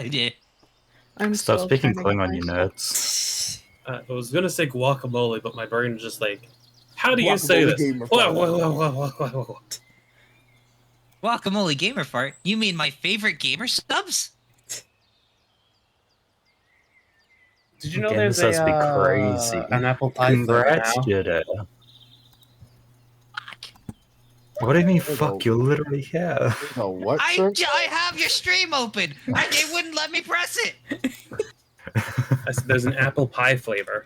Yeah. I'm Stop still speaking trying to Klingon, you get nerds. I was gonna say guacamole, but my brain was just like, how do you say Guacamole this? gamer What? Guacamole gamer fart? You mean my favorite gamer subs? Did you know Again, there's this has to be crazy. an apple pie flavor Congrats, now? Jedi. Fuck. What do you mean, There's fuck? a- You're literally here. There's a what, I sir? have your stream open. It wouldn't let me press it. I said there's an apple pie flavor.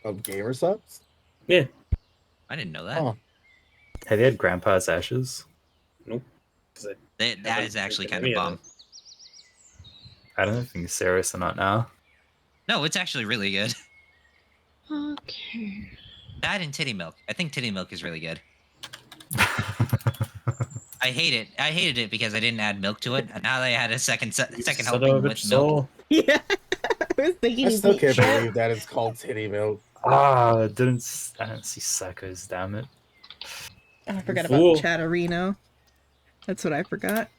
Of gamer subs? I didn't know that. Oh. Have you had Grandpa's ashes? Nope. 'Cause That is actually kind any of of bomb. it. I don't know if you're serious or not now. No, it's actually really good. Okay. That and titty milk. I think titty milk is really good. I hate it. I hated it because I didn't add milk to it. And now that I had a second Son helping of a with milk. soul. Yeah. I was thinking I you still beat can't Chip. believe that it's called titty milk. I didn't see Psychos, damn it. Oh, I forgot Fool. about Chatterino. That's what I forgot.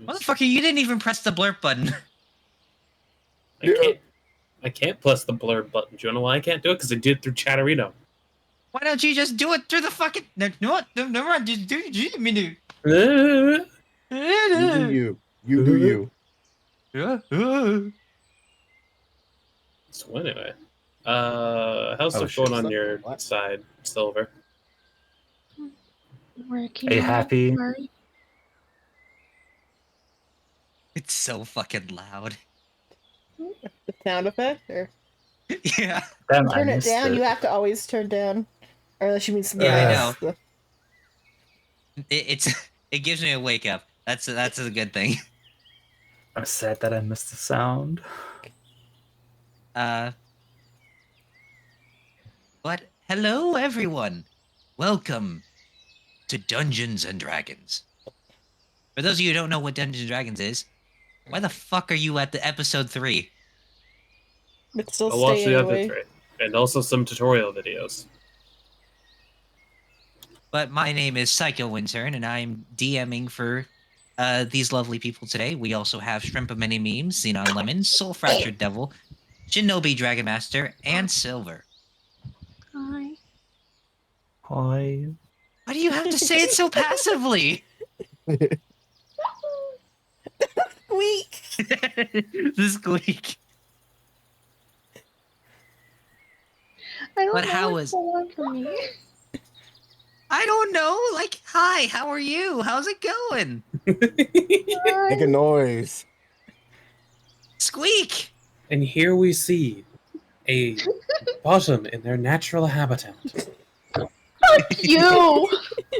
Motherfucker, you didn't even press the blurp button. I can't press the blurb button. Do you know why I can't do it? Because I did it through Chatterino. Why don't you just do it through the fucking... No, what? Never mind. Just do it. You do you. You do you. So anyway, how's Oh, stuff going shit. on your What? side, Silver? Working Are you on happy? Murray. It's so fucking loud. The sound effect? Or Yeah. Damn, I turn it missed down. it. You have to always turn down. Or unless you mean something Yeah, I else. know. It gives me a wake up. That's a good thing. I'm sad that I missed the sound. But hello everyone. Welcome to Dungeons and Dragons. For those of you who don't know what Dungeons and Dragons is, why the fuck are you at the episode 3? But still I'll watch stay the anyway. other three. And also some tutorial videos. But my name is Psycho Wintern, and I'm DMing for these lovely people today. We also have Shrimp of Many Memes, Xenon Lemon, Soul Fractured Devil, Shinobi Dragon Master, and Silver. Hi. Hi. Why do you have to say it so passively? Squeak! The squeak. I don't But know how what's was- going on for me. I don't know. Like, hi, how are you? How's it going? Make a noise. Squeak. And here we see a bottom in their natural habitat. You!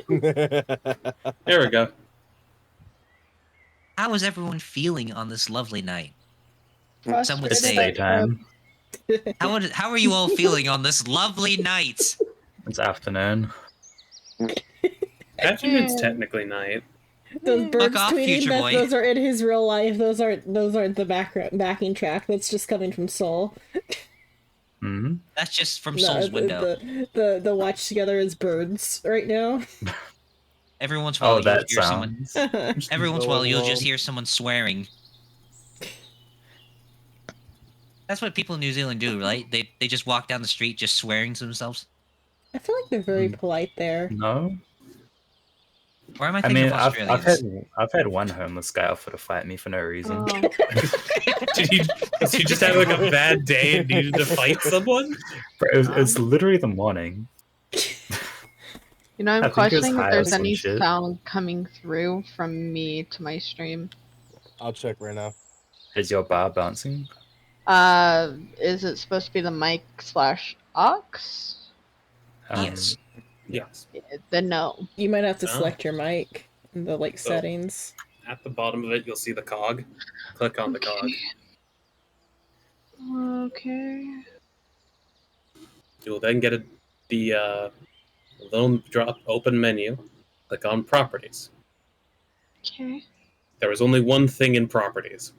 There we go. How is everyone feeling on this lovely night? Some would It's say- daytime. How are you all feeling on this lovely night? It's afternoon. Afternoon's technically night. Those birds off, tweeting future that boy. those are in his real life. Those aren't the backing track. That's just coming from Soul. Hmm. That's just from Soul's window. The watch together as birds right now. Every once in a while, Oh, you'll that hear someone. sounds. Every once in a while, you'll Going just wrong. hear someone swearing. That's what people in New Zealand do, right? They just walk down the street just swearing to themselves. I feel like they're very Mm. polite there. No. Or am I I thinking mean, of I've Australians? had one homeless guy offer to fight me for no reason. Oh. Did he just have like a bad day and needed to fight someone? Bro, it's literally the morning. You know, I I'm think it was questioning high if or there's some any shit. sound coming through from me to my stream. I'll check right now. Is your bar bouncing? Is it supposed to be the mic / aux? Yes. Yes. Then no. You might have to Oh. select your mic in the settings. At the bottom of it, you'll see the cog. Click on the cog. Okay. You'll then get the little drop open menu. Click on properties. Okay. There was only one thing in properties.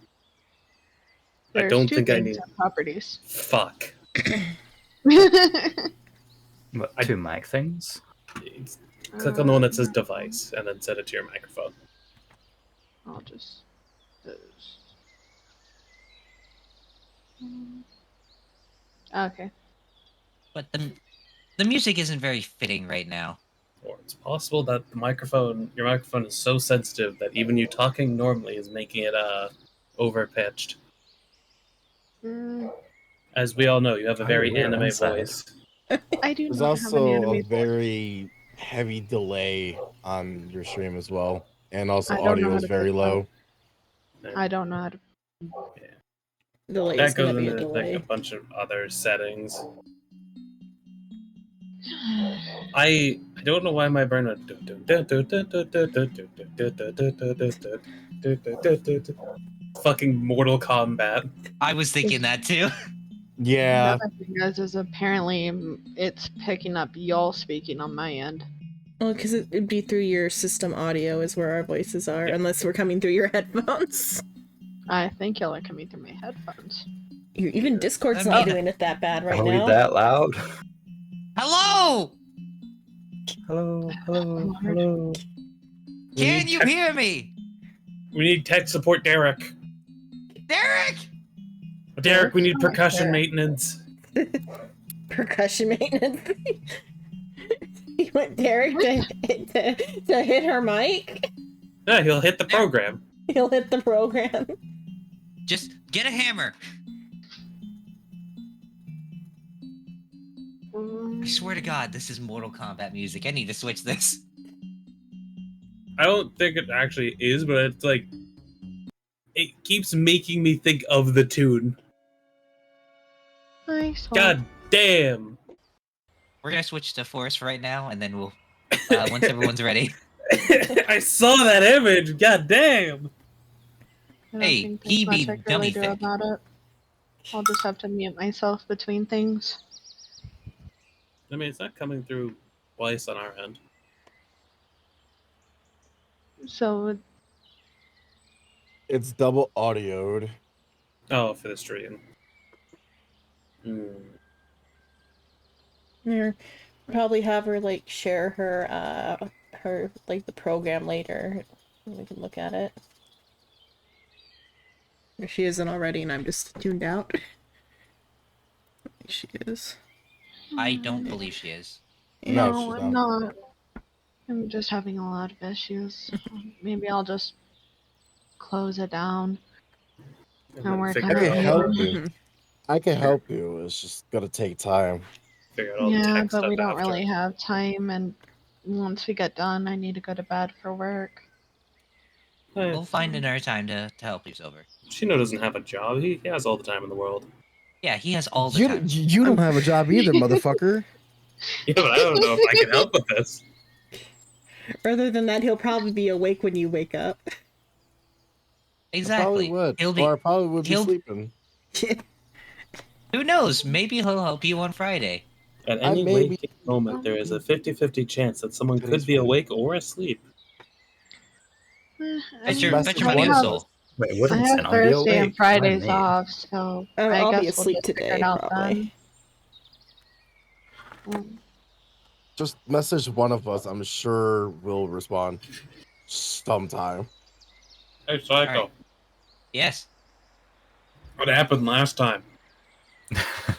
I There's don't two think I things need. in properties. Fuck. What, I- 2 mic things? It's Click on the one that says device, and then set it to your microphone. I'll just. Okay. But the music isn't very fitting right now. Or it's possible that your microphone is so sensitive that even you talking normally is making it over pitched. Mm, As we all know, you have a very we're anime inside. voice. I do There's not have an also anime a voice. very heavy delay on your stream as well. And also I don't know audio how is to very fix that. low. I don't know how to. Delay That is gonna goes be a into delay. like a bunch of other settings. I don't know why my brain went fucking Mortal Kombat. I was thinking that too. Yeah. Another thing is apparently it's picking up y'all speaking on my end. Well, because it'd be through your system audio is where our voices are, unless we're coming through your headphones. I think y'all are coming through my headphones. Even Discord's I not mean- doing it that bad right Are we now. that loud? Hello! Hello, hello, Lord. hello. Can you hear me? We need tech support, Derek. Derek! Derek, we need Oh, percussion Derek. maintenance. Percussion maintenance. You want Derek to hit her mic? Yeah, he'll hit the program. He'll hit the program. Just get a hammer. I swear to God, this is Mortal Kombat music. I need to switch this. I don't think it actually is, but it's like it keeps making me think of the tune. Nice. God damn. We're gonna switch to Forest right now, and then we'll once everyone's ready. I saw that image. God damn. I don't Hey, think he there's be much I can dummy really do thick. about it. I'll just have to mute myself between things. I mean, it's not coming through twice on our end. So It's double audioed. Oh, for the stream. Hmm. Yeah, probably have her like share her like the program later. We can look at it. If she isn't already, and I'm just tuned out. She is. I don't believe she is. No, no, she's I'm not. not. I'm just having a lot of issues. Maybe I'll just close it down. And we're Figure I can out- help Mhm. you. I can help you. It's just gonna take time. figure out all the Yeah, tech but we stuff don't after. really have time, and once we get done, I need to go to bed for work. We'll find another time to help you, Silver. Shino doesn't have a job. He has all the time in the world. Yeah, he has all the You time. you don't have a job either, motherfucker. Yeah, but I don't know if I can help with this. Other than that, he'll probably be awake when you wake up. I Exactly. probably would. He'll be. Or I probably would be he'll- sleeping. Who knows? Maybe he'll help you on Friday. At I any may be- waking moment, there is a 50-50 chance that someone It could is be funny. awake or asleep. Bet your, Message bet your money on one the of soul. Wait, I wouldn't have Zenon be Thursday and awake? Fridays My man. off, so I I'll guess be we'll asleep just figure today, it out probably. then. Just message one of us. I'm sure we'll respond sometime. Hey, Psycho. Alright. Yes. What happened last time?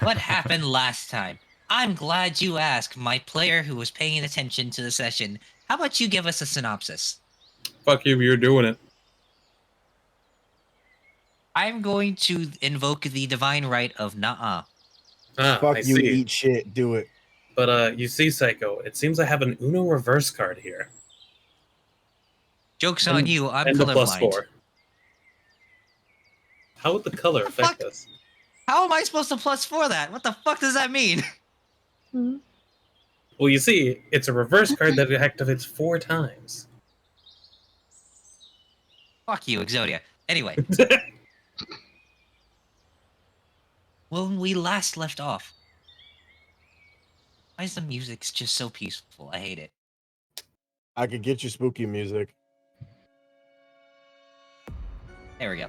What happened last time? I'm glad you asked, my player who was paying attention to the session. How about you give us a synopsis? Fuck you, you're doing it. I'm going to invoke the divine right of Na'a. Ah, Fuck I you, see. eat shit, do it. But you see, Psycho, it seems I have an Uno reverse card here. Joke's on you, I'm and a plus colorblind. 4. How would the color The affect fuck? this? How am I supposed to +4 that? What the fuck does that mean? Hmm. Well, you see, it's a reverse card that activates 4 times. Fuck you, Exodia. Anyway, when we last left off, why is the music just so peaceful? I hate it. I could get you spooky music. There we go.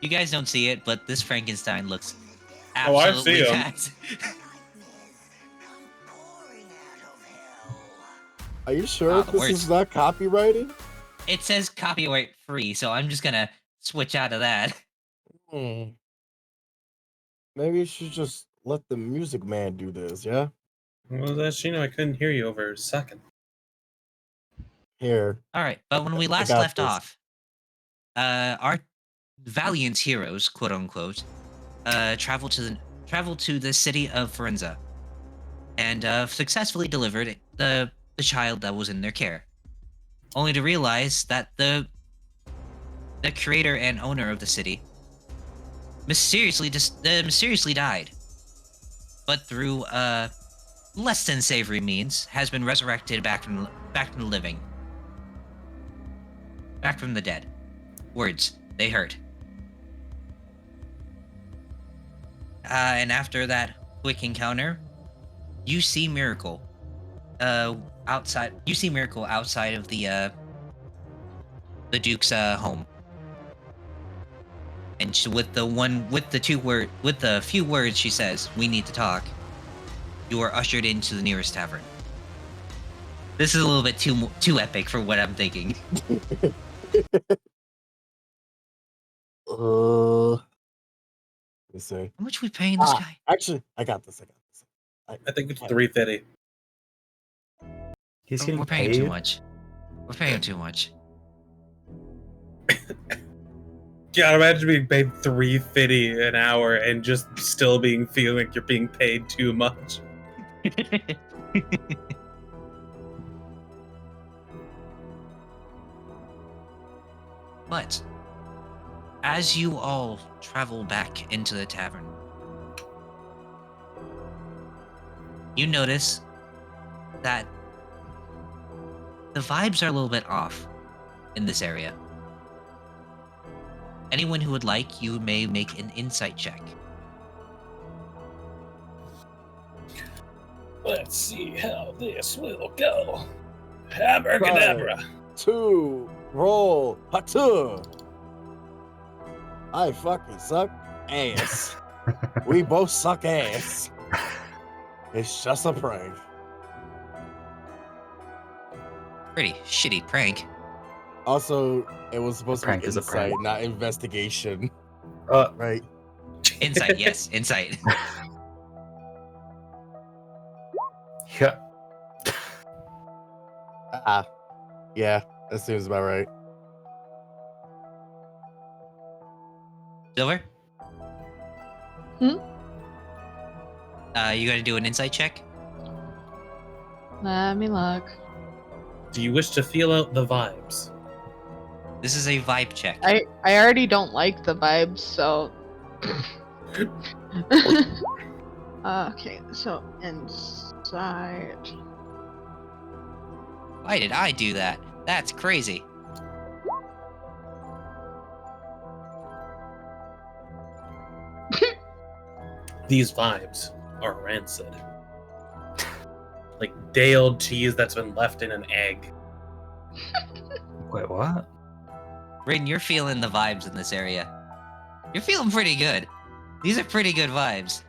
You guys don't see it, but this Frankenstein looks Oh, I absolutely see him. jacked. Are you sure the this worst. is not copyrighted? It says copyright free, so I'm just gonna switch out of that. Hmm. Maybe you should just let the music man do this, yeah? Well, that's I couldn't hear you over a second. Here. All right, but when we last got left this. off, our valiant heroes, quote unquote, traveled to the city of Forenza, and successfully delivered the child that was in their care, only to realize that the creator and owner of the city mysteriously died, but through less than savory means has been resurrected back from the living, back from the dead. Words, they hurt. And after that quick encounter, you see Miracle outside. You see Miracle outside of the Duke's home. And with the few words she says, "We need to talk," you are ushered into the nearest tavern. This is a little bit too epic for what I'm thinking. Let me see. How much we paying this guy? Actually, I got this. I think it's 350. He's getting We're paying paid. too much. We're paying too much. God, imagine being paid $3.50 an hour and just still feeling like you're being paid too much. But as you all travel back into the tavern, you notice that the vibes are a little bit off in this area. Anyone who would like, you may make an insight check. Let's see how this will go. Abracadabra. 2, roll, hatu. I fucking suck ass. We both suck ass. It's just a prank. Pretty shitty prank. Also, it was supposed to Prank be is a insight, prank. not investigation, Uh, right? Insight, yes, insight. yeah. Yeah, that seems about right. Silver? Hmm? You gonna do an insight check? Let me look. Do you wish to feel out the vibes? This is a vibe check. I already don't like the vibes, so. Okay, so inside. Why did I do that? That's crazy. These vibes are rancid. Like day-old cheese that's been left in an egg. Wait, what? Rin, you're feeling the vibes in this area. You're feeling pretty good. These are pretty good vibes.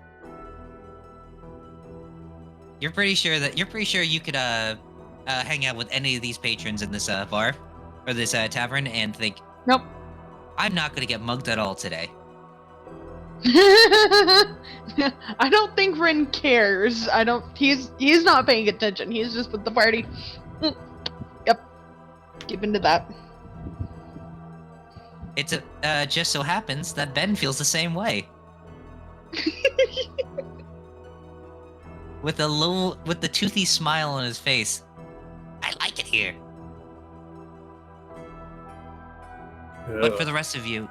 You're pretty sure you could hang out with any of these patrons in this bar or this tavern and think, Nope. I'm not gonna get mugged at all today. I don't think Rin cares. He's not paying attention. He's just with the party. Yep. Give into that. It's just so happens that Ben feels the same way. With the toothy smile on his face. I like it here. But for the rest of you,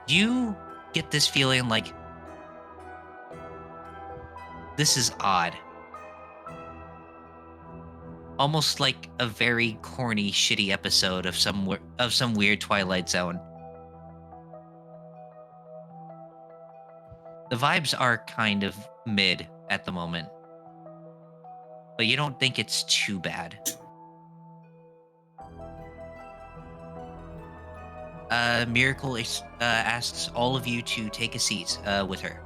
you get this feeling like this is odd. Almost like a very corny, shitty episode of some weird Twilight Zone. The vibes are kind of mid at the moment, but you don't think it's too bad. Miracle asks all of you to take a seat with her.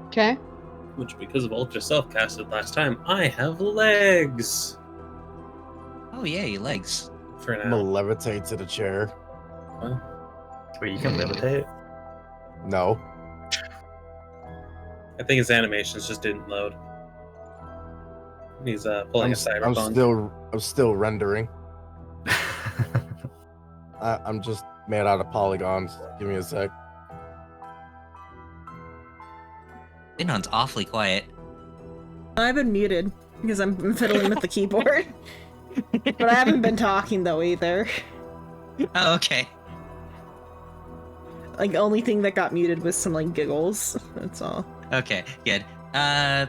Okay. Which, because of Ultra Self casted last time, I have legs Oh yeah, your legs. for I'm gonna now. levitate to the chair. Wait, you can levitate? No. I think his animations just didn't load. He's pulling a cyberpunk. I'm still rendering. I'm just made out of polygons. Give me a sec. Dinon's awfully quiet. I've been muted because I'm fiddling with the keyboard. But I haven't been talking though either. Oh, okay. Like the only thing that got muted was some like giggles. That's all. Okay, good. As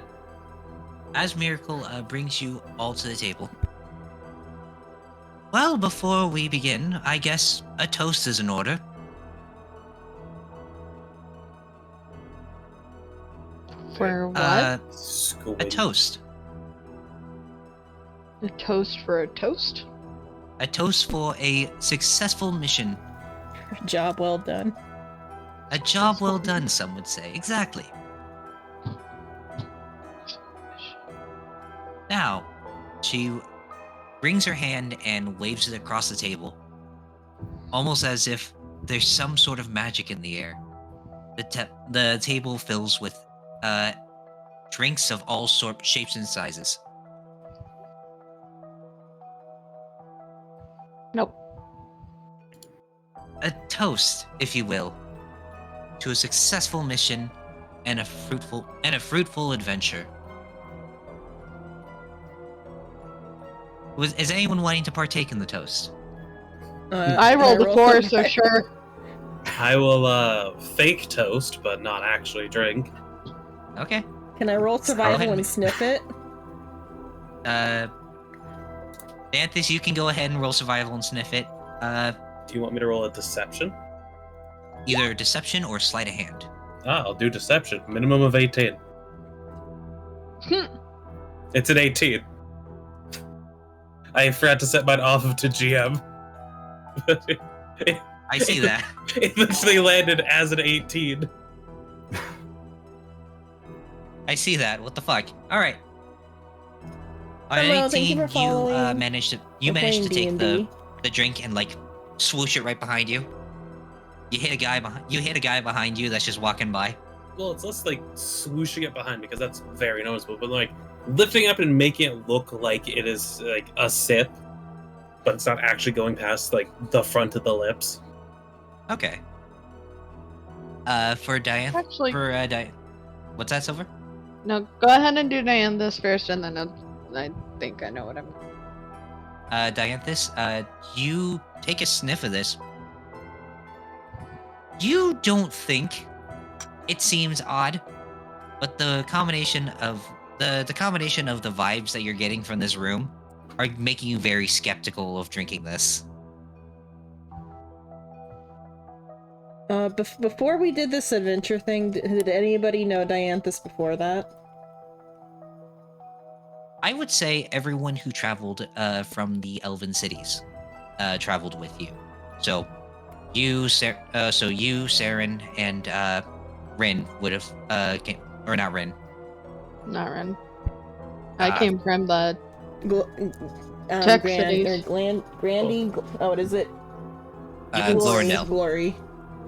Miracle brings you all to the table. Well, before we begin, I guess a toast is in order. For what? A Squid. toast. A toast for a toast? A toast for a successful mission. Job well done. A job well done, some would say. Exactly. Now, she brings her hand and waves it across the table, almost as if there's some sort of magic in the air. The table fills with drinks of all shapes and sizes. Nope. A toast, if you will, to a successful mission and a fruitful adventure. Is anyone wanting to partake in the toast? I rolled a 4, so sure. I will fake toast, but not actually drink. Okay. Can I roll survival ahead. and sniff it? Anthus, you can go ahead and roll survival and sniff it. Do you want me to roll a deception? Either deception or sleight of hand. I'll do deception. Minimum of 18. It's an 18. I forgot to set mine off of to GM. I see that. It literally landed as an 18. I see that. What the fuck? All right. On Hello, an thank you 18, for you following. managed to We're take playing D&D. the drink and like swoosh it right behind you. You hit a guy behind you that's just walking by. Well, it's less like swooshing it behind because that's very noticeable, but like lifting it up and making it look like it is like a sip, but it's not actually going past like the front of the lips. Okay. For Diane. Actually, Diane. What's that, Silver? no, go ahead and do Diane this first, and then I think I know what I'm... Dianthus, you take a sniff of this. You don't think it seems odd, but the combination of the vibes that you're getting from this room are making you very skeptical of drinking this. Before we did this adventure thing, did anybody know Dianthus before that? I would say everyone who traveled from the Elven cities traveled with you. So you, Saren, and Rin would have or not Rin. Not Ren. I came from the... Tech cities. Grandy, what is it? Glorindel. Glory.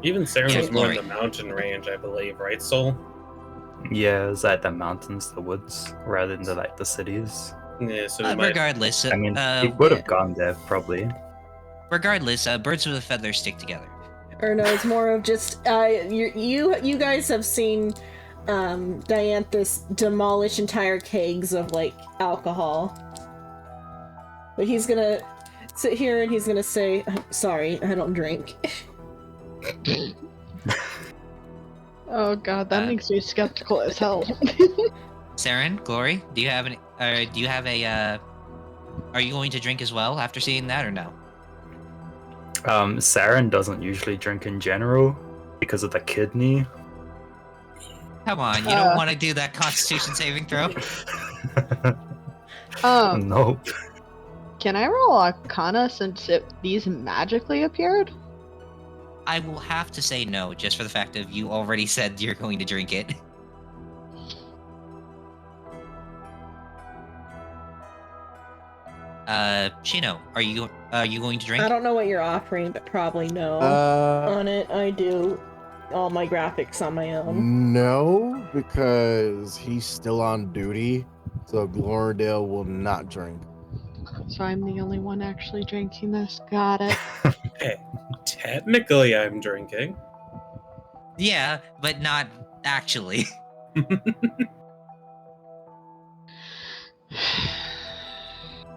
Even Saren Yeah, was more in glory. the mountain range, I believe, right, Soul? Yeah, it's like the mountains, the woods, rather than like the cities. Yeah, so we might. Regardless, I mean, he would have gone there probably. birds with a feather stick together. Or no, it's more of just you guys have seen Dianthus demolish entire kegs of like alcohol. But he's gonna sit here and he's gonna say, "Sorry, I don't drink." Oh god, that makes me skeptical as hell. Saren, Glory, do you have any? Do you have a? Are you going to drink as well after seeing that, or no? Saren doesn't usually drink in general because of the kidney. Come on, you don't want to do that Constitution saving throw. Nope. Can I roll Arcana since these magically appeared? I will have to say no, just for the fact of you already said you're going to drink it. Shino, are you going to drink? I don't know what you're offering, but probably no. On it, I do all my graphics on my own. No, because he's still on duty, so Glorindale will not drink. So I'm the only one actually drinking this. Got it. Hey, technically I'm drinking. Yeah, but not actually.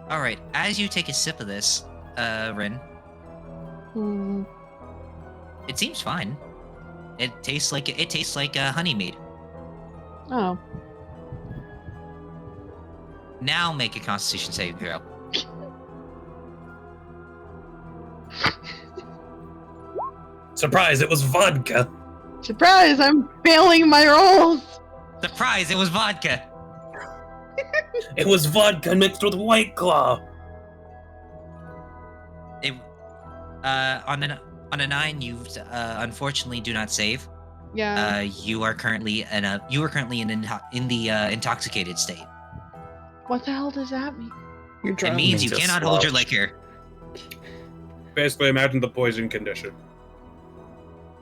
All right. As you take a sip of this, Rin, Hmm. it seems fine. It tastes like honey mead. Oh. Now make a Constitution saving throw. Surprise! It was vodka. Surprise! I'm failing my rolls! Surprise! It was vodka. It was vodka mixed with White Claw. It, on a 9, you unfortunately do not save. Yeah. You are currently in the intoxicated state. What the hell does that mean? You're It drunk. means you Means you're cannot hold your slouched. liquor. Basically, imagine the poison condition.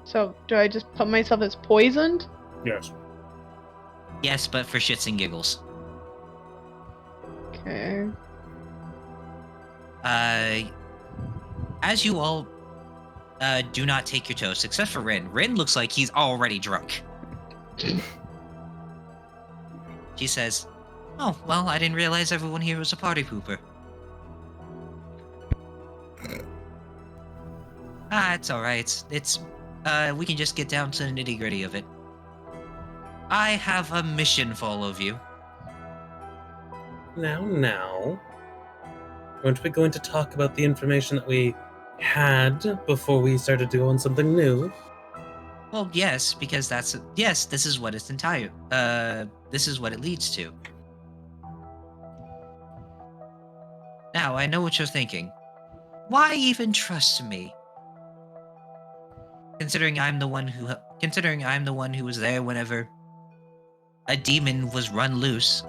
So, do I just put myself as poisoned? Yes. Yes, but for shits and giggles. Okay. As you all do not take your toast, except for Rin. Rin looks like he's already drunk. She says, "Oh, well, I didn't realize everyone here was a party pooper." It's alright. It's, we can just get down to the nitty-gritty of it. I have a mission for all of you. Now. Weren't we going to talk about the information that we had before we started to go on something new? Well, yes, because this is what this is what it leads to. Now, I know what you're thinking. Why even trust me? Considering I'm the one who was there whenever a demon was run loose.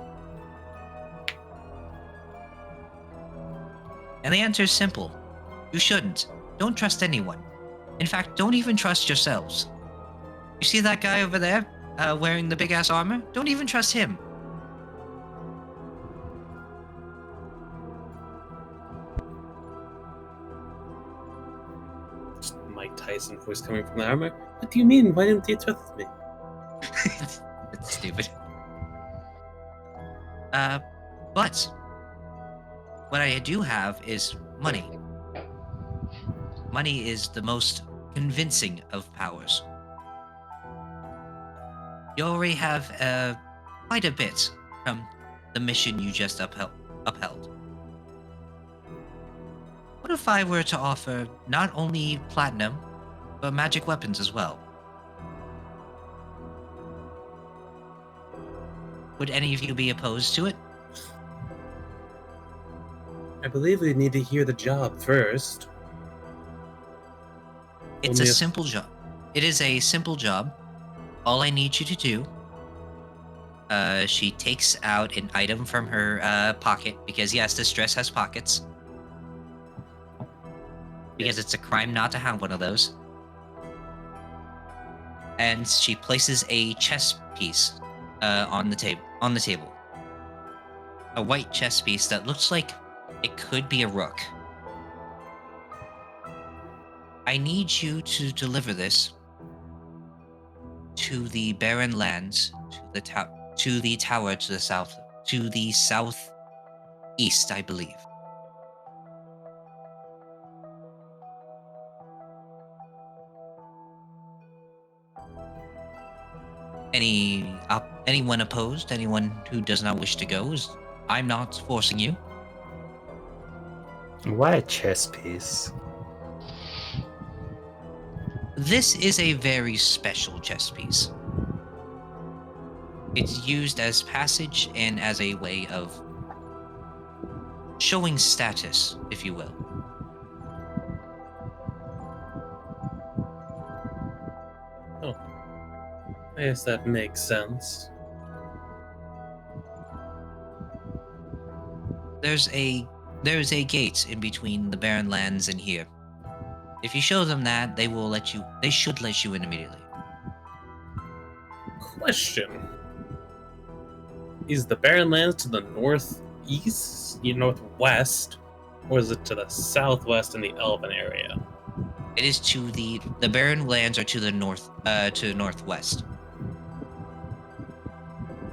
And the answer is simple. You shouldn't. Don't trust anyone. In fact, don't even trust yourselves. You see that guy over there, wearing the big-ass armor? Don't even trust him. Just Mike Tyson voice coming from the armor. What do you mean? Why didn't you trust me? That's stupid. But what I do have is money. Money is the most convincing of powers. You already have quite a bit from the mission you just upheld. What if I were to offer not only platinum, but magic weapons as well? Would any of you be opposed to it? I believe we need to hear the job first. It's Only a if- simple job. It is a simple job. All I need you to do. She takes out an item from her pocket because yes, this dress has pockets. Because it's a crime not to have one of those. And she places a chess piece on the table. A white chess piece that looks like it could be a rook. I need you to deliver this to the barren lands, to the tower to the southeast, I believe. Anyone opposed? Anyone who does not wish to go? I'm not forcing you. Why a chess piece? This is a very special chess piece. It's used as passage and as a way of showing status, if you will. Oh. I guess that makes sense. There's a gate in between the Barren Lands and here. If you show them that, they should let you in immediately. Question. Is the Barren Lands to the northeast, northwest, or is it to the southwest in the Elven area? It is to the Barren Lands are to the northwest.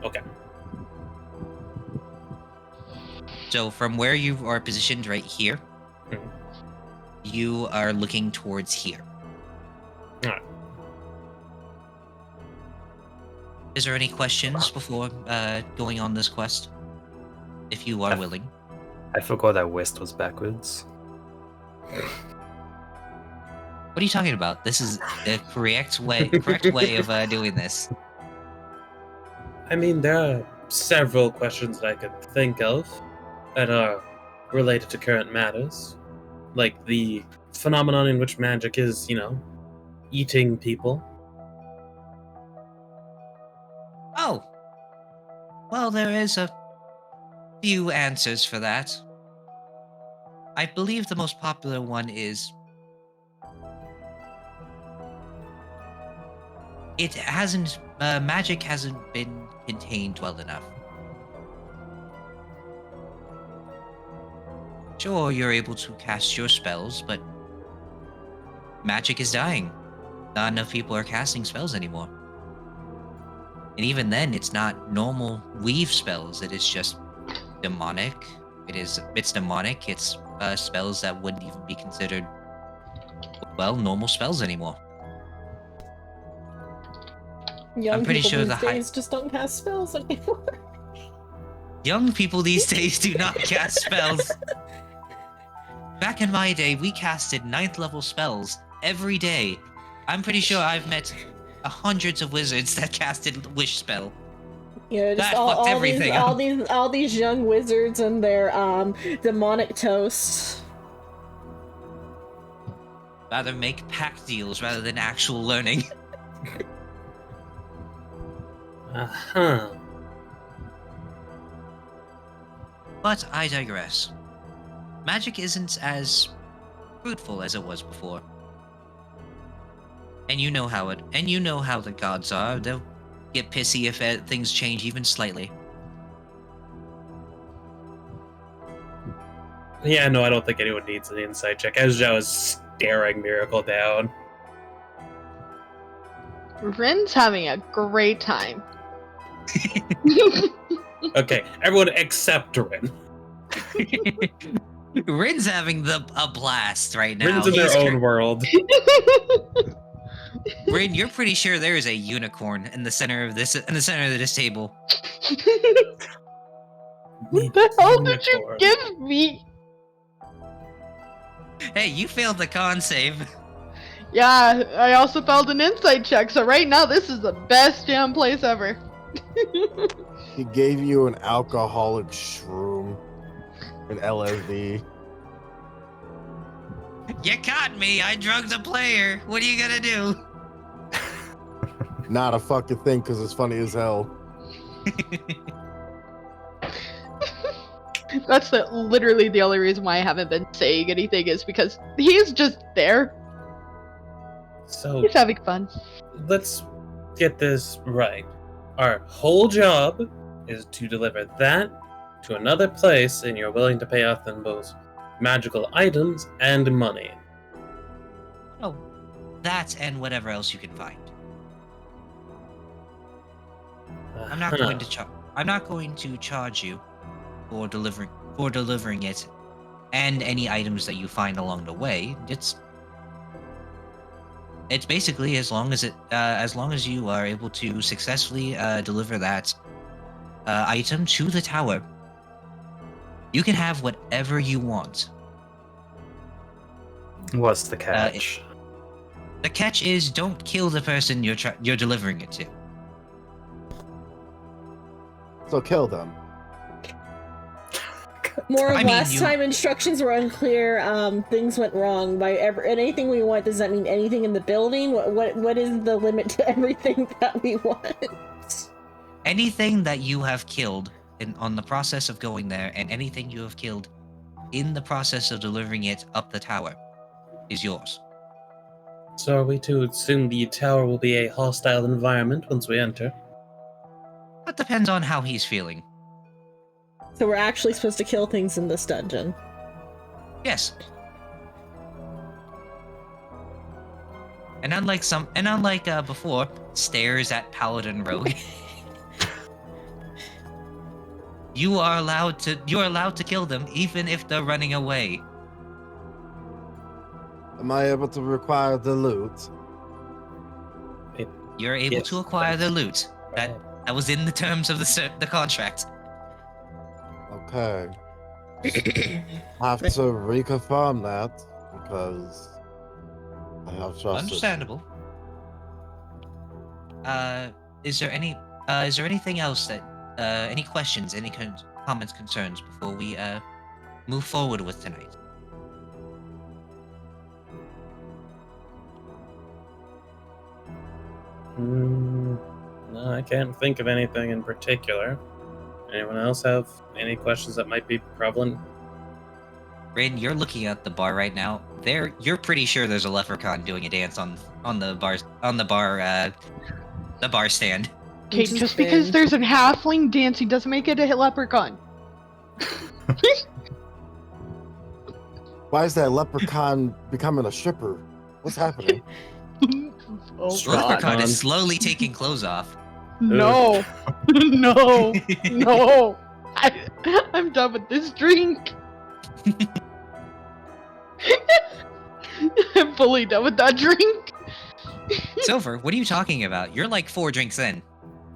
Okay. So from where you are positioned right here, Mhm. you are looking towards here. Alright. Is there any questions before going on this quest? If you are willing. I forgot that west was backwards. What are you talking about? This is the correct way of doing this. I mean, there are several questions that I could think of that are related to current matters, like the phenomenon in which magic is, eating people. Oh. Well, there is a few answers for that. I believe the most popular one is magic hasn't been contained well enough. Sure, you're able to cast your spells, but magic is dying. Not enough people are casting spells anymore. And even then, it's not normal weave spells. It is just demonic. It's demonic. It's spells that wouldn't even be considered, normal spells anymore. Young I'm pretty people sure these the high- days just don't cast spells anymore. Young people these days do not cast spells. Back in my day, we casted 9th level spells every day. I'm pretty sure I've met hundreds of wizards that casted wish spell. Yeah, just That fucked everything up. all these young wizards and their demonic toast. Rather make pact deals rather than actual learning. Uh-huh. But I digress. Magic isn't as fruitful as it was before. And you know how the gods are. They'll get pissy if things change even slightly. Yeah, no, I don't think anyone needs an insight check. As Zhao is staring Miracle down. Rin's having a great time. Okay, everyone except Rin. Rin's having a blast right now. Rin's in their own world. Rin, you're pretty sure there is a unicorn in the center of this table. What the hell did you Unicorn. give me? Hey, you failed the con save. Yeah, I also failed an insight check, so right now this is the best jam place ever. He gave you an alcoholic shroom, an LSD. You caught me. I drugged a player. What are you gonna do? Not a fucking thing, because it's funny as hell. That's literally the only reason why I haven't been saying anything is because he's just there. So He's having fun. let's get this right. Our whole job is to deliver that to another place, and you're willing to pay off them both magical items and money. Oh, that and whatever else you can find. I'm not going to charge you for delivering it, and any items that you find along the way. It's basically as long as you are able to successfully deliver that item to the tower, you can have whatever you want. What's the catch? The catch is don't kill the person you're delivering it to. So kill them. More of I mean, last time instructions were unclear. Things went wrong. By anything we want, does that mean anything in the building? What is the limit to everything that we want? Anything that you have killed on the process of going there, and anything you have killed in the process of delivering it up the tower, is yours. So are we to assume the tower will be a hostile environment once we enter? That depends on how he's feeling. So we're actually supposed to kill things in this dungeon. Yes. And unlike before, stares at Paladin Rogue. You are allowed to kill them even if they're running away. Am I able to require the loot? You're able Yes, to acquire the loot. Right. That was in the terms of the contract. Okay. Have to reconfirm that because I have trust. Understandable. Is there anything else that any questions, any comments, concerns before we move forward with tonight? No, I can't think of anything in particular. Anyone else have any questions that might be prevalent? Rain, you're looking at the bar right now. You're pretty sure there's a leprechaun doing a dance on the bar stand. Okay, Which is just because fair. there's a halfling dancing doesn't make it a leprechaun. Why is that leprechaun becoming a stripper? What's happening? Oh, The leprechaun God. is slowly taking clothes off. no. No. No. I'm done with this drink. I'm fully done with that drink. Silver, what are you talking about? You're like 4 drinks in.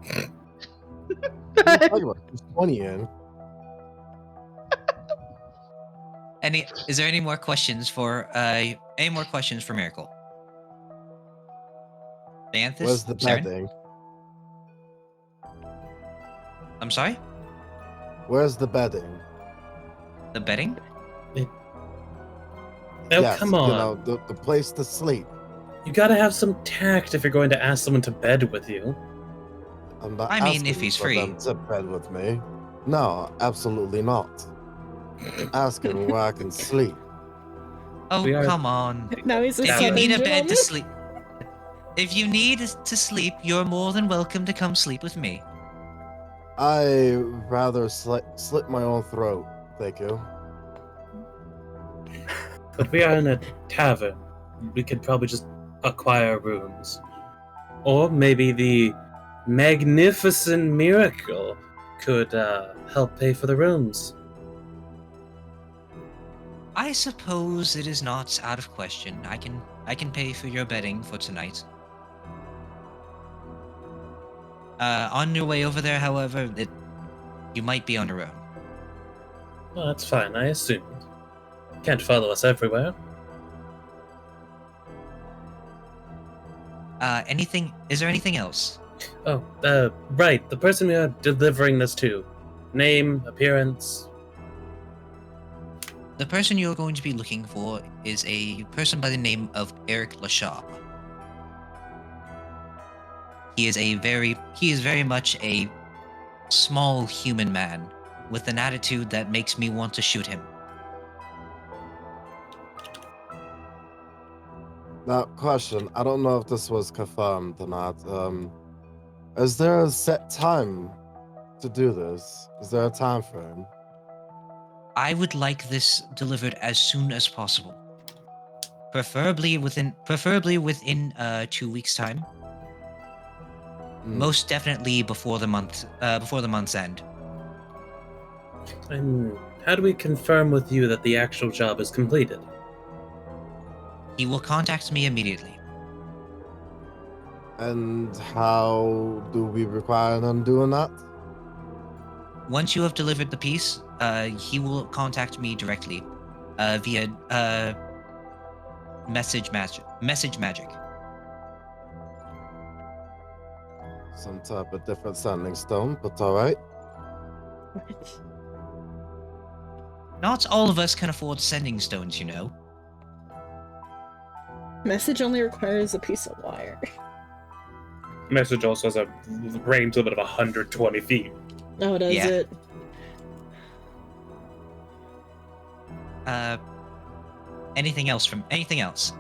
What are you talking about? There's 20 in. Is there any more questions for Miracle? Banthus? Where's the Saren? bedding? I'm sorry? Where's the bedding? The bedding? Oh, Yes, come on. You know, the place to sleep. You gotta have some tact if you're going to ask someone to bed with you. I'm not I mean, if asking he's for free. them to bed with me. No, absolutely not. Asking where I can sleep. Oh, We are- come on. Now he's a If you southern need a bed gentleman. to sleep, if you need to sleep, you're more than welcome to come sleep with me. I rather slit my own throat. Thank you. But we are in a tavern. We could probably just acquire rooms. Or maybe the magnificent Miracle could help pay for the rooms. I suppose it is not out of question. I can pay for your bedding for tonight. On your way over there, however, you might be on your own. Well, that's fine, I assumed. Can't follow us everywhere. Is there anything else? Oh, right, the person we are delivering this to. Name, appearance. The person you're going to be looking for is a person by the name of Eric Lashab. He is very much a small human man with an attitude that makes me want to shoot him. Now, question. I don't know if this was confirmed or not. Is there a set time to do this? Is there a time frame? I would like this delivered as soon as possible. Preferably within 2 weeks' time. Hmm. Most definitely before the month's end. And how do we confirm with you that the actual job is completed? He will contact me immediately. And how do we require them doing that? Once you have delivered the piece, he will contact me directly via message magic. Some type of different sending stone, but all right. Not all of us can afford sending stones, you know. Message only requires a piece of wire. Message also has a range limit of 120 feet. Oh, does Yeah. it? Anything else?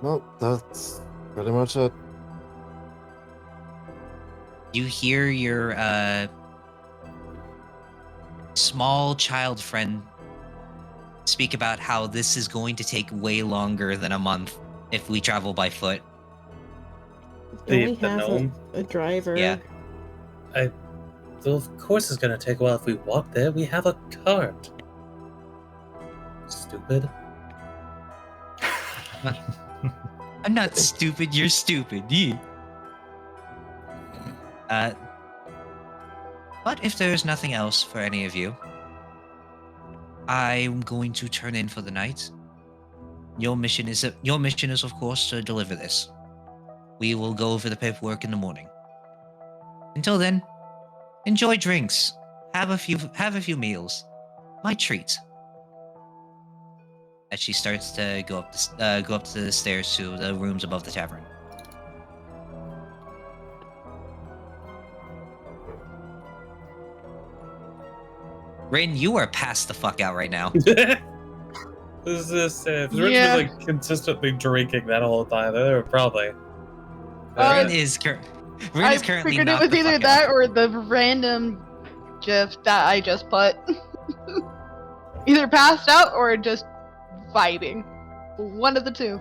Well, that's pretty much it. You hear your small child friend speak about how this is going to take way longer than a month if we travel by foot. Don't we The have gnome. a driver? Yeah. Well, of course it's gonna take a while if we walk there. We have a cart. Stupid. I'm not stupid, you're stupid. Yeah. But if there's nothing else for any of you, I'm going to turn in for the night. Your mission is of course to deliver this. We will go over the paperwork in the morning. Until then, enjoy drinks. Have a few meals. My treat. As she starts to go up to the stairs to the rooms above the tavern. Rin, you are passed the fuck out right now. Is this if Rich Yeah. was like consistently drinking that whole time, they were probably. Rin Uh, is I currently figured it knocked was the either fuck that out. or the random gif that I just put. Either passed out or just vibing. One of the two.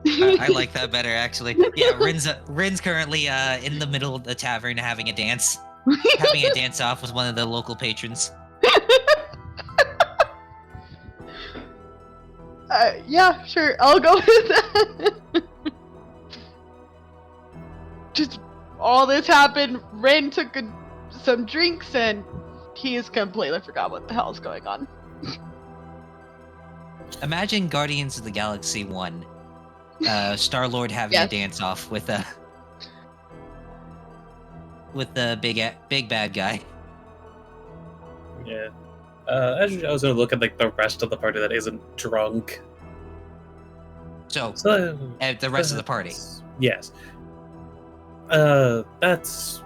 I like that better, actually. Yeah, Rin's currently in the middle of the tavern having a dance off with one of the local patrons. Yeah, sure. I'll go with that. Just all this happened. Ren took some drinks and he's completely forgot what the hell's going on. Imagine Guardians of the Galaxy 1. Star-Lord having a Yes. dance off with the big bad guy. Yeah. I was gonna look at like the rest of the party that isn't drunk. So, So the rest of the party. Yes. That's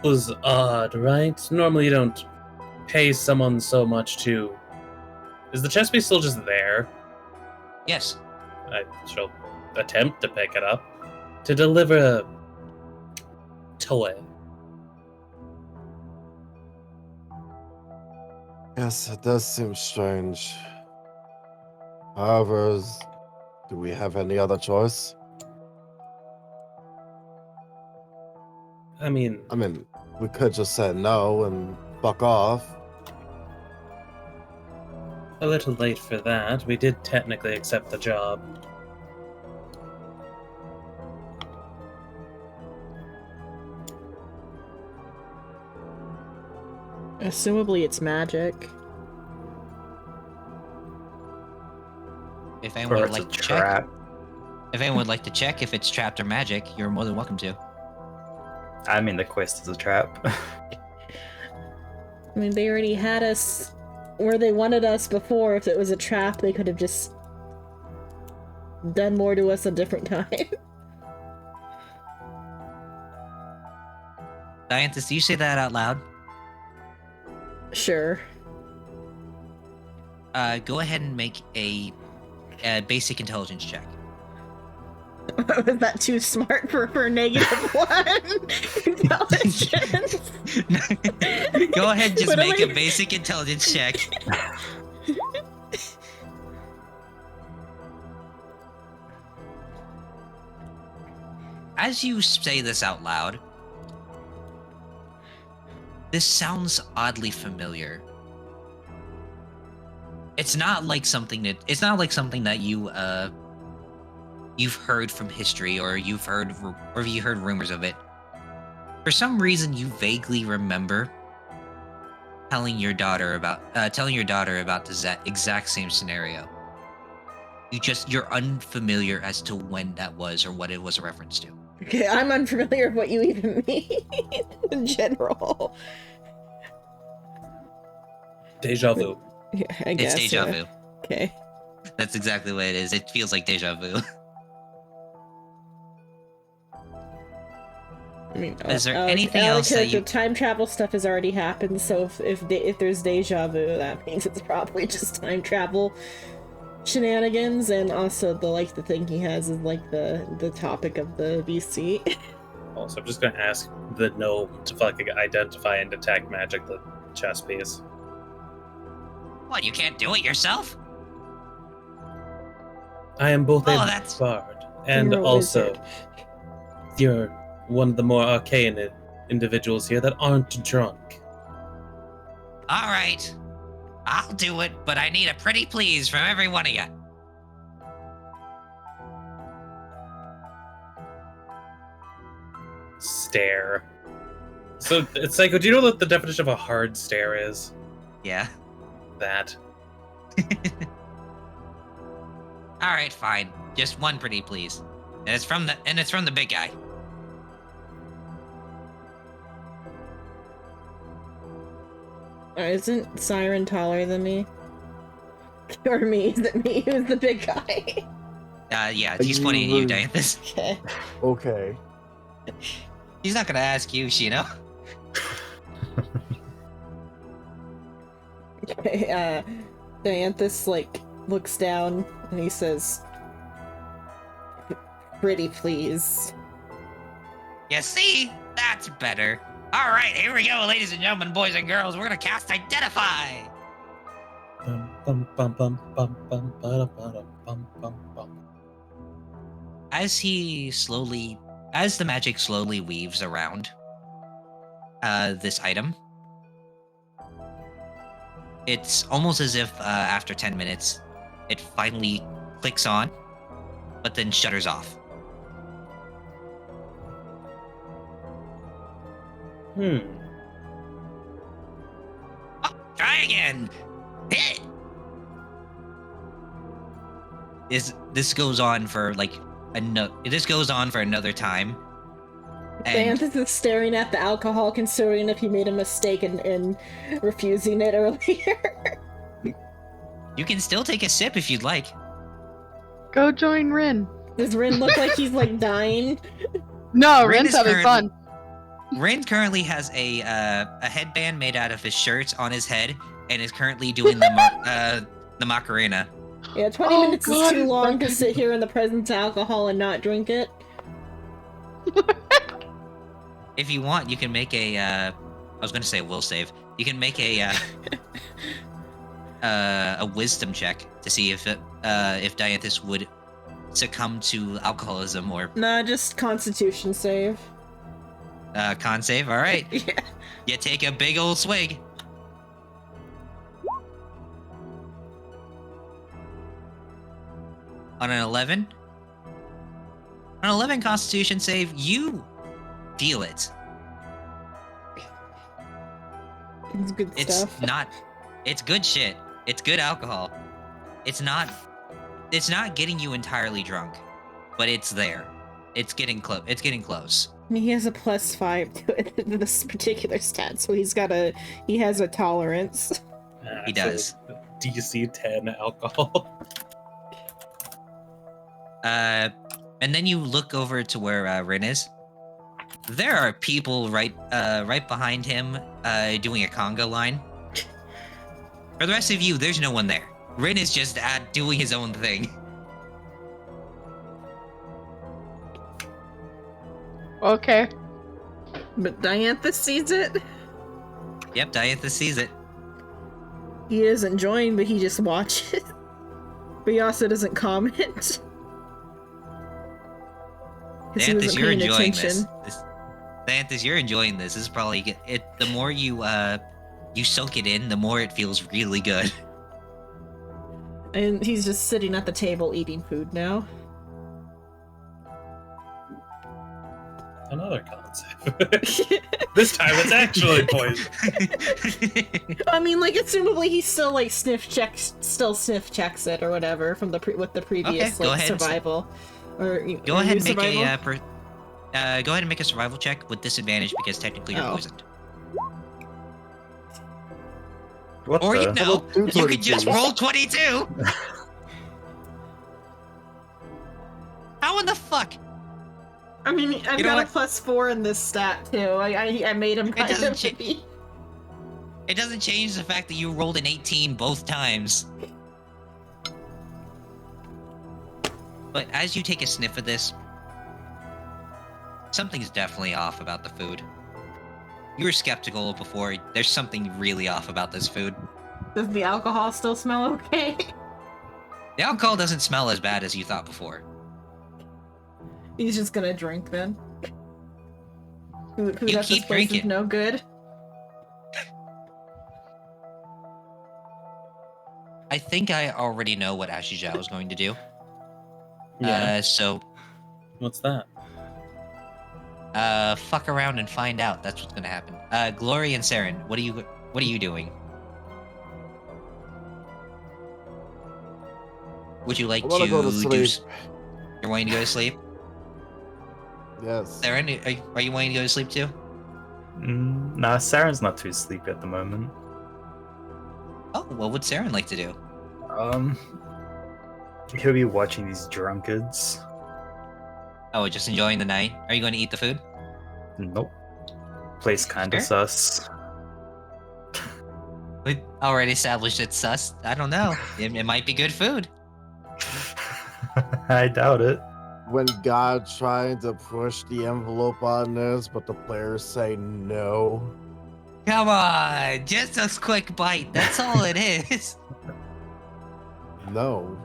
was odd, right? Normally you don't pay someone so much to. Is the chest piece still just there? Yes. I shall attempt to pick it up. To deliver a toy. Yes, it does seem strange. However, do we have any other choice? I mean, I mean, we could just say no and fuck off. a little late for that. We did technically accept the job. Assumably it's magic. If Or anyone would it's a like to check, trap. if anyone would like to check if it's trapped or magic, you're more than welcome to. I mean, the quest is a trap. I mean, they already had us where they wanted us before. If it was a trap, they could have just done more to us a different time. Dianthus, do you say that out loud? Sure. Go ahead and make a basic intelligence check. Was that too smart for -1 intelligence? Go ahead and just What am make I- a basic intelligence check. As you say this out loud, this sounds oddly familiar. It's not like something that you've heard from history or you've heard rumors of it. For some reason, you vaguely remember telling your daughter about the exact same scenario. You're unfamiliar as to when that was or what it was a reference to. Okay, I'm unfamiliar with what you even mean in general. Deja vu. Yeah, I guess. It's deja yeah. vu. Okay. That's exactly what it is. It feels like deja vu. I mean, Is there Alec- anything Alec else that said you- the time travel stuff has already happened, so if there's deja vu, that means it's probably just time travel shenanigans, and also the thing he has is like the topic of the VC. Also, I'm just gonna ask the gnome to fucking identify and detect magic the chess piece. What, you can't do it yourself? I am both Oh, a that's- bard and You're a also wizard. you're one of the more arcane individuals here that aren't drunk. All right. I'll do it, but I need a pretty please from every one of you. Stare. So it's like, do you know what the definition of a hard stare is? Yeah. That. All right, fine. Just one pretty please. And it's from the big guy. Isn't Siren taller than me? Or me? Is it me who's the big guy? Yeah, he's pointing at you, You- Dianthus. Okay. Okay. He's not gonna ask you, Shino. Okay, Dianthus, looks down and he says, "Pretty please." You see? That's better. All right, here we go, ladies and gentlemen, boys and girls. We're gonna cast Identify. Bum, bum, bum, bum, bum, bum, ba-da, ba-da, bum, bum, bum. As the magic slowly weaves around this item, it's almost as if after 10 minutes, it finally clicks on, but then shutters off. Hmm. Oh, try again. Hit. This goes on for another time. And Dianthus is staring at the alcohol, considering if he made a mistake in refusing it earlier. you can still take a sip if you'd like. Go join Rin. Does Rin look like he's dying? No, Rin Rin's is having currently- fun. Rin currently has a headband made out of his shirt on his head and is currently doing the Macarena. Yeah, 20 Oh, minutes God, is too long to Rin. sit here in the presence of alcohol and not drink it. If you want, you can make a. I was going to say a will save. You can make a wisdom check to see if Dianthus would succumb to alcoholism or Nah, just Constitution save. con save. All right, Yeah. you take a big old swig. On an 11? On an 11 Constitution save, you feel it. It's good It's stuff. not. It's good shit. It's good alcohol. It's not getting you entirely drunk, but it's there. It's getting close. It's getting close. He has a +5 to it, to this particular stat, so he has a tolerance. He does. DC 10 alcohol. And then you look over to where Rin is. There are people right behind him, doing a conga line. For the rest of you, there's no one there. Rin is just doing his own thing. Okay. But Dianthus sees it. Yep, Dianthus sees it. He isn't join, but he just watches. But he also doesn't comment. 'Cause he Dianthus, wasn't you're paying enjoying attention. this. Dianthus, you're enjoying this. This is probably it. The more you soak it in, the more it feels really good. And he's just sitting at the table eating food now. Another concept. This time it's actually poison. I mean, assumably he still sniff checks it or whatever from with the previous Okay, go ahead and survival. Or Go or ahead new and make survival. Go ahead and make a survival check with disadvantage because technically you're Oh. poisoned. What Or the? no, Two you could just 22s. roll 22. How in the fuck? I mean, I've You know got a what? +4 in this stat too. I made him kind doesn't of cha- be. It doesn't change the fact that you rolled an 18 both times. But as you take a sniff of this, something's definitely off about the food. You were skeptical before. There's something really off about this food. Does the alcohol still smell okay? The alcohol doesn't smell as bad as you thought before. He's just gonna drink then. Food You at this keep place is drinking. no good. I think I already know what Ashley Zhao is going to do. So, What's that? fuck around and find out. That's what's gonna happen. Glory and Saren, what are you doing? Would you like I wanna go to do? sleep. You're wanting to go to sleep? Yes. Saren, are you wanting to go to sleep too? Nah, Saren's not too sleepy at the moment. Oh, what would Saren like to do? He'll be watching these drunkards. Oh, just enjoying the night. Are you going to eat the food? Nope. Place kinda Sure. sus. We already established it's sus. I don't know. It might be good food. I doubt it. When God trying to push the envelope on this, but the players say no. Come on, just a quick bite. That's all it is. No.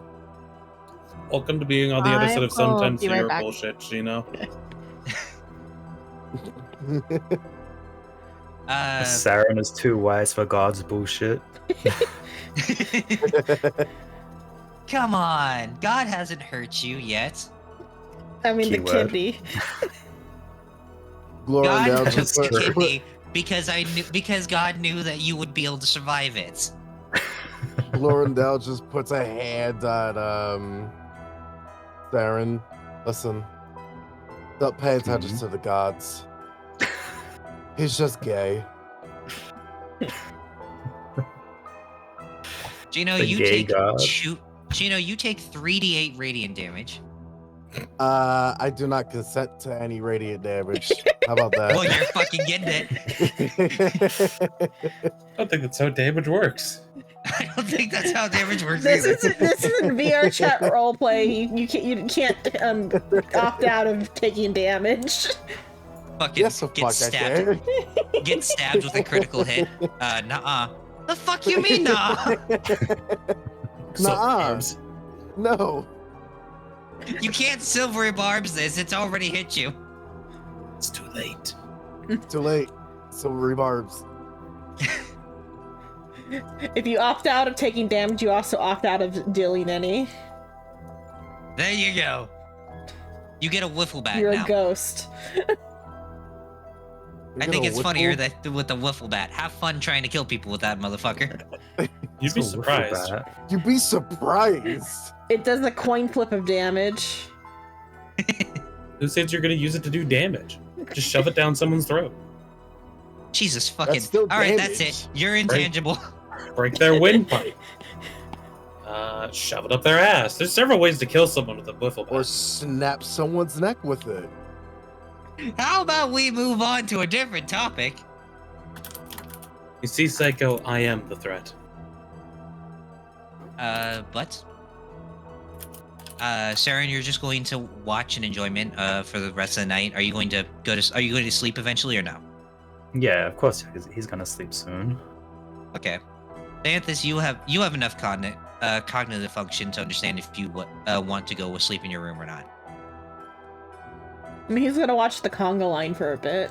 Welcome to being on the other I side of will sometimes be right zero back. bullshit, you know? Saren is too wise for God's bullshit. Come on, God hasn't hurt you yet. I mean, the Keyword. kidney. Glory God now took just the put- kidney because God knew that you would be able to survive it. Glorindel just puts a hand on Saren. Listen. Don't pay attention to the gods. He's just gay. Gino, The you gay take God. Gino, you take 3d8 radiant damage. I do not consent to any radiant damage. How about Well, that? you're fucking getting it. I don't think that's how damage works. I don't think that's how damage works This either. isn't VR chat roleplay. You can't opt out of taking damage. Fucking Yes, the get fuck I stabbed. can. Get stabbed with a critical hit. Nuh-uh. The fuck you mean, nah? So, Nuh-uh. arms. No. You can't silvery barbs this. It's already hit you. It's too late. Too late. Silvery barbs. If you opt out of taking damage, you also opt out of dealing any. There you go. You get a wiffle bat You're now. a ghost. I think it's funnier that with the wiffle bat. Have fun trying to kill people with that motherfucker. You'd be It's a wiffle surprised. bat. You'd be surprised. It does a coin flip of damage. Who says you're going to use it to do damage? Just shove it down someone's throat. Jesus fucking. That's still All right, that's damage. it. You're intangible. Break their windpipe. Shove it up their ass. There's several ways to kill someone with a wiffle Or bat. snap someone's neck with it. How about we move on to a different topic? You see, Psycho, I am the threat. But Saren, you're just going to watch and enjoyment for the rest of the night. Are you going to Are you going to sleep eventually or no? Yeah, of course he's gonna sleep soon. Okay. Xanthus, you have enough cognitive function to understand if you want to go sleep in your room or not. I mean, he's gonna watch the conga line for a bit.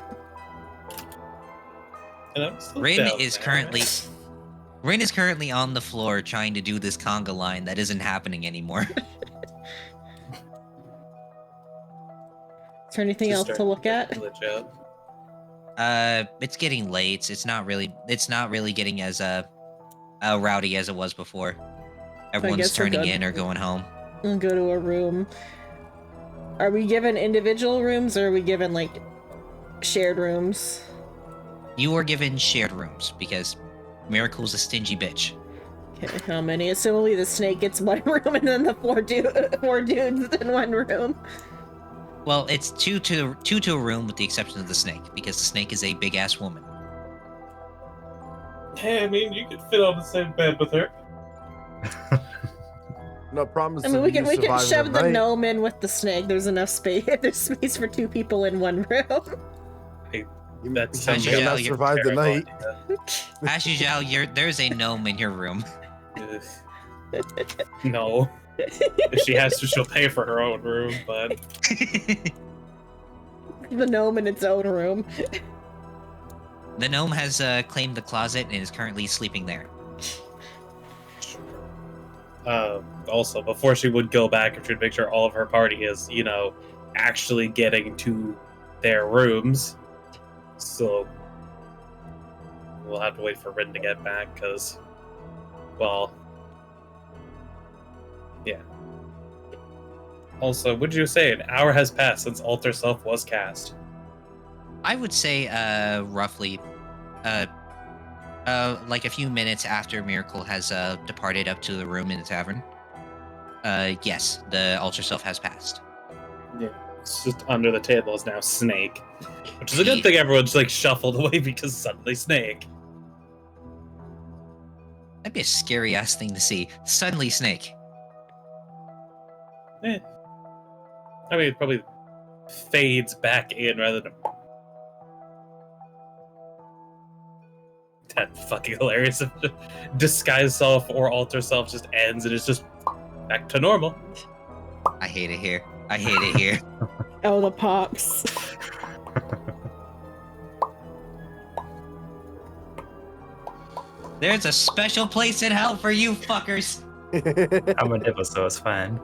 And I'm still Rin down is there. currently on the floor trying to do this conga line that isn't happening anymore. Is there anything Just else to starting look get at? glitch out. It's getting late. It's not really getting as rowdy as it was before. Everyone's guess we're turning good. in or going home. And go to a room. Are we given individual rooms or are we given like shared rooms? You are given shared rooms because Miracle's a stingy bitch. Okay, how many? Similarly, the snake gets one room and then the four dudes in one room. Well, it's two to a room with the exception of the snake because the snake is a big ass woman. Hey, I mean, you could fit on the same bed with her. No promise. I mean, we can shove the night. gnome in with the snake. There's enough space. There's space for 2 people in one room. That's You how may you- not survive the night. As usual, there's a gnome in your room. No. If she has to, she'll pay for her own room, but The gnome in its own room. The gnome has claimed the closet and is currently sleeping there. also, before she would go back, if she'd make sure all of her party is, actually getting to their rooms. So, we'll have to wait for Rin to get back, because, well, yeah. Also, would you say an hour has passed since Alter Self was cast? I would say roughly like a few minutes after Miracle has departed up to the room in the tavern. Yes, the Ultra Self has passed. Yeah. It's just under the table is now Snake. Which is a good thing everyone's shuffled away because suddenly Snake. That'd be a scary ass thing to see. Suddenly Snake. I mean, it probably fades back in rather than. That'd be fucking hilarious if the disguise self or alter self just ends and it's just back to normal. I hate it here. I hate it here. Oh, the pops. There's a special place in hell for you fuckers. I'm a devil, so it's fine.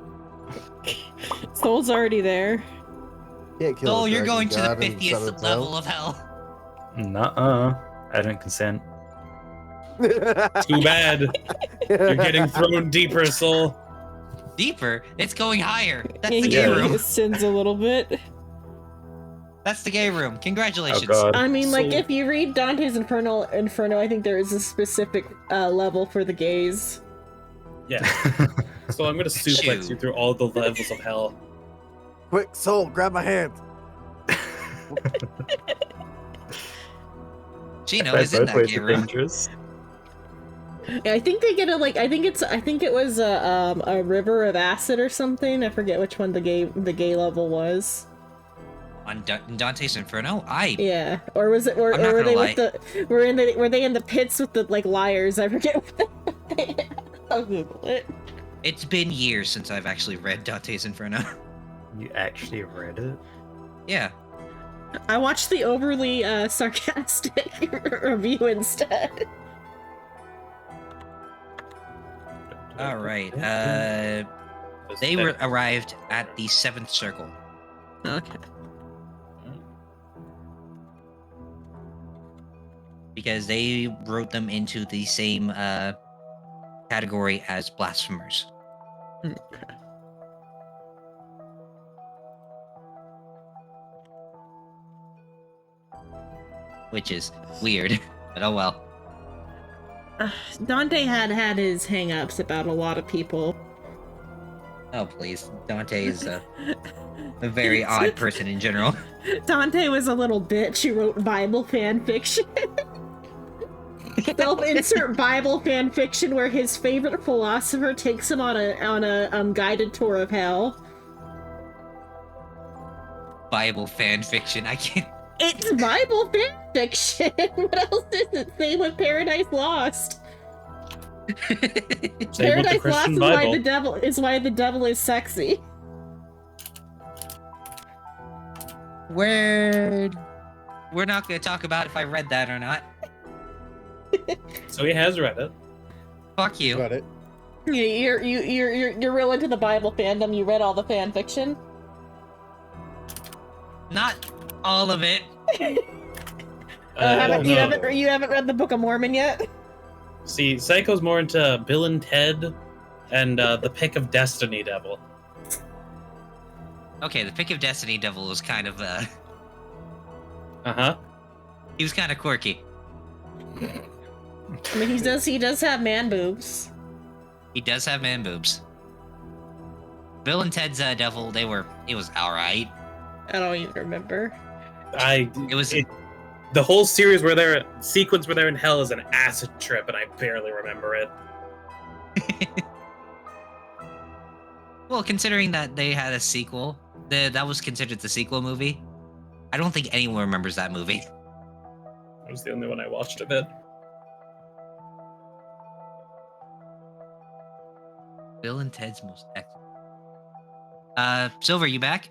Soul's already there. Oh, you're going to the 50th level of hell. Nuh-uh. I don't consent. Too bad. You're getting thrown deeper, Soul. Deeper? It's going higher. That's the He gay room. sins a little bit. That's the gay room. Congratulations. Oh god. I mean, like, So- if you read Dante's Inferno, I think there is a specific level for the gays. Yeah. So I'm gonna suplex you through all the levels of hell. Quick, Soul, grab my hand. Gino Right, is in both that ways gay are room. dangerous. Yeah, I think they get I think it was a river of acid or something. I forget which one the gay level was. On Dante's Inferno? Yeah, or was it? Or I'm not were gonna they lie. were they in the pits with the liars? I forget. I'll Google it. It's been years since I've actually read Dante's Inferno. You actually read it? Yeah. I watched the overly sarcastic review instead. All right. They arrived at the 7th circle. Okay. Because they wrote them into the same category as blasphemers. Which is weird, but oh well. Dante had his hang-ups about a lot of people. Oh please, Dante is a very odd person in general. Dante was a little bitch who wrote Bible fan fiction. Self-insert Bible fan fiction where his favorite philosopher takes him on a guided tour of hell. Bible fan fiction. I can't. It's Bible fan fiction. What else is it? Same with Paradise Lost. Same with the Paradise Lost Christian is Bible. why the devil is sexy. We're not going to talk about if I read that or not. So he has read it. Fuck you. Got it. You're real into the Bible fandom. You read all the fan fiction. Not all of it. You haven't read the Book of Mormon yet? See, Psycho's more into Bill and Ted and the Pick of Destiny Devil. Okay, the Pick of Destiny Devil was kind of Uh-huh. he was kind of quirky. I mean, he does have man boobs. He does have man boobs. Bill and Ted's Devil, it was alright. I don't even remember. It was The whole series sequence where they're in hell is an acid trip, and I barely remember it. well, considering that they had a sequel, that was considered the sequel movie. I don't think anyone remembers that movie. That was the only one I watched of it. Bill and Ted's Most Excellent. Silver, you back?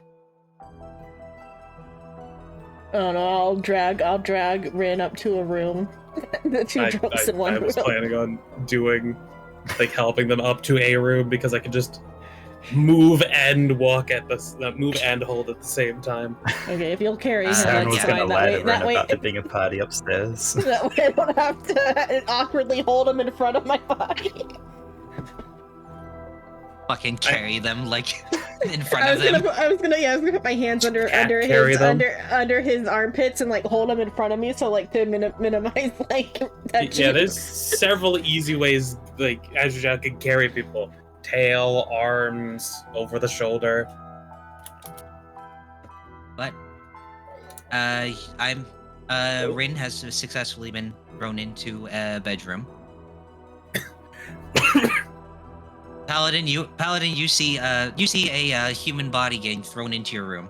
Oh no, I'll drag Rin up to a room. The two drunks in one I room. was planning on helping them up to a room because I could just move and hold at the same time. Okay, if you'll carry him, Saren that's was gonna fine. lie to That Ren way, about there being a party upstairs. that way I don't have to awkwardly hold him in front of my body. Fucking carry them like in front I of was them. gonna put my hands under carry his them. under his armpits and like hold him in front of me, so like to minimize like touching. Yeah, there's several easy ways Azrael can carry people: tail, arms, over the shoulder. But Rin has successfully been thrown into a bedroom. Paladin, you see a human body getting thrown into your room.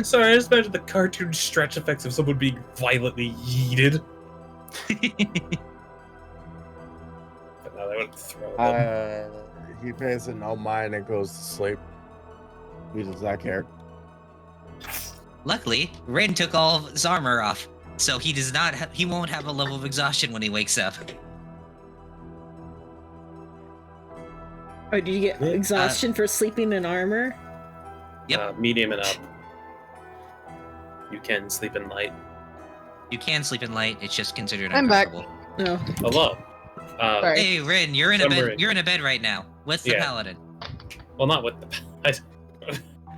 Sorry, I just imagine the cartoon stretch effects of someone being violently yeeted. But now they would throw them. He pays it no mind and goes to sleep. He does not care. Luckily, Rin took all of his armor off, so he does not. He won't have a level of exhaustion when he wakes up. Oh, did you get exhaustion for sleeping in armor? Yep. Medium and up. You can sleep in light. You can sleep in light. It's just considered I'm back. uncomfortable. No. Hello. Sorry. Hey, Rin, you're in a Somewhere bed. in- You're in a bed right now with the Yeah. paladin. Well, not with the.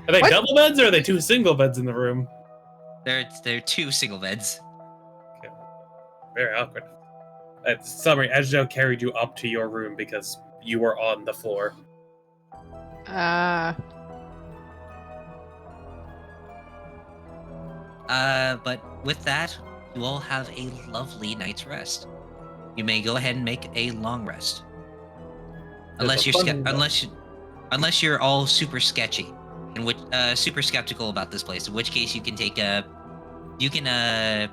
Are they What? double beds or are they two single beds in the room? They're two single beds. Very awkward. Summary: Azrael carried you up to your room because you were on the floor. But with that, you all have a lovely night's rest. You may go ahead and make a long rest, unless There's a fun- unless you're all super sketchy, and super skeptical about this place. In which case, you can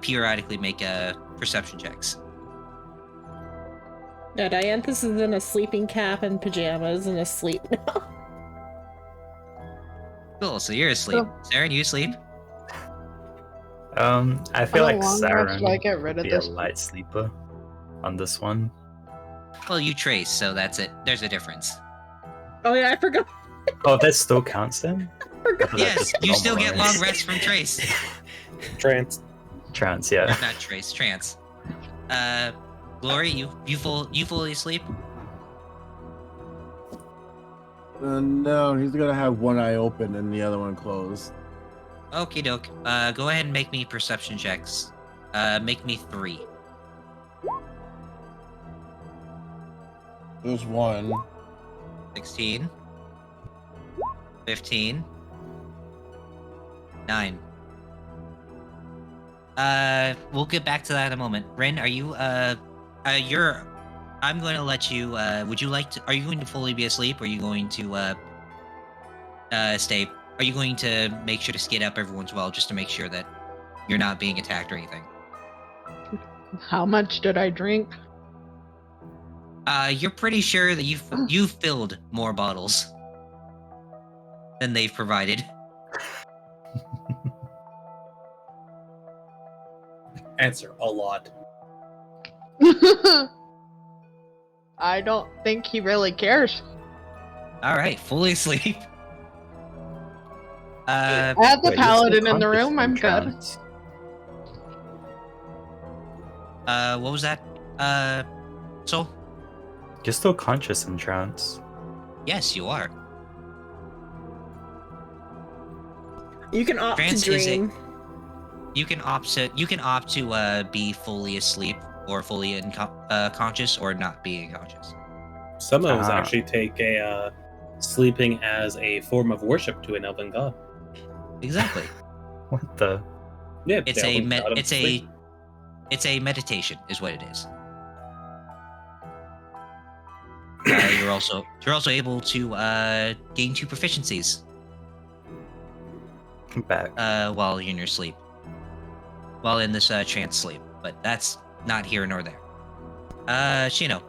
periodically make perception checks. No, Dianthus is in a sleeping cap and pajamas and asleep now. Cool. So you're asleep. Oh. Saren, you asleep? I feel like How long Saren do I get rid would of be this? a light sleeper on this one. Well, you trace, so that's it. There's a difference. Oh yeah, I forgot. Oh, that still counts then? I thought that Yes, just you still get normalized. long rest from trace. Trance. Trance, yeah. Not trace, trance. Glory, you fully asleep? No, he's gonna have one eye open and the other one closed. Okie doke. Go ahead and make me perception checks. Make me 3. There's one. 16. 15. 9. We'll get back to that in a moment. Rin, are you, I'm going to let you, would you like to, are you going to fully be asleep, or are you going to, stay? Are you going to make sure to skid up every once in a while just to make sure that you're not being attacked or anything? How much did I drink? You're pretty sure that you've filled more bottles than they've provided. Answer: a lot. I don't think he really cares. All right, fully asleep. I have the Wait, you're still paladin in the conscious room. in I'm good. trance. What was that? So You're still conscious in trance. yes, you are. You can opt Trance to is a- dream. You can opt to be fully asleep or fully conscious or not being conscious. Some of us Ah. actually take a sleeping as a form of worship to an elven god. Exactly. What the? Yeah, It's the a elven god of it's sleep. a meditation, is what it is. You're also able to gain 2 proficiencies Back. while you're in your sleep, while in this trance sleep. But that's not here nor there. Shino,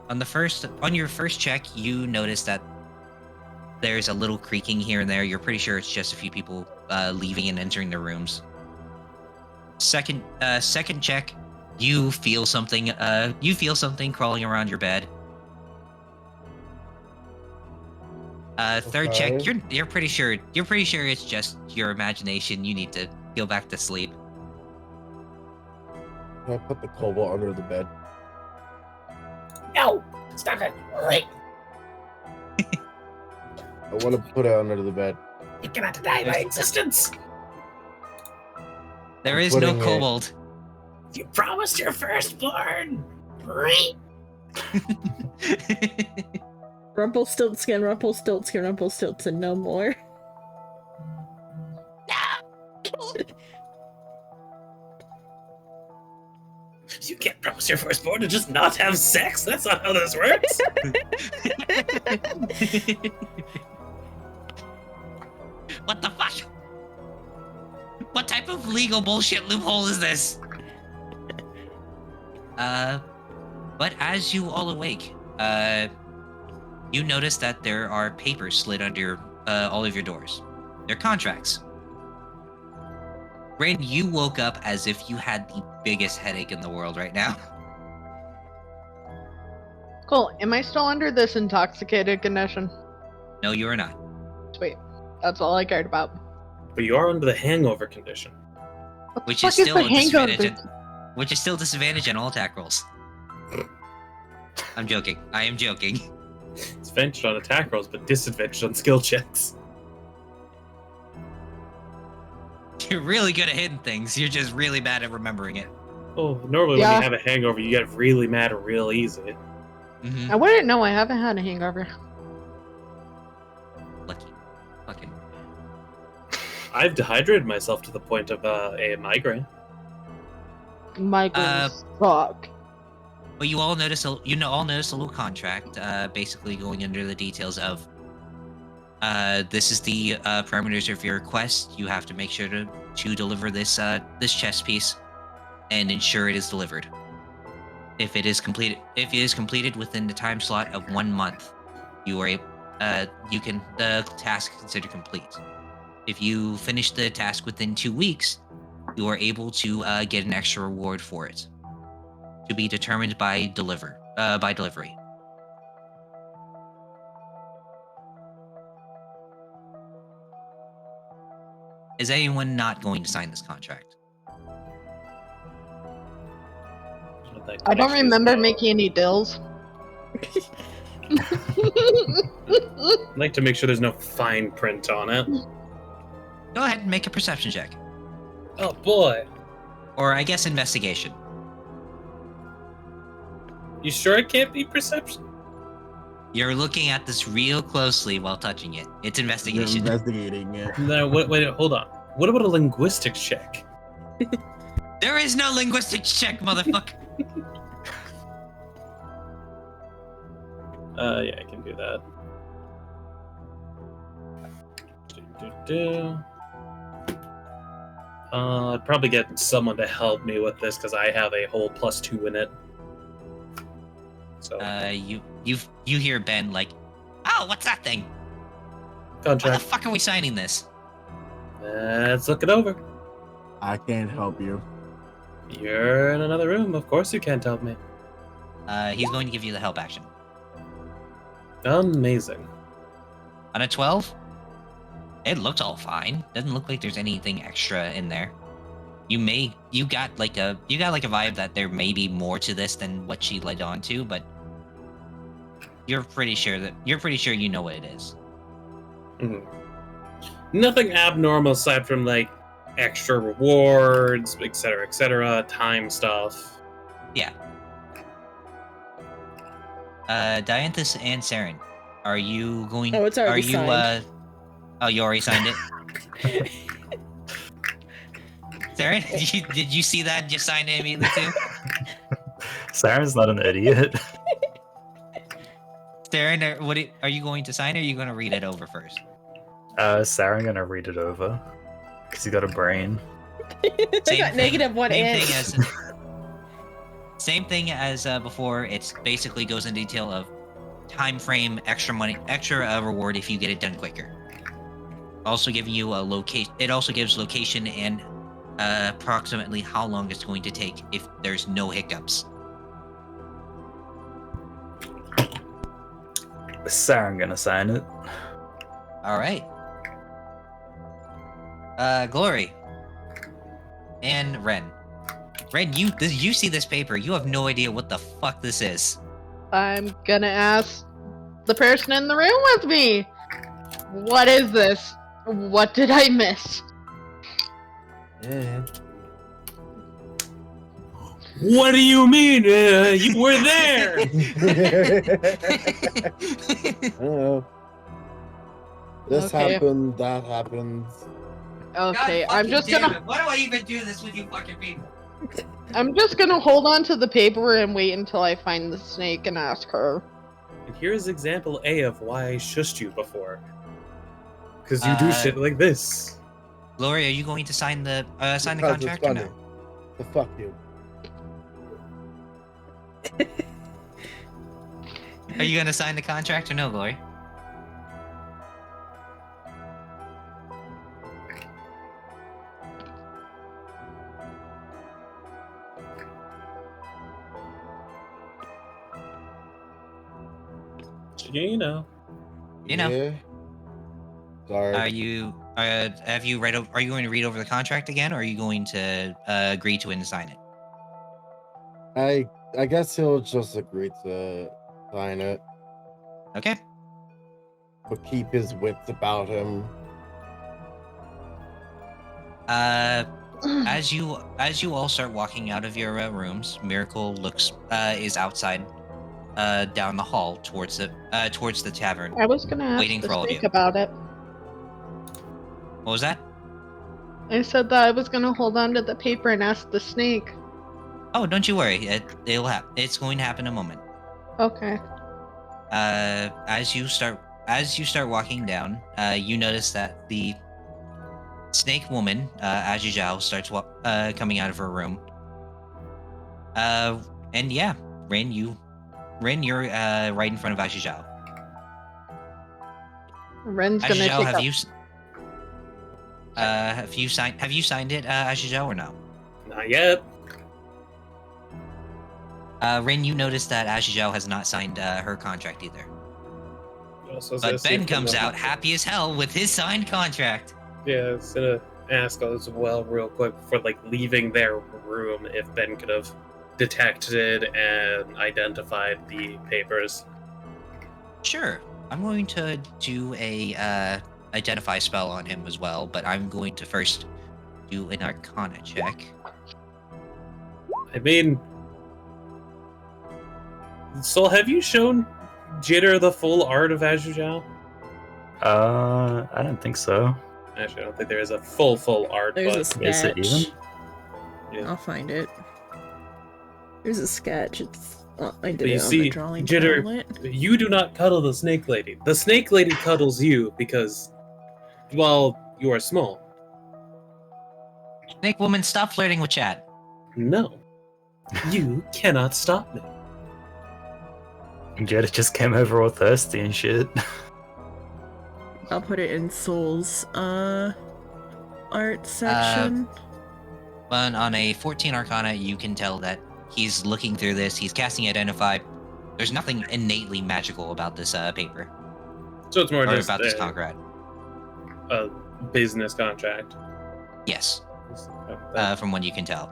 on your first check, you notice that there's a little creaking here and there. You're pretty sure it's just a few people leaving and entering their rooms. Second check, you feel something. You feel something crawling around your bed. Third check, Okay. you're pretty sure it's just your imagination. You need to go back to sleep. Can I put the cobalt under the bed? No! Stop it! Wait, I want to put it under the bed. you cannot deny my existence! There I'm is no putting it- kobold. You promised your firstborn! Right? Rumpelstiltskin, Rumpelstiltskin, Rumpelstiltskin, no more. You can't promise your firstborn to just not have sex? That's not how this works! What the fuck? What type of legal bullshit loophole is this? But as you all awake, you notice that there are papers slid under all of your doors. They're contracts. Rain, you woke up as if you had the biggest headache in the world right now. Cool. Am I still under this intoxicated condition? No, you are not. Sweet. That's all I cared about. But you are under the hangover condition. What the Which fuck is still the a disadvantage. hangover? Which is still disadvantage in all attack rolls. I'm joking. I am joking. It's advantage on attack rolls, but disadvantage on skill checks. You're really good at hitting things. You're just really bad at remembering it. Oh, normally Yeah. when you have a hangover, you get really mad real easy. Mm-hmm. I wouldn't know. I haven't had a hangover. Lucky. Fucking. I've dehydrated myself to the point of a migraine. Michael's fuck. Well, you all notice a little contract, basically going under the details of. This is the parameters of your quest. You have to make sure to deliver this this chess piece, and ensure it is delivered. If it is completed within the time slot of 1 month, you are the task is considered complete. If you finish the task within 2 weeks, you are able to get an extra reward for it, to be determined by delivery. Is anyone not going to sign this contract? I don't remember making any deals. I'd like to make sure there's no fine print on it. Go ahead and make a perception check. Oh boy. Or I guess investigation. You sure it can't be perception? You're looking at this real closely while touching it. It's You're investigation. investigating it. No, wait, hold on. What about a linguistics check? There is no linguistics check, motherfucker. Yeah, I can do that. I'd probably get someone to help me with this because I have a whole +2 in it. So You hear Ben like, oh, what's that thing? Why the contract. fuck are we signing this? Let's look it over. I can't help you. You're in another room. Of course you can't help me. He's going to give you the help action. Amazing. On a 12, it looks all fine. Doesn't look like there's anything extra in there. You got like a vibe that there may be more to this than what she led on to, but you're pretty sure you know what it is. Mhm. nothing abnormal aside from like extra rewards, etc., time stuff. Dianthus and Saren, are you going? Oh, it's already are you? signed. Oh, you already signed it. Saren, did you see that? You signed it immediately too. Saren's not an idiot. Saren, are you going to sign it? Or are you going to read it over first? Saren gonna read it over. Because he got a brain. I got negative one same inch. thing as same thing as before. It basically goes in detail of time frame, extra money, extra reward if you get it done quicker. Also giving you a location. It also gives location and approximately how long it's going to take if there's no hiccups. Saren gonna sign it. All right. Glory and Ren. Ren, you see this paper. You have no idea what the fuck this is. I'm gonna ask the person in the room with me. What is this? What did I miss? Yeah. What do you mean? You were there. Oh. This Okay. happened, that happened. Okay, I'm just gonna Why do I even do this with you fucking people? hold on to the paper and wait until I find the snake and ask her. And here's example A of why I shushed you before. Because you do shit like this. Glory, are you going to sign the Because contract it's or funny. no? So fuck you. Are you gonna sign the contract or no, Glory? You know. You know. Yeah. Sorry. Are you have you read? Are you going to read over the contract again, or are you going to agree to it and sign it? I guess he'll just agree to sign it, Okay. but keep his wits about him. As you all start walking out of your rooms, Miracle is outside, down the hall towards the tavern. I was gonna ask Waiting the for all of snake you. about it. What was that? I said that I was gonna hold on to the paper and ask the snake. Oh, don't you worry. It'll happen. It's going to happen in a moment. Okay. As you start walking down, you notice that the snake woman, Aji Zhao, starts coming out of her room. And yeah, Rin, you're right in front of Aji Zhao. Ren's gonna Aji take Zhao, up. have you signed it, Aji Zhao, or no? Not yet. Rin, you notice that Aji Zhao has not signed her contract either. Also But says Ben if comes I'm out not- happy as hell with his signed contract. Yeah, I was gonna ask as well, real quick, for like leaving their room, if Ben could have detected and identified the papers. Sure. I'm going to do a identify spell on him as well, but I'm going to first do an Arcana check. I mean, so have you shown Jitter the full art of Azuzhao? I don't think so. Actually, I don't think there is a full art, There's a but sketch. Is it even? Yeah. I'll find it. There's a sketch. I did But you it on see, the drawing Jitter- tablet. you do not cuddle the snake lady. The snake lady cuddles you because, well, you are small. Snake woman, stop flirting with Chad. No. You cannot stop me. Jetta just came over all thirsty and shit. I'll put it in Soul's art section. But on a 14 Arcana, you can tell that he's looking through this. He's casting Identify. There's nothing innately magical about this paper So it's more or just about this a, contract. a business contract. Yes, Uh, from what you can tell.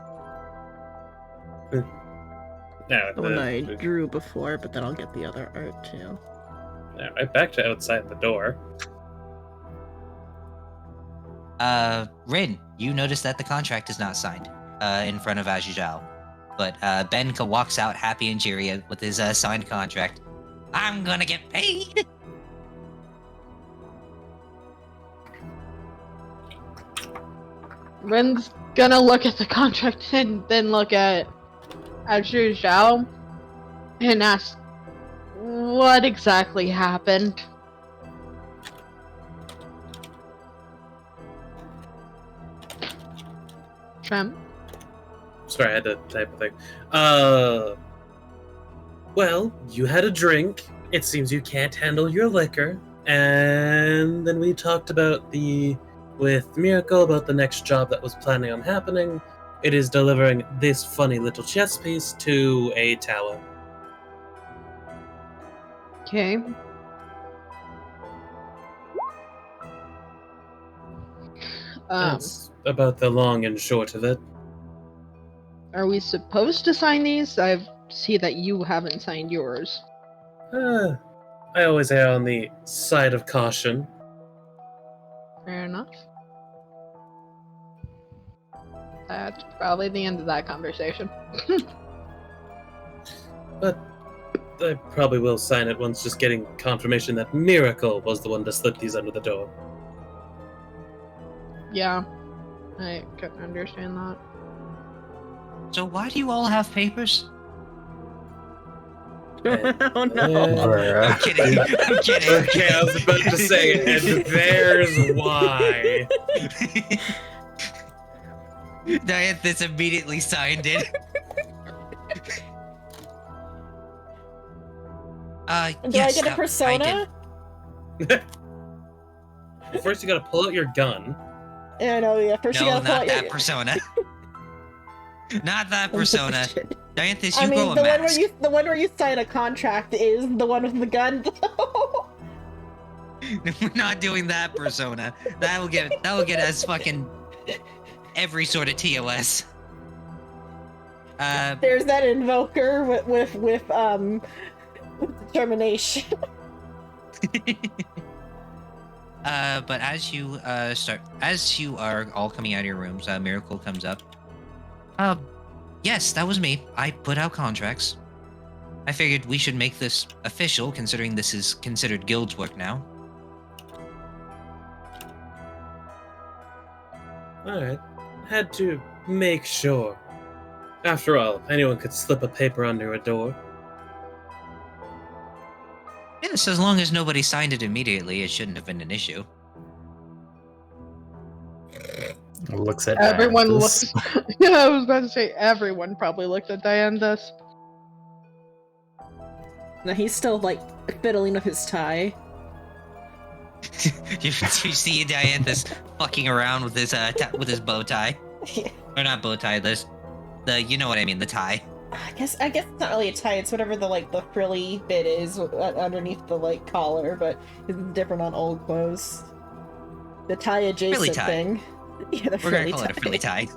yeah, The one I drew before, but then I'll get the other art too. yeah, right back to outside the door. Rin, you notice that the contract is not signed in front of Azhijal. But Ben walks out happy and cheery with his signed contract. I'm gonna get paid! Ren's gonna look at the contract and then look at Zhu Zhao and ask, what exactly happened? Trem? Sorry, I had to type a thing. Well, you had a drink. It seems you can't handle your liquor. And then we talked with Miracle about the next job that was planning on happening. It is delivering this funny little chess piece to a tower. Okay. That's about the long and short of it. Are we supposed to sign these? I see that you haven't signed yours. I always err on the side of caution. Fair enough. That's probably the end of that conversation. But I probably will sign it once just getting confirmation that Miracle was the one to slip these under the door. Yeah, I can understand that. So why do you all have papers? Oh no. I'm kidding. I'm kidding. Okay, I was about to say, and there's why. Dianthus immediately signed it. Do yes, I get a I persona? did. Well, first you gotta pull out your gun. Yeah, no, yeah. First you No, gotta pull not out that your... persona. Not that persona. Dianthus, I you mean, grow a the one mask. the one where you sign a contract is the one with the gun. Though. We're not doing that persona. That will get us fucking every sort of TOS. There's that invoker with determination. But as you are all coming out of your rooms, Miracle comes up. Yes, that was me. I put out contracts. I figured we should make this official, considering this is considered guild's work now. Alright. Had to make sure. After all, anyone could slip a paper under a door. Yes, as long as nobody signed it immediately, it shouldn't have been an issue. Looks at Everyone Dianthus. looks. Yeah, I was about to say everyone probably looked at Dianthus. No, he's still like fiddling with his tie. you see Dianthus fucking around with his with his bow tie, or not bow tie, the you know what I mean, the tie. I guess it's not really a tie. It's whatever the frilly bit is underneath the collar, but it's different on old clothes. The tie adjacent Frilly tie. thing. Yeah, the We're gonna frilly call tie. it a frilly tie.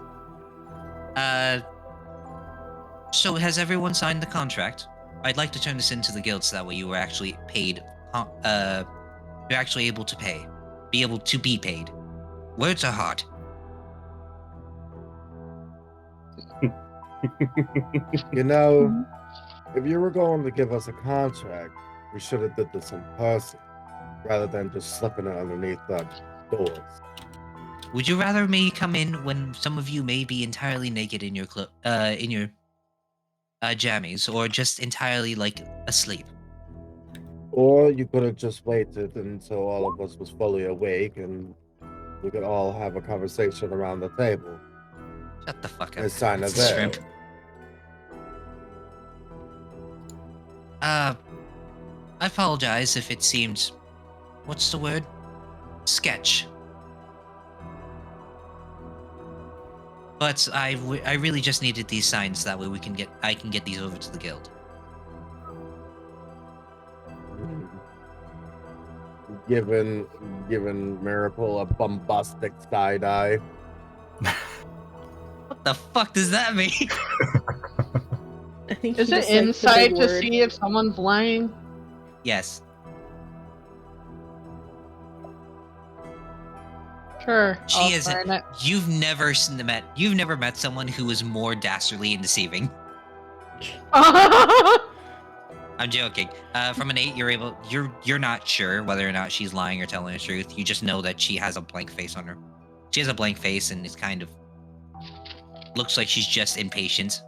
So has everyone signed the contract? I'd like to turn this into the guild so that way you were actually paid. You're actually able to pay. Be able to be paid. Words are hard. You know, if you were going to give us a contract, we should have did this in person, rather than just slipping it underneath the doors. Would you rather me come in when some of you may be entirely naked in your jammies, or just entirely asleep? Or you could have just waited until all of us was fully awake and we could all have a conversation around the table. Shut the fuck up. And sign a It's a veil. shrimp. I apologize if it seemed, what's the word? Sketch. But I really just needed these signs, that way I can get these over to the guild. Giving Miracle a bombastic side eye. What the fuck does that mean? I think Is he it just likes the insight big to word. see if someone's lying? Yes. Sure. She I'll isn't- sign it. You've never met someone who is more dastardly and deceiving. I'm joking. From an 8, you're not sure whether or not she's lying or telling the truth. You just know that she has a blank face on her. She has a blank face and it's kind of looks like she's just impatient.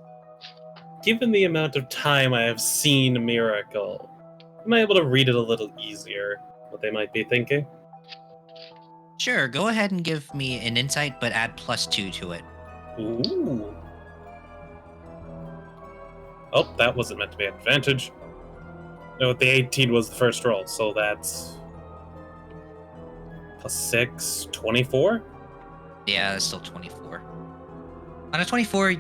Given the amount of time I have seen Miracle, am I able to read it a little easier? What they might be thinking? Sure, go ahead and give me an insight, but add +2 to it. Ooh. Oh, that wasn't meant to be an advantage. No, the 18 was the first roll, so that's +6, 24? Yeah, that's still 24. On a 24,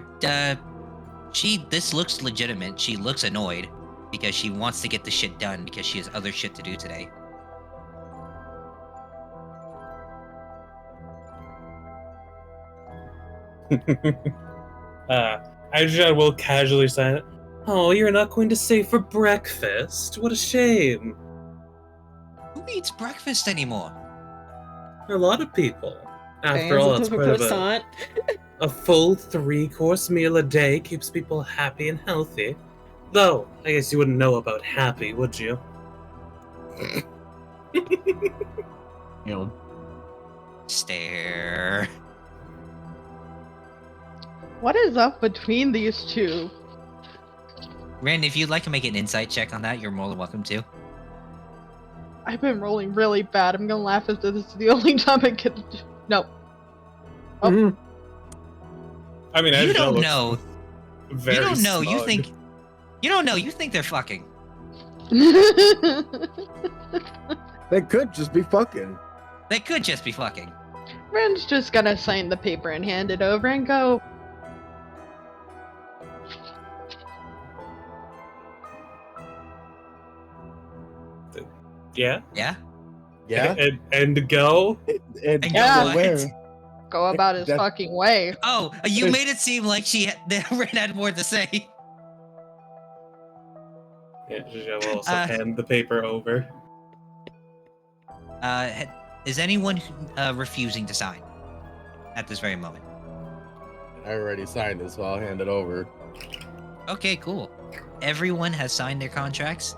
this looks legitimate. She looks annoyed because she wants to get the shit done because she has other shit to do today. Aisha will casually say, "Oh, you're not going to stay for breakfast? What a shame." Who eats breakfast anymore? A lot of people. After Fans all, of it's the part of croissant. a full 3-course meal a day keeps people happy and healthy. Though, I guess you wouldn't know about happy, would you? Stare. What is up between these two? Ren, if you'd like to make an insight check on that, you're more than welcome to. I've been rolling really bad. I'm gonna laugh as though this is the only time I get. No. Oh. Mhm. I mean, You Aisha don't looks know. very You don't know. You smug. think. You don't know. You think they're fucking. They could just be fucking. They could just be fucking. Ren's just gonna sign the paper and hand it over and go. Yeah? Yeah? Yeah. And go? And And Yeah. go where? what? Go about his That- fucking way. Oh, you made it seem like that Ren had more to say. Yeah, Aisha will also Uh, hand the paper over. Is anyone refusing to sign at this very moment? I already signed it, so I'll hand it over. Okay, cool. Everyone has signed their contracts.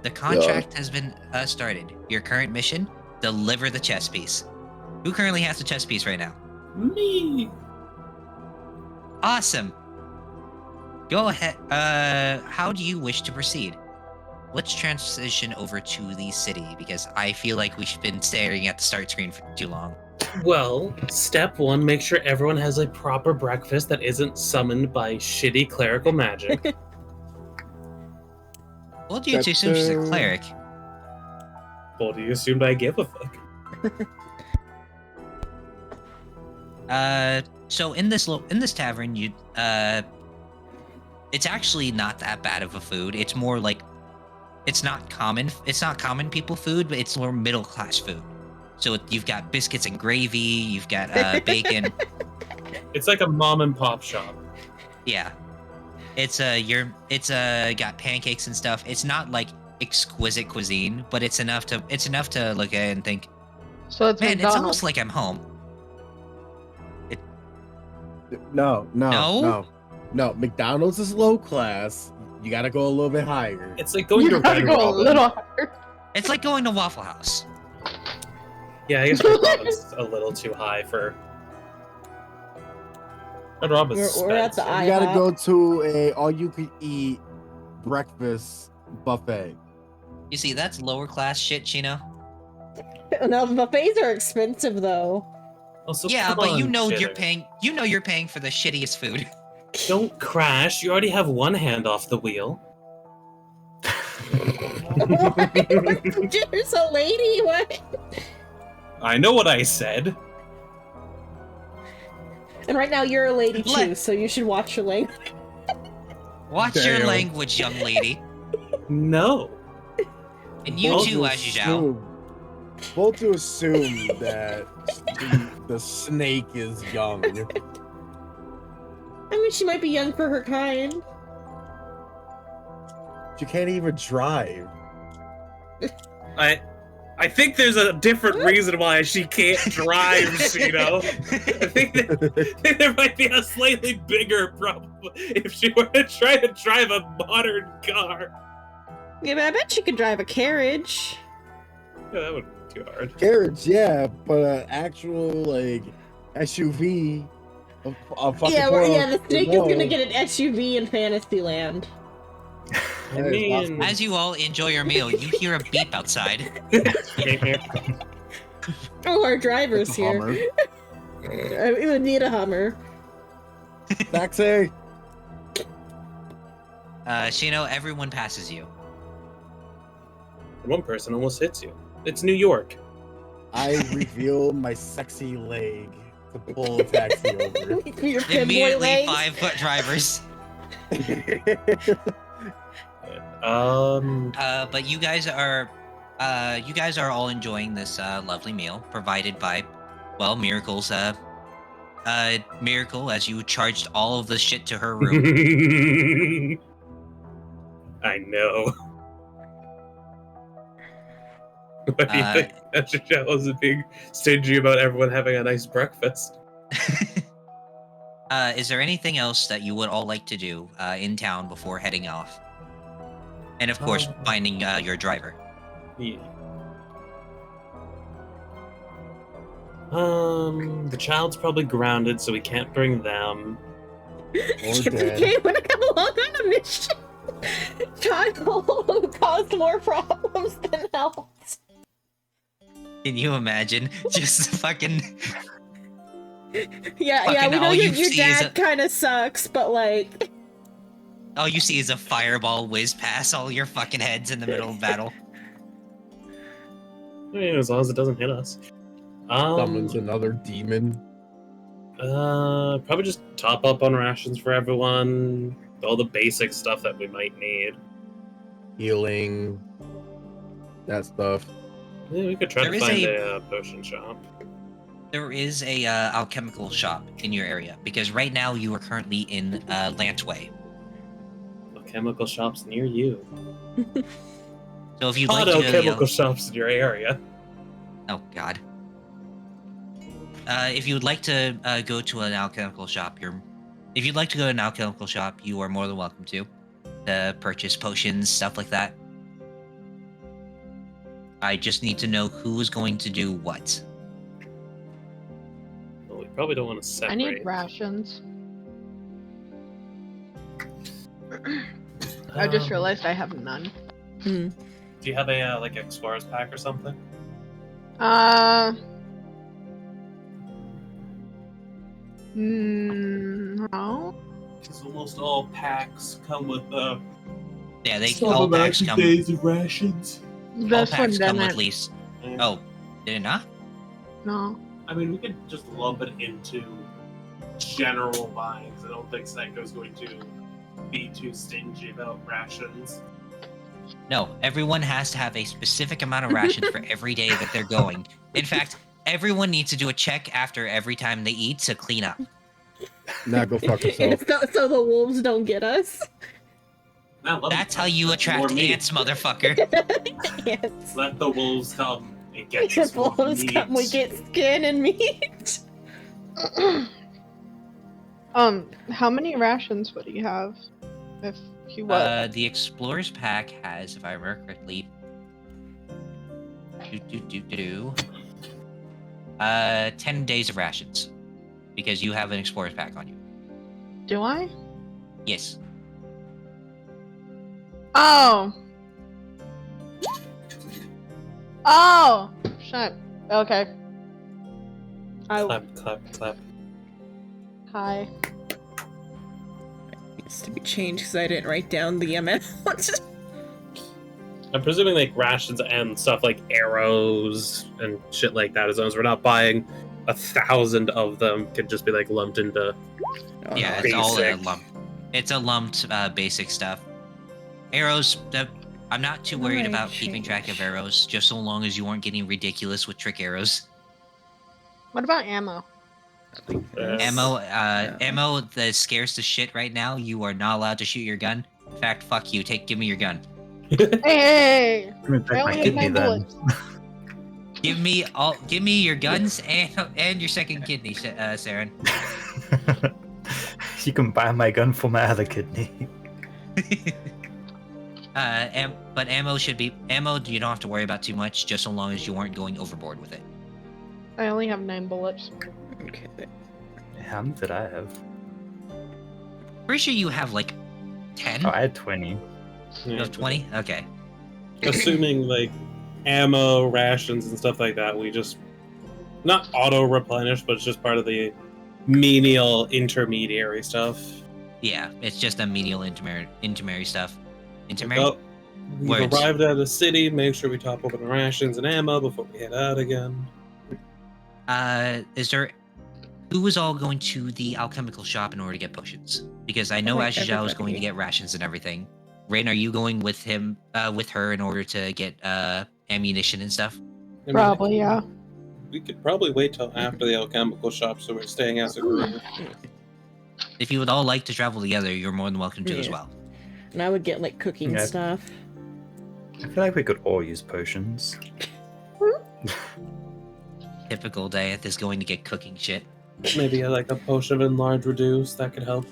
The contract has been started. Your current mission: deliver the chess piece. Who currently has the chess piece right now? Me! Awesome. Go ahead. How do you wish to proceed? Let's transition over to the city because I feel like we've been staring at the start screen for too long. Well, step 1, make sure everyone has a proper breakfast that isn't summoned by shitty clerical magic. Well, do you Step assume she's a 2. cleric? Well, do you assume I give a fuck? So in this tavern, it's actually not that bad of a food. It's more like, it's not common people food, but it's more middle class food. So you've got biscuits and gravy, you've got bacon. It's like a mom and pop shop. Yeah, it's got pancakes and stuff. It's not like exquisite cuisine, but it's enough to look at it and think, So it's man, it's McDonald's. almost like I'm home. No. No? No, McDonald's is low class. You gotta go a little bit higher. It's like going You to gotta Red go a Robin. little higher. It's like going to Waffle House. Yeah, I guess Red Robin's a little too high for... Red Robin's We're at the expensive. You gotta IHOP. go to a all-you-can-eat breakfast buffet. You see, that's lower class shit, Chino. No, buffets are expensive though. Also, Yeah, come but on, you know you're Shitter. paying. You know you're paying for the shittiest food. Don't crash. You already have one hand off the wheel. There's a lady. What? I know what I said. And right now you're a lady too, Let- so you should watch your language. Watch your Damn. language, young lady. No. And you Both too, to Ajijao. assume- Both to assume that the snake is young. I mean, she might be young for her kind. She can't even drive. I I think there's a different reason why she can't drive, Shino. I think there might be a slightly bigger problem if she were to try to drive a modern car. Yeah, but I bet she could drive a carriage. Yeah, that wouldn't be too hard. Carriage, yeah, but an actual like SUV. A fucking Yeah, the snake is no. gonna get an SUV in Fantasyland. I That is mean, possible. As you all enjoy your meal, you hear a beep outside. Oh, our driver's It's a here. Hummer. We would need a Hummer. Taxi. Shino, everyone passes you. one person almost hits you. It's New York. I reveal my sexy leg to pull a taxi over. Your pinboy Immediately legs. 5-foot drivers. But you guys are all enjoying this lovely meal provided by, well, Miracle's Miracle, as you charged all of the shit to her room. I know. What do you think? That was being stingy about everyone having a nice breakfast. Is there anything else that you would all like to do in town before heading off? And of course, finding your driver. Yeah. The child's probably grounded, so we can't bring them. Or The dead. game would come along on a mission. Child caused more problems than helped. Can you imagine? Just fucking. Yeah, Fucking we know all your you see is dad kind of sucks, but like, All you see is a fireball whiz past all your fucking heads in the middle of battle. I mean, as long as it doesn't hit us. Summons another demon. Probably just top up on rations for everyone. All the basic stuff that we might need. Healing. That stuff. Yeah, we could try There to is find a potion shop. There is a alchemical shop in your area because right now you are currently in Lantway. Chemical shops near you. So if you'd like Auto to, chemical shops in your area. oh god. If you would like to go to an alchemical shop, if you'd like to go to an alchemical shop, you are more than welcome to purchase potions, stuff like that. I just need to know who is going to do what. Well, we probably don't want to separate. I need rations. I just realized I have none. Do you have a like explorer's pack or something? No. Because almost all packs come with Yeah, all packs come. of rations. All This one packs come with didn't. least. Oh, did it not? No. I mean, we could just lump it into general lines. I don't think Psycho's going to be too stingy about rations. No, everyone has to have a specific amount of rations for every day that they're going. In fact, everyone needs to do a check after every time they eat to clean up. Now go fuck yourself. so the wolves don't get us. That's how you attract ants, motherfucker. Yes. Let the wolves come and get The wolves come, we get skin and meat. How many rations would he have? If he was. The Explorer's Pack has, if I remember correctly, 10 days of rations. Because you have an Explorer's Pack on you. Do I? Yes. Oh. Oh. Shit. Okay. Clap, clap, clap. Hi. Needs to be changed because I didn't write down the amount. I'm presuming like rations and stuff like arrows and shit like that, as long as we're not buying 1,000 of them, could just be like lumped into. Yeah, it's all a Basic. lump. It's a lumped basic stuff. Arrows, I'm not too worried Alright, about keeping track of arrows, just so long as you aren't getting ridiculous with trick arrows. What about ammo? Ammo that's scarce as shit right now. You are not allowed to shoot your gun. In fact, fuck you. Give me your gun. Hey! I'm gonna check I my only have kidney 9 then. bullets. Give me your guns and your second kidney, Saren. You can buy my gun for my other kidney. But ammo should be ammo. You don't have to worry about too much, just so long as you aren't going overboard with it. I only have 9 bullets. Okay. How many did I have? Pretty sure you have like 10. Oh, I had 20. You have 20. Okay. Assuming like ammo, rations, and stuff like that, we just not auto replenish, but it's just part of the menial intermediary stuff. Yeah, it's just a menial intermediary stuff. Intermediary. Well, we've Words. arrived at a city. Make sure we top open the rations and ammo before we head out again. Is there? Who was all going to the alchemical shop in order to get potions? Because I know like Ashijao is going to everybody. get rations and everything. Rain, are you going with him, with her, in order to get ammunition and stuff? I mean, Probably, yeah. We could probably wait till after the alchemical shop, so we're staying as a group. If you would all like to travel together, you're more than welcome to as Yeah. well. And I would get like cooking Yeah. stuff. I feel like we could all use potions. Typical Dieth is going to get cooking shit. Maybe like a potion of enlarge reduce that could help.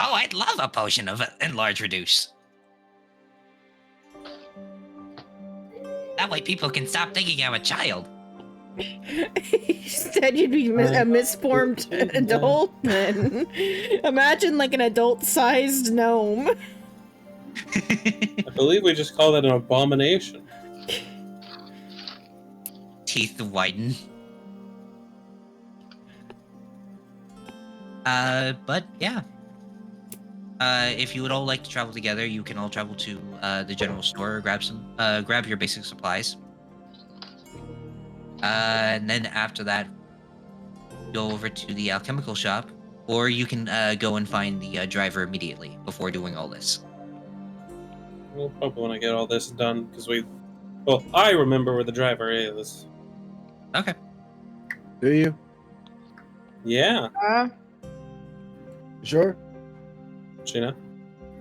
Oh, I'd love a potion of enlarge reduce. That way people can stop thinking I'm a child. You said you'd be a misformed adult then. Imagine like an adult-sized gnome. I believe we just call that an abomination. Teeth widen. But yeah. If you would all like to travel together, you can all travel to the general store, grab your basic supplies. And then after that, go over to the alchemical shop, or you can go and find the driver immediately before doing all this. We'll probably want to get all this done because well, I remember where the driver is. Okay. Do you? Yeah, Sure. Gina.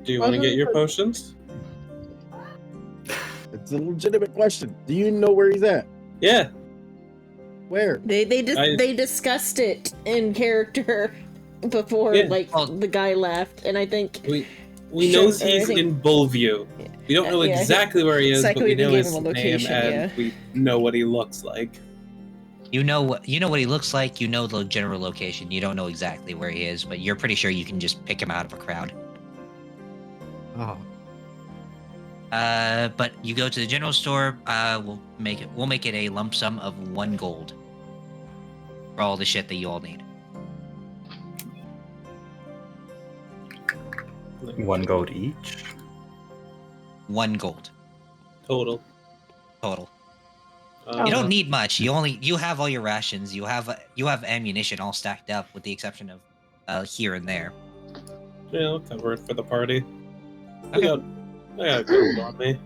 Do you want to get your potions? It's a legitimate question. Do you know where he's at? Yeah. Where? They I- they discussed it in character before Yeah. like Oh. the guy left, and I think We Sure, know I he's think- in Bullview. We don't know Yeah, I think exactly where he is, but we Psycho know gave his him a name location, and yeah. we know what he looks like. You know what he looks like. You know the general location. You don't know exactly where he is, but you're pretty sure you can just pick him out of a crowd. Oh, But you go to the general store. We'll make it a lump sum of 1 gold for all the shit that you all need. 1 gold each. 1 gold Total. total. Oh. You don't need much. You have all your rations. You have ammunition all stacked up, with the exception of here and there. Yeah, I'll cover it for the party. Okay. I got gold on me.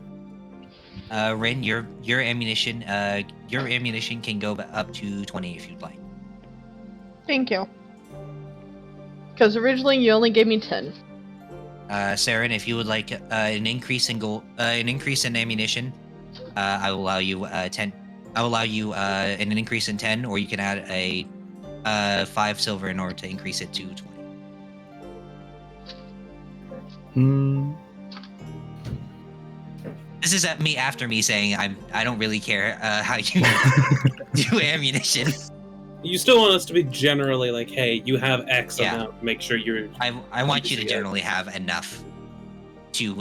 Rin, your ammunition can go up to 20 if you'd like. Thank you. Because originally you only gave me 10. Saren, if you would like an increase in ammunition, I will allow you 10. I will allow you an increase in 10, or you can add a 5 silver in order to increase it to 20. Hmm. This is me after me saying I don't really care how you do ammunition. You still want us to be generally like, hey, you have X Yeah. amount. Make sure you're. I want you to Yeah. generally have enough to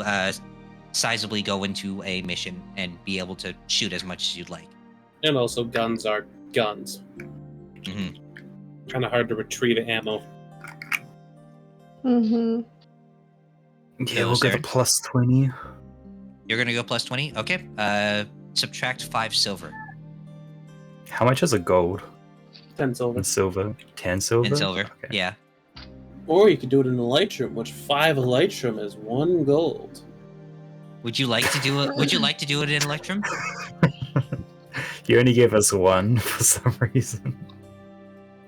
sizably go into a mission and be able to shoot as much as you'd like. And also, guns are guns. Mhm. Kind of hard to retrieve ammo. Mm-hmm. Yeah, we'll go Saren? to plus 20. You're gonna go plus 20. Okay. Subtract 5 silver How much is a gold 10 silver. and silver? 10 silver? in silver. Okay. Yeah. Or you could do it in Elytrum, which 5 Elytrum is 1 gold. Would you like to do it? Would you like to do it in Electrum? You only gave us 1 for some reason.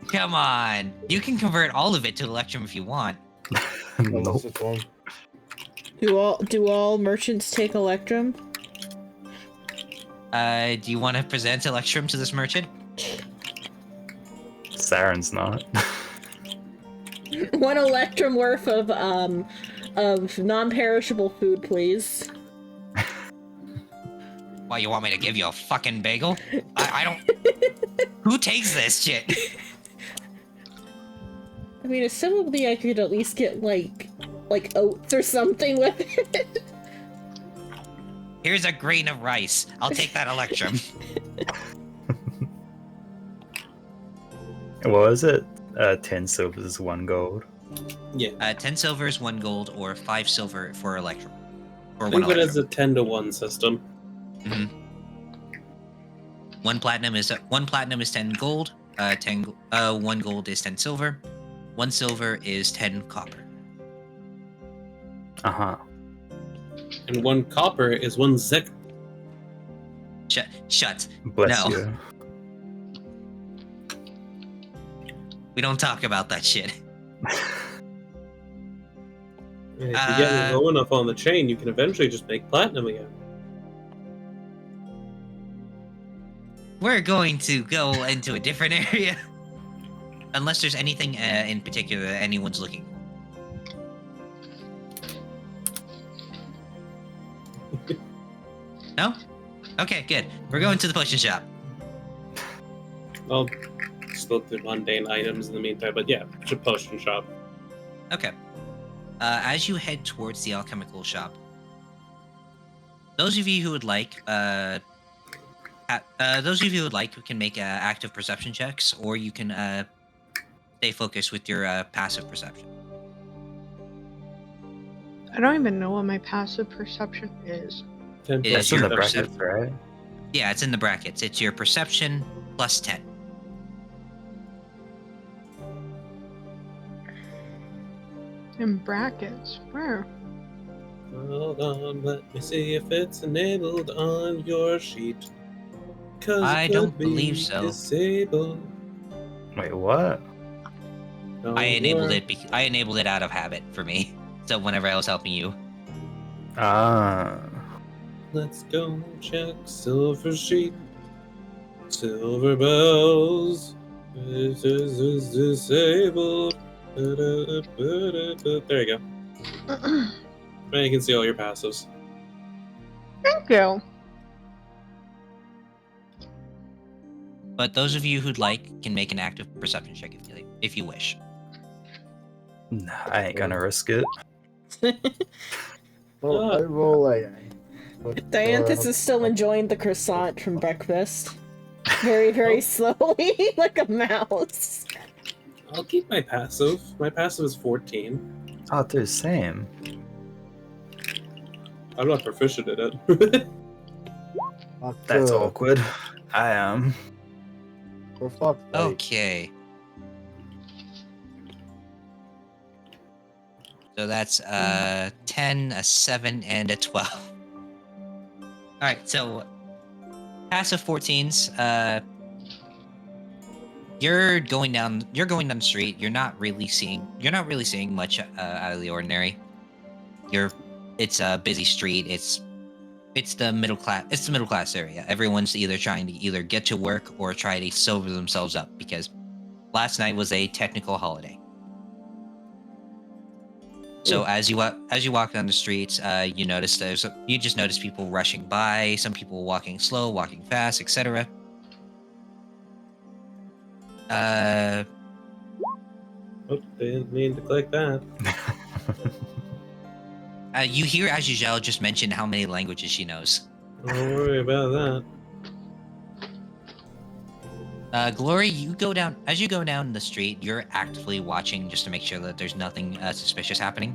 Come on. You can convert all of it to Electrum if you want. Nope. do all merchants take Electrum? Do you want to present Electrum to this merchant? Saren's not. 1 electrum worth of non-perishable food, please. Why, you want me to give you a fucking bagel? I don't... Who takes this shit? I mean, assumably I could at least get, like oats or something with it. Here's a grain of rice. I'll take that Electrum. What was it? 10 silvers, 1 gold. Yeah. 10 silver is 1 gold, or 5 silver for Electrum. Or I 1 think it is Electrum. a 10-to-1 system. Mhm. 1 platinum is 10 gold. 1 gold is 10 silver. 1 silver is 10 copper. Uh-huh. And 1 copper is 1 zek. Shut. Bless No. you. We don't talk about that shit. And if you get low enough on the chain, you can eventually just make platinum again. We're going to go into a different area. Unless there's anything in particular that anyone's looking for. No? Okay, good. We're going to the potion shop. I'll just look through mundane items in the meantime, but yeah, it's a potion shop. Okay. As you head towards the alchemical shop, those of you who would like, can make active perception checks, or you can stay focused with your passive perception. I don't even know what my passive perception is. 10 It That's is in your the percep- brackets, right? Yeah, it's in the brackets. It's your perception plus 10. In brackets. Where? Hold on, let me see if it's enabled on your sheet. 'Cause it I could don't be believe so. Disabled. Wait, what? Don't I enabled worry. it. I enabled it out of habit for me. So whenever I was helping you, Ah. Let's go check silver sheet. Silver bells. This is disabled. There you go. Now you can see all your passives. Thank you. but those of you who'd like can make an active perception check if you wish. Nah, I ain't gonna risk it. Well, I roll like. Dianthus is still enjoying the croissant from breakfast. Very, very slowly, like a mouse. I'll keep my passive. My passive is 14. Oh, dude, same. I'm not proficient in it. That's awkward. I am. For fuck's sake. Okay. So that's 10, a 7, and a 12. Alright, so passive 14s, you're going down the street, you're not really seeing much out of the ordinary. It's a busy street, it's the middle class area. Everyone's either trying to get to work or try to sober themselves up because last night was a technical holiday. So as you walk down the streets, you just notice people rushing by, some people walking slow, walking fast, etc. Oh, didn't mean to click that. You hear Azuzhel just mention how many languages she knows. Don't worry about that. Glory, as you go down the street, you're actively watching just to make sure that there's nothing suspicious happening.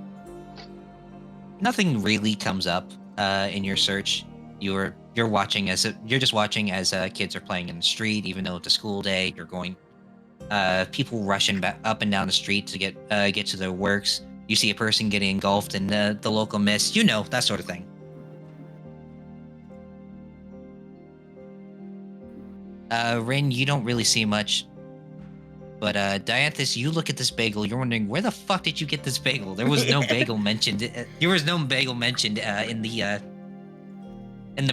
Nothing really comes up in your search. You're just watching as kids are playing in the street, even though it's a school day. You're going, people rushing up and down the street to get to their works. You see a person getting engulfed in the local mist. That sort of thing. Rin, you don't really see much. But Dianthus, you look at this bagel. You're wondering, where the fuck did you get this bagel? There was no bagel mentioned. There was no bagel mentioned in the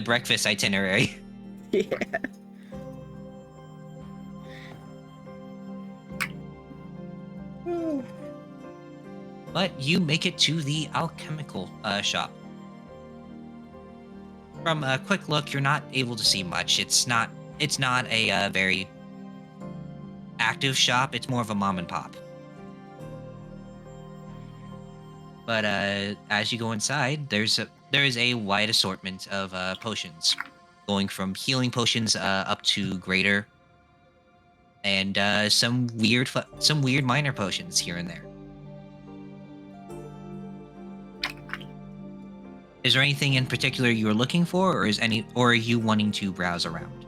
breakfast itinerary. Yeah. But you make it to the alchemical shop. From a quick look, you're not able to see much. It's not a very active shop. It's more of a mom and pop. But as you go inside, there is a wide assortment of potions, going from healing potions up to greater, and some weird minor potions here and there. Is there anything in particular you are looking for, or are you wanting to browse around?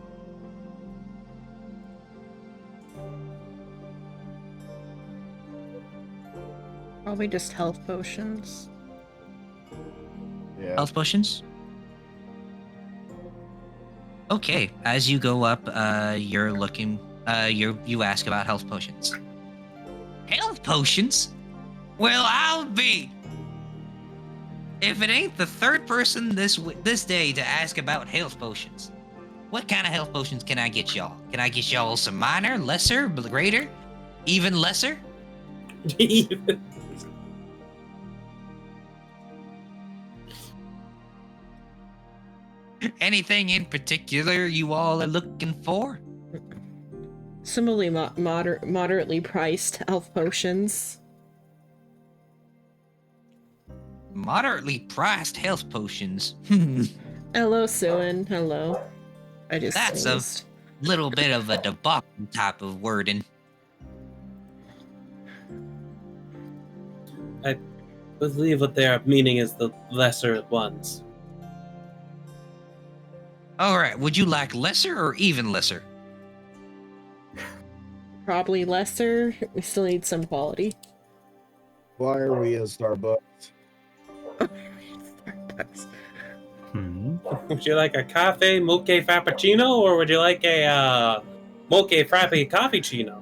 Probably just health potions. Yeah. Health potions? Okay, as you go up, you're looking. You ask about health potions. Health potions? Well, I'll be. If it ain't the third person this day to ask about health potions. What kind of health potions can I get y'all? Can I get y'all some minor, lesser, greater, even lesser? Anything in particular you all are looking for? Similarly, moderately priced health potions. Moderately priced health potions. Hello, Suin. Hello. I just That's sneezed. a little bit of a debacle type of wording. I believe what their meaning is the lesser ones. All right, would you like lesser or even lesser? Probably lesser. We still need some quality. Why are we in Starbucks? Starbucks. Would you like a cafe mocha frappuccino, or would you like a mocha frappe coffeecino?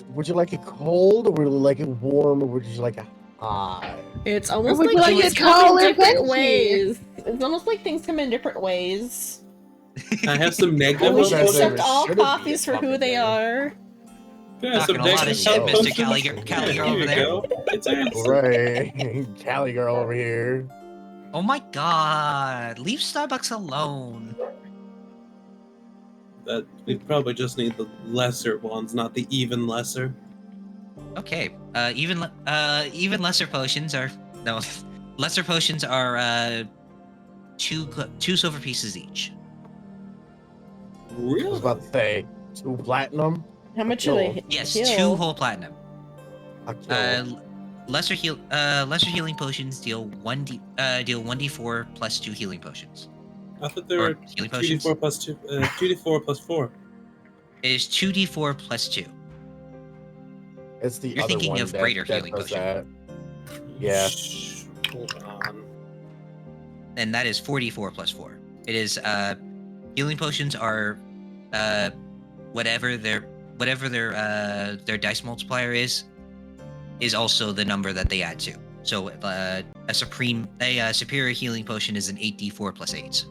Would you like it cold, or would you like it warm, or would you like it hot? It's almost would like you like things it come tall in or different venti? ways. It's almost like things come in different ways. I have some negative. And we Well, should that's accept never all shouldn't be coffees for who fucking they there. are. Yeah, Talking some a lot of negative shit, health Mr. potions. Cali Yeah, girl over here you there. go. It's awesome. Right, Cali girl over here. Oh my god, leave Starbucks alone. That we probably just need the lesser ones, not the even lesser. Okay, even lesser potions are lesser potions are two silver pieces each. I was Really? about to say 2 platinum. How much do they Yes, heal? 2 whole platinum. I kill. Lesser healing potions deal 1d4 plus 2 healing potions. I thought they Or were healing potions 2d4 plus 2, 2d4 plus 4. is 2d4 plus 2. It's the You're other thinking one of that, greater that healing does potion. that. Yeah. Shh, hold on. And that is 4d4 plus 4. It is healing potions are whatever their dice multiplier is also the number that they add to. So a superior healing potion is an 8d4 plus 8.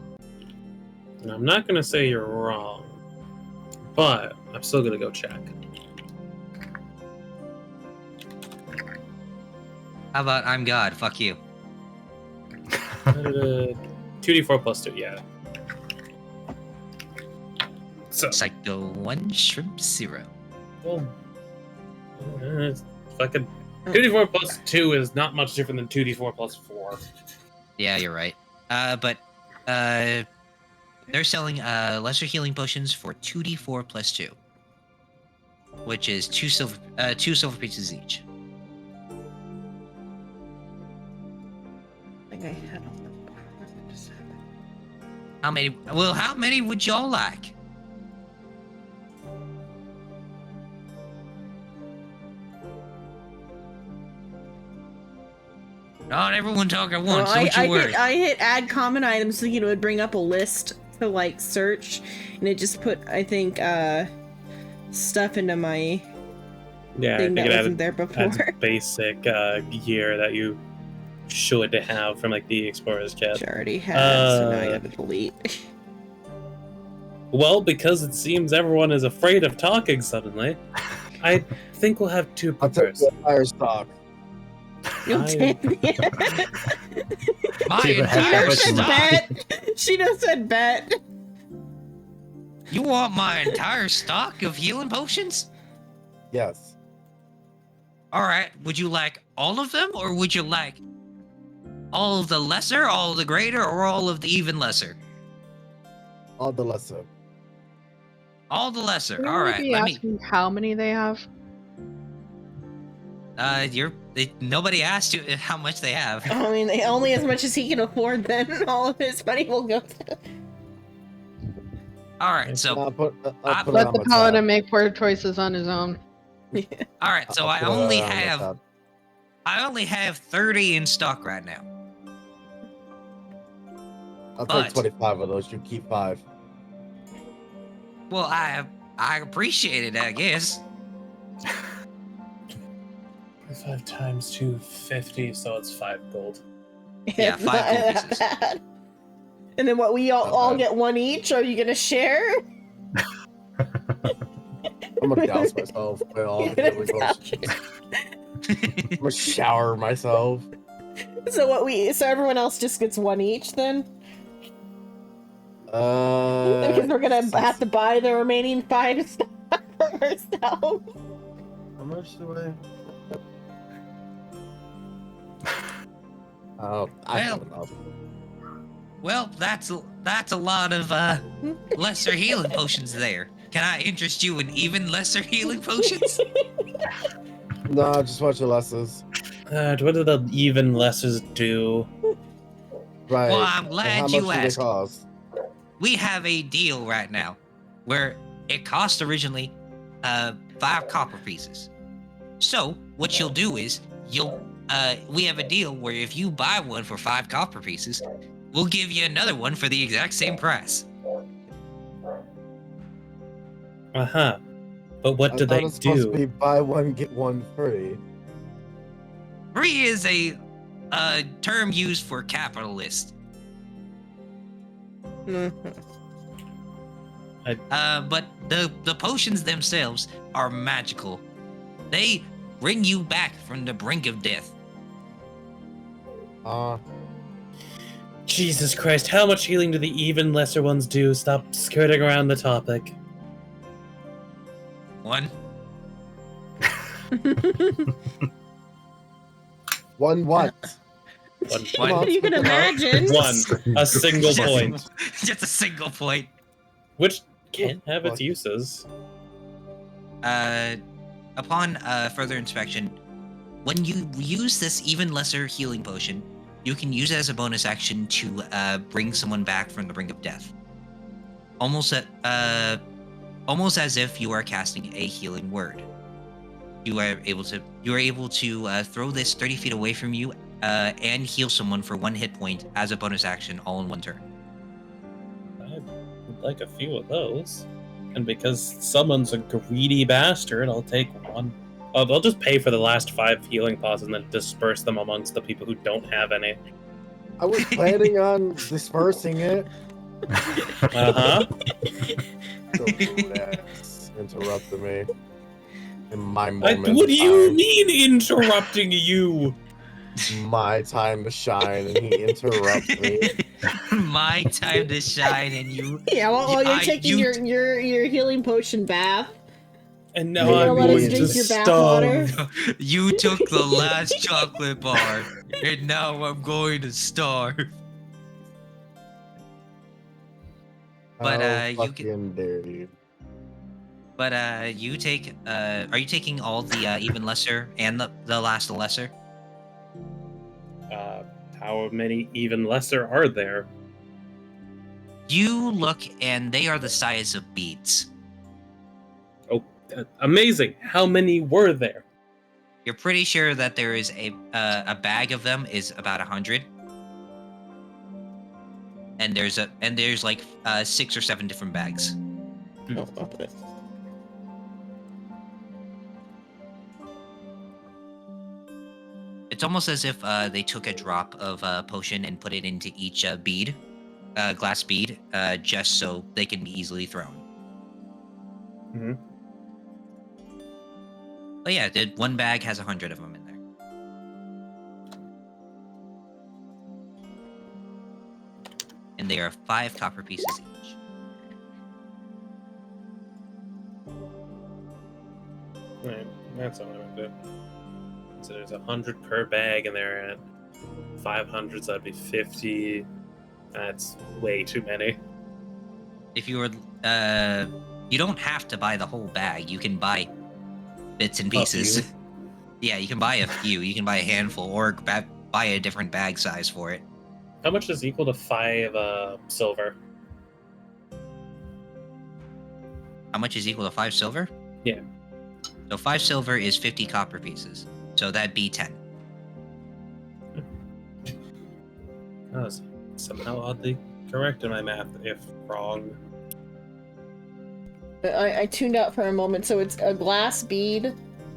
And I'm not gonna say you're wrong, but I'm still gonna go check. How about I'm God? Fuck you. 2d4 plus 2, yeah. So, Psycho 1, Shrimp 0. well, fucking 2d4 plus 2 is not much different than 2d4 plus 4. Yeah, you're right. But they're selling lesser healing potions for 2d4 plus 2, which is two silver pieces each. I think I had them. How many? Well, how many would y'all like? Not everyone talk at once. Don't you worry. I hit add common items, thinking it would bring up a list to like search, and it just put stuff into my Yeah, I thing think that it wasn't there adds before. basic gear that you should have from like the Explorer's Kit. Which I already had, so now I Uh, gotta delete. Well, because it seems everyone is afraid of talking suddenly, I think we'll have 2 I'll per take the person. fire stock. You'll I- take My Keep it entire happy. said stock. bet. Sheena said bet. You want my entire stock of healing potions? Yes. All right. Would you like all of them, or would you like all of the lesser, all of the greater, or all of the even lesser? All the lesser. All the lesser. Shouldn't All we right. be Let me. asking how many they have? Nobody asked you how much they have. I mean, only as much as he can afford. Then all of his money will go to. All right. So I'll put it Let on the my paladin tab. make poor choices on his own. all right. So I'll I put it only on my have tab. 30 in stock right now. I'll but- take 25 of those. You keep 5. Well, I appreciate it, I guess. 5 times 2, 50, so it's 5 gold. Yeah, It's 5 not gold that pieces. bad. And then what? We Not all bad. get one each. Are you gonna share? I'm gonna douse myself with all the You're healing gonna potions. I'm gonna shower myself. So everyone else just gets one each then? Because we're gonna have to buy the remaining 5 stock for ourselves. How much do I? Oh, I Well. don't know. Well, that's a lot of lesser healing potions there. Can I interest you in even lesser healing potions? No, I just watch the lessons. What do the even lessers do? Right. Well, I'm And glad how you much do they asked. cost? We have a deal right now where it cost originally 5 copper pieces. So what you'll do is we have a deal where if you buy one for 5 copper pieces, we'll give you another one for the exact same price. Uh-huh. But what I do thought they it's supposed to do? be buy one get one free. Free is a term used for capitalists. But the potions themselves are magical. They bring you back from the brink of death. Jesus Christ, how much healing do the even lesser ones do? Stop skirting around the topic. 1. One what? One. You can imagine. A single Just- point. Just a single point. Which can have its Fuck. uses. Upon further inspection, when you use this even lesser healing potion, you can use it as a bonus action to bring someone back from the brink of death. Almost as if you are casting a healing word. You are able to throw this 30 feet away from you and heal someone for 1 hit point as a bonus action, all in 1 turn. I would like a few of those. And because someone's a greedy bastard, I'll take 1. I'll just pay for the last 5 healing pots and then disperse them amongst the people who don't have any. I was planning on dispersing it. Uh-huh. That's interrupted me in my moment. What do you of mean interrupting you? time, my time to shine, and he interrupts me. My time to shine, and you. Yeah, while you're I- taking you- your healing potion bath. And You're now gonna I'm let us going to drink your bath starve. You took the last chocolate bar, and now I'm going to starve. But, How you fucking dare you? But you take. Are you taking all the even lesser and the last lesser? How many even lesser are there? You look, and they are the size of beads. Amazing. How many were there? You're pretty sure that there is a bag of them is about 100, and there's like 6 or 7 different bags. It's almost as if they took a drop of potion and put it into each bead, glass bead, just so they can be easily thrown. Mhm. But yeah, one bag has 100 of them in there. And they are 5 copper pieces each. Right, that's all I'm good. So there's 100 per bag, and they're at 500, so that'd be 50. That's way too many. If you were, you don't have to buy the whole bag. You can buy bits and A pieces. few? Yeah, you can buy a few. You can buy a handful, or buy a different bag size for it. How much is equal to 5 silver? How much is equal to 5 silver? Yeah. So 5 silver is 50 copper pieces. So that'd be 10. I was somehow oddly correct in my math, if wrong. I tuned out for a moment, so it's a glass bead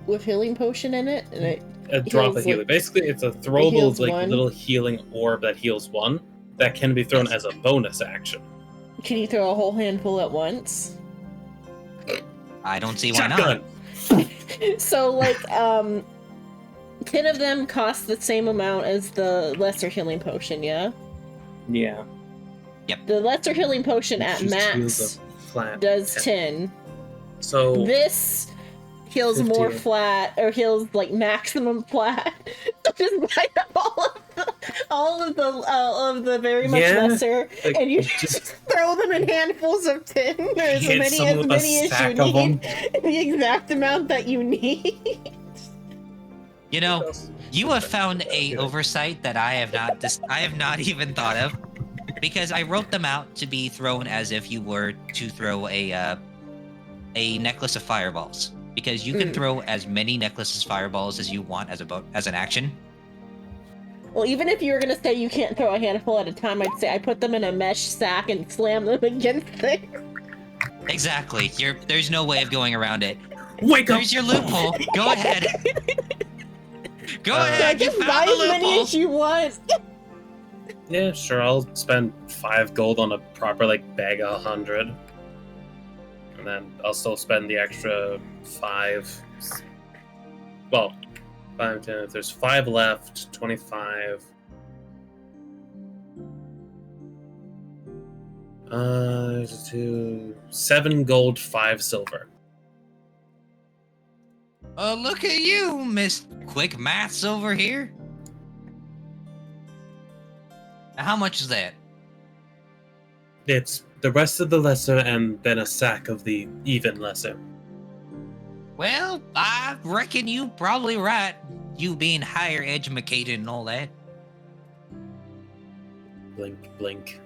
with healing potion in it, and it A drop heals, of healing. like- Basically, it's a throwable heals like one. little healing orb that heals 1 that can be thrown Yes. as a bonus action. can you throw a whole handful at once? I don't see why Shotgun. not. So like 10 of them cost the same amount as the lesser healing potion, yeah? Yeah. The lesser healing potion at Just max heals a flat does 10. 10. So This heals 50. more flat, or heals like maximum flat. So just buy up all of the very much Yeah, lesser, like, and you just just throw them in handfuls of 10, or as hit many someone with a as you stack of need, the exact amount that you need. You know, you have found a oversight that I have not I have not even thought of, because I wrote them out to be thrown as if you were to throw a necklace of fireballs, because you can throw as many necklaces of fireballs as you want as an action. Well, even if you were gonna say you can't throw a handful at a time, I'd say I put them in a mesh sack and slam them against things. Exactly. There's no way of going around it. wake up. There's your loophole. Go ahead. Go So I ahead. You just buy found the as many loophole. as you want. Yeah, sure. I'll spend 5 gold on a proper like bag of 100, and then I'll still spend the extra 5. Well, 5, 10. If there's 5 left, 25. 7 gold, 5 silver. Look at you, Miss Quick Maths over here. Now, how much is that? It's the rest of the lesser and then a sack of the even lesser. Well, I reckon you probably right. You being higher educated and all that. Blink, blink.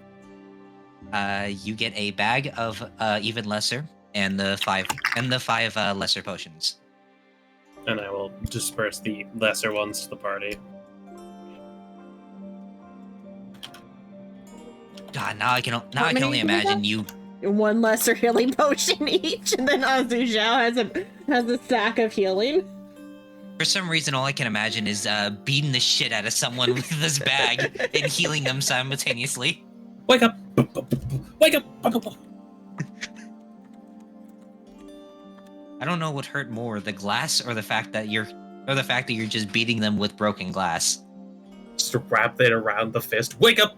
You get a bag of even lesser and the five lesser potions. And I will disperse the lesser ones to the party. God, now I can many only do we imagine have? you. One lesser healing potion each, and then Azu Zhao has a sack of healing. For some reason, all I can imagine is beating the shit out of someone with this bag and healing them simultaneously. Wake up! Wake up! I don't know what hurt more, the glass or the fact that you're just beating them with broken glass. Just wrap it around the fist. Wake up!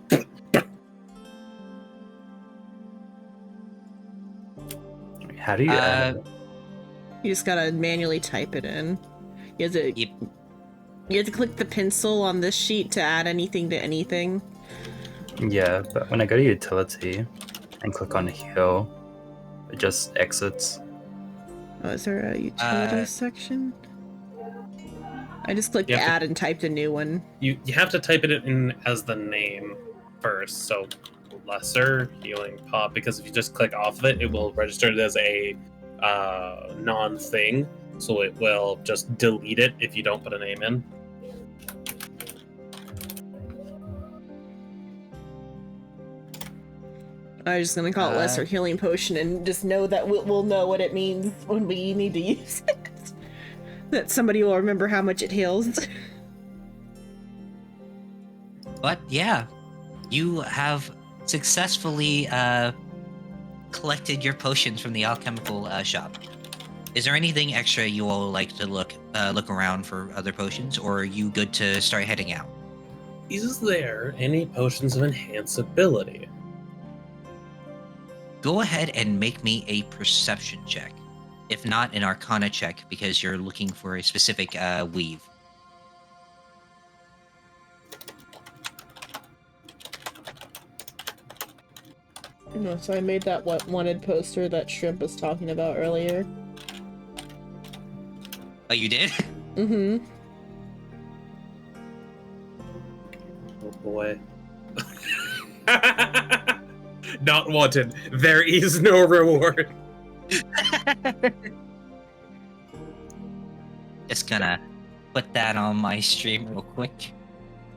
How do you add it? You just gotta manually type it in. You have to, Yep. you have to click the pencil on this sheet to add anything to anything. Yeah, but when I go to utility and click on heal, it just exits. Oh, is there a utility section? I just clicked You have to- add and typed a new one. You have to type it in as the name first. So lesser healing pop, because if you just click off of it, it will register it as a non-thing. So it will just delete it if you don't put a name in. I'm just gonna call it lesser healing potion and just know that we'll know what it means when we need to use it. That somebody will remember how much it heals. But yeah, you have successfully collected your potions from the alchemical shop. Is there anything extra you all like to look around for other potions, or are you good to start heading out? Is there any potions of enhanceability? Go ahead and make me a perception check. If not, an arcana check, because you're looking for a specific weave. No, so I made that wanted poster that Shrimp was talking about earlier. Oh, you did? Mm-hmm. Oh boy. Not wanted. There is no reward. Just gonna put that on my stream real quick.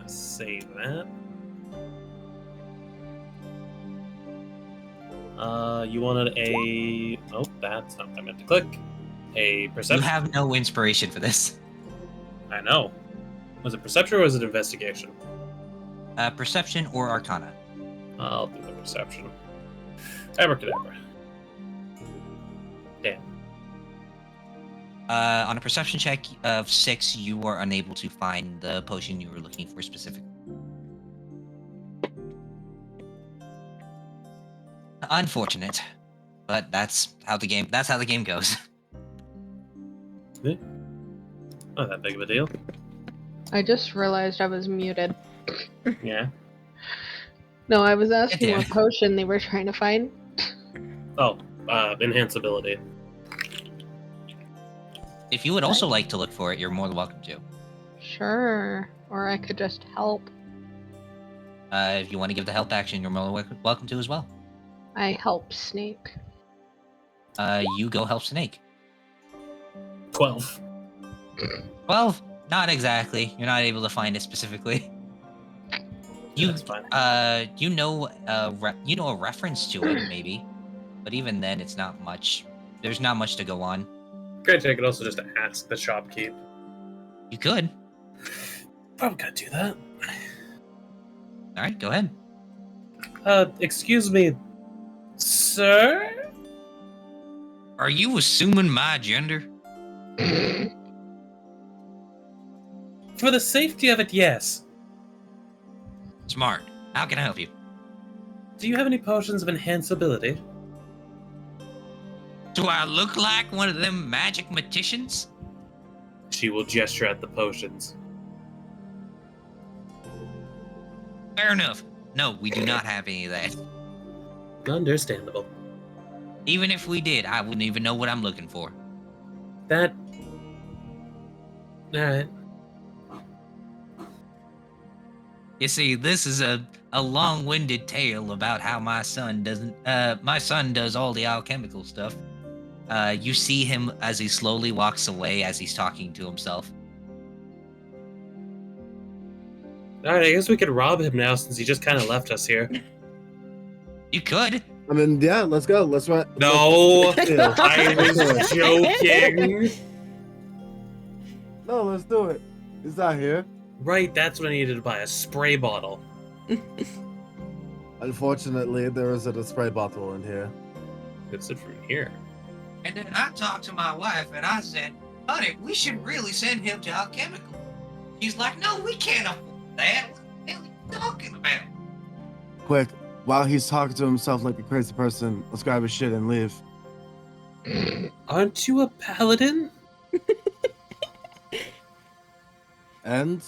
Save that. You wanted a... Oh, that's not what I meant to click. A perception. You have no inspiration for this. I know. Was it perception or was it investigation? Perception or arcana. I'll do the perception. Abracadabra. Damn. On a perception check of 6, you are unable to find the potion you were looking for specifically. Unfortunate, but that's how the game goes. Not that big of a deal. I just realized I was muted. Yeah. No, I was asking Yeah. what potion they were trying to find. Oh, enhanceability. If you would also like to look for it, you're more than welcome to. Sure. Or I could just help. If you want to give the help action, you're more than welcome to as well. I help Snake. You go help Snake. 12. 12? Not exactly. You're not able to find it specifically. You That's fine. you know a reference to it maybe, but even then, it's not much. There's not much to go on. Great, I could also just ask the shopkeep. You could. Probably gotta do that. All right, go ahead. Excuse me, sir? Are you assuming my gender? For the safety of it, yes. Smart. How can I help you? Do you have any potions of enhanceability? Do I look like one of them magic magicians? She will gesture at the potions. Fair enough. No, we do not have any of that. Understandable. Even if we did, I wouldn't even know what I'm looking for. That... Alright. You see, this is a long-winded tale about how my son does all the alchemical stuff. You see him as he slowly walks away as he's talking to himself. Alright, I guess we could rob him now since he just kind of left us here. You could. I mean, yeah, let's go. Let's run. No! Yeah. I was joking! No, let's do it. He's not here. Right, that's what I needed to buy, a spray bottle. Unfortunately, there isn't a spray bottle in here. It's it from here. And then I talked to my wife and I said, honey, we should really send him to alchemical. She's like, no, we can't afford that. What the hell are you talking about? Quick, while he's talking to himself like a crazy person, let's grab his shit and leave. Aren't you a paladin? And?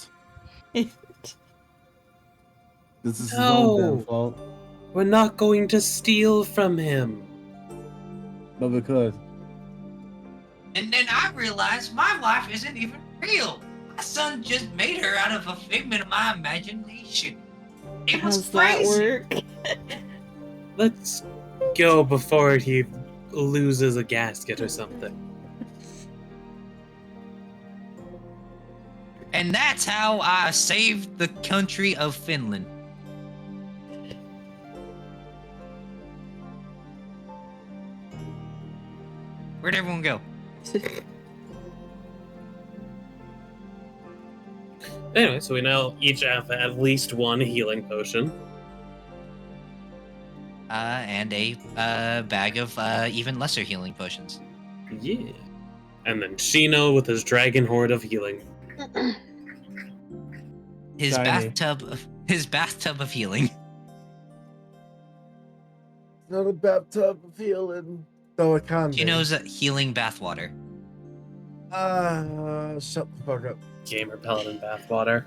This is his No. own damn fault. We're not going to steal from him. But we could. And then I realized my wife isn't even real. My son just made her out of a figment of my imagination. It was How's that crazy. work? Let's go before he loses a gasket or something. And that's how I saved the country of Finland. Where'd everyone go? Anyway, so we now each have at least one healing potion. and a bag of even lesser healing potions. Yeah. And then Shino with his dragon horde of healing. His Shiny. bathtub of healing. Not a bathtub of healing. Though it can She be. knows healing bathwater. Shut the fuck up. Gamer paladin bathwater.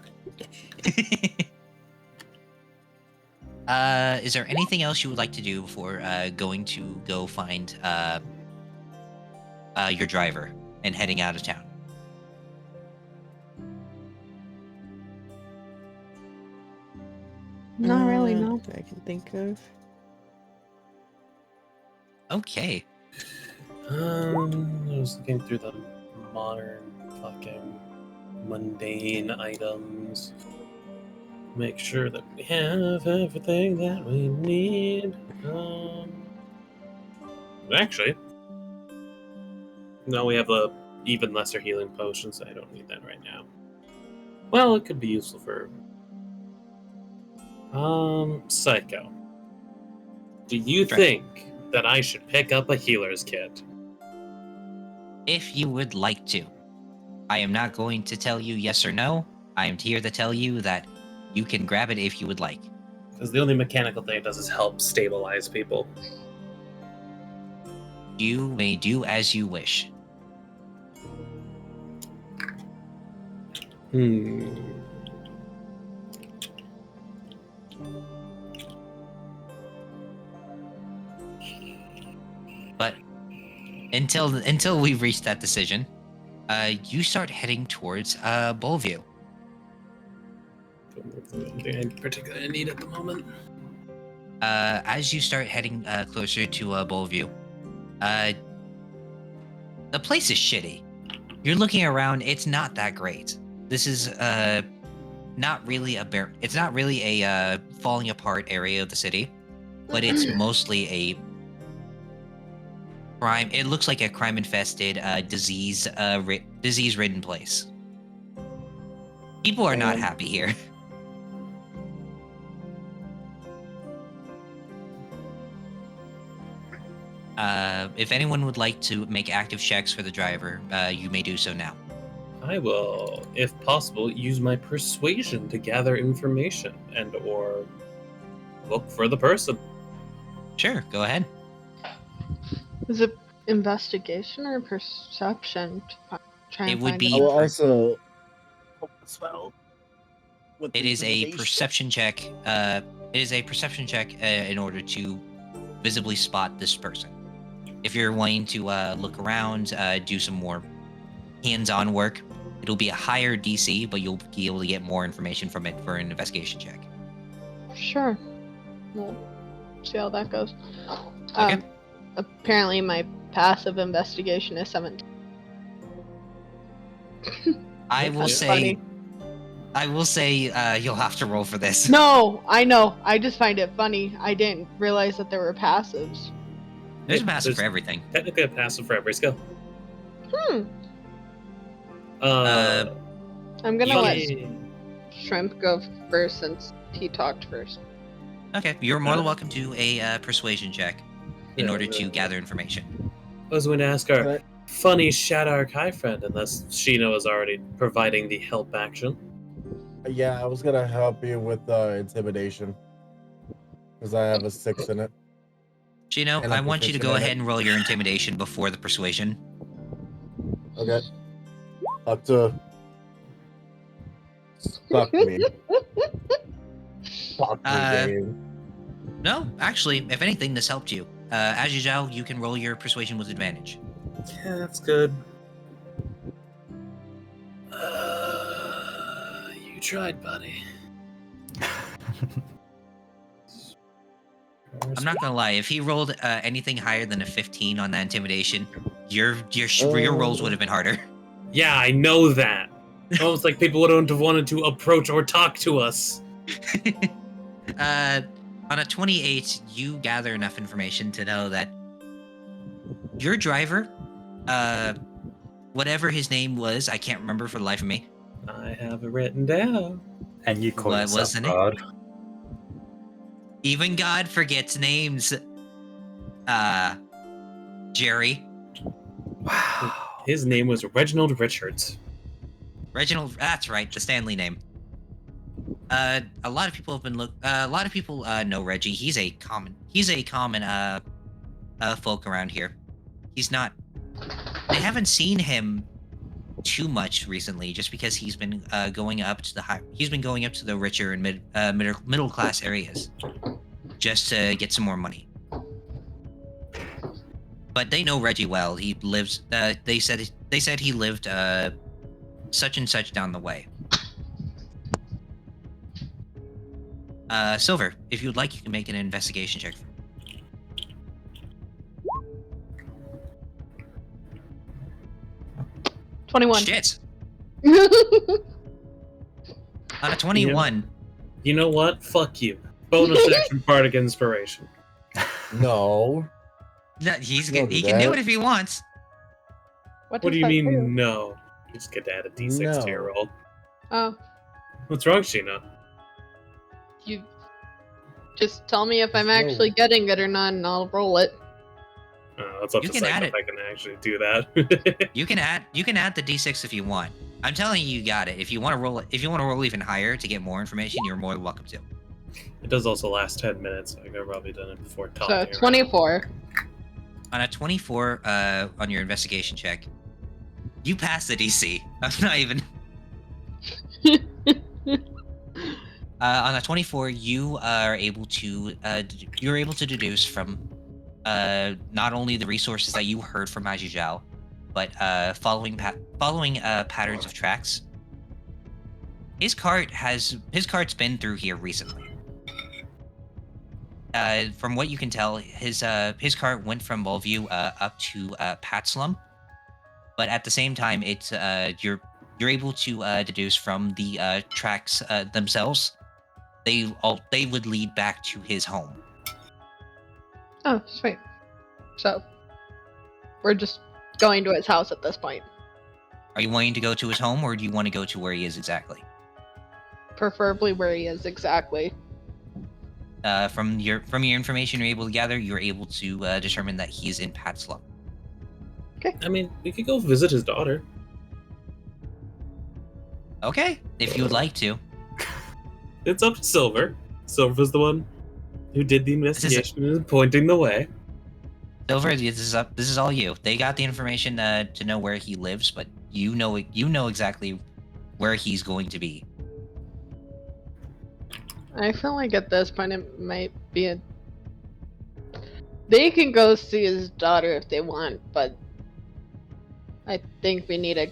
Is there anything else you would like to do before going to go find your driver and heading out of town? Not really, no. I can think of. Okay. I was looking through the modern fucking mundane items. Make sure that we have everything that we need. Actually, no, we have a even lesser healing potion, so I don't need that right now. Well, it could be useful for Psycho. Do you Sure. think that I should pick up a healer's kit? If you would like to. I am not going to tell you yes or no. I am here to tell you that you can grab it if you would like. Because the only mechanical thing it does is help stabilize people. You may do as you wish. But until we reach that decision, you start heading towards Bullview. Anything in particular I need at the moment? As you start heading closer to Bullview, the place is shitty. You're looking around; it's not that great. This is not really it's not really a falling apart area of the city, but it's mostly a crime. It looks like a crime-infested, disease-ridden place. People are not happy here. If anyone would like to make active checks for the driver, you may do so now. I will, if possible, use my persuasion to gather information and/or look for the person. Sure, go ahead. Is it investigation or perception? To try It and would find be- I will also spell. with It is a intimidation. perception check. It is a perception check in order to visibly spot this person. If you're wanting to look around, do some more hands-on work, it'll be a higher DC, but you'll be able to get more information from it for an investigation check. Sure. We'll see how that goes. Okay. Apparently, my passive investigation is 17. I will That's say, funny. you'll have to roll for this. No, I know. I just find it funny. I didn't realize that there were passives. There's a Yeah, passive there's- for everything. Technically a passive for every skill. Uh, I'm gonna You let can- Shrimp go first since he talked first. Okay, you're more than welcome to a persuasion check in Yeah, order to yeah. gather information. I was going to ask our Right. funny Shadark High friend, unless Shino is already providing the help action. Yeah, I was gonna help you with intimidation. Because I have a 6 in it. Shino, And I I'm want you to proficient go in it. ahead and roll your intimidation before the persuasion. Okay. Up to. Fuck me. Fuck me, game. No, actually, if anything, this helped you. As usual, you can roll your persuasion with advantage. Yeah, that's good. You tried, buddy. I'm not gonna lie. If he rolled anything higher than a 15 on that intimidation, your rolls would have been harder. Yeah, I know that. Almost like people wouldn't have wanted to approach or talk to us. On a 28, you gather enough information to know that your driver, whatever his name was, I can't remember for the life of me. I have it written down. And you call What yourself was the name? God. Even God forgets names. Jerry. Wow. His name was Reginald Richards. Reginald, that's right, the Stanley name. A lot of people have been a lot of people know Reggie. He's a common folk around here. He's not. They haven't seen him too much recently, just because he's been going up to the richer and middle class areas, just to get some more money. But they know Reggie well. He lives. They said he lived such and such down the way. Silver, if you would like, you can make an investigation check. 21. Shit. On a 21. You know what? Fuck you. Bonus action bardic inspiration. No. No, he can do that. it if he wants. What do you mean, no? You just get to add a d6 to your roll. Oh, What's wrong, Sheena? you just tell me if I'm actually getting it or not, and I'll roll it. That's up You to can Psych add if it. I can actually do that. You can add the d6 if you want. I'm telling you, you got it. If you want to roll even higher to get more information, you're more than welcome to. It does also last 10 minutes, so I could have probably done it before So talking. 24. On a 24, on your investigation check, you pass the DC. I'm not even. On a 24, you are able to deduce from not only the resources that you heard from Maji Zhao, but following patterns of tracks. His cart's been through here recently. From what you can tell, his cart went from Volview up to Patslum, but at the same time, it's you're able to deduce from the tracks themselves. They would lead back to his home. Oh, sweet. So, we're just going to his house at this point. Are you wanting to go to his home, or do you want to go to where he is exactly? Preferably where he is exactly. From your information you're able to gather, you're able to determine that he is in Patslum. I mean, we could go visit his daughter. Okay, if you would like to. It's up to Silver. Silver's the one who did the investigation and is pointing the way. Silver, this is all you. They got the information to know where he lives, but you know exactly where he's going to be. I feel like at this point it might be a... They can go see his daughter if they want, but I think we need to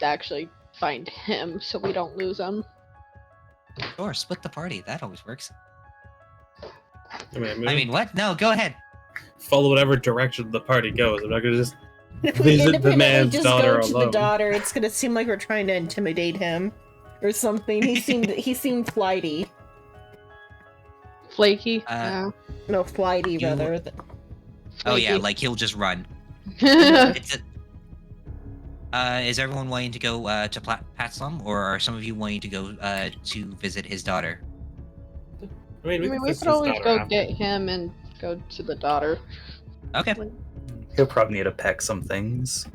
actually find him so we don't lose him. Sure, split the party. That always works. I mean, what? No, go ahead. Follow whatever direction the party goes. I'm not gonna just If we visit the independently man's just daughter go to alone. the daughter, it's gonna seem like we're trying to intimidate him or something. He seemed flighty. Flaky? No, flighty You- rather. Oh yeah, Flaky. like he'll just run. Yeah. Is everyone wanting to go to Patslum, or are some of you wanting to go to visit his daughter? I mean, we we visit could his always daughter go after. get him and go to the daughter. Okay. He'll probably need to pack some things.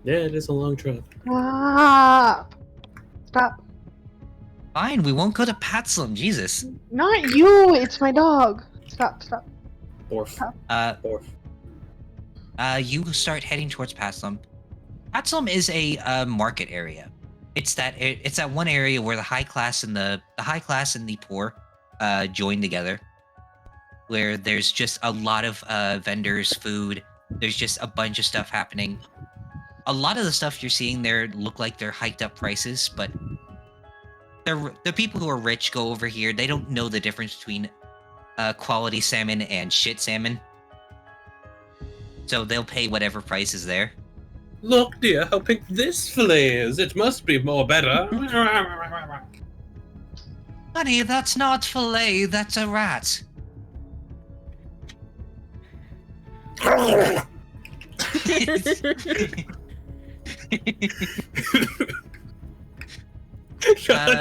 Yeah, it is a long trip. Stop! Stop. Fine, we won't go to Patslum. Jesus. Not you! It's my dog! Stop, stop. Orf. Orf. You start heading towards Patslum. Patslum is a market area. It's that one area where the high class and the poor join together, where there's just a lot of vendors, food. There's just a bunch of stuff happening. A lot of the stuff you're seeing there look like they're hiked up prices, but the people who are rich go over here. They don't know the difference between quality salmon and shit salmon, so they'll pay whatever price is there. Look, dear, how pink this fillet is. It must be more better. Honey, that's not filet, that's a rat. God,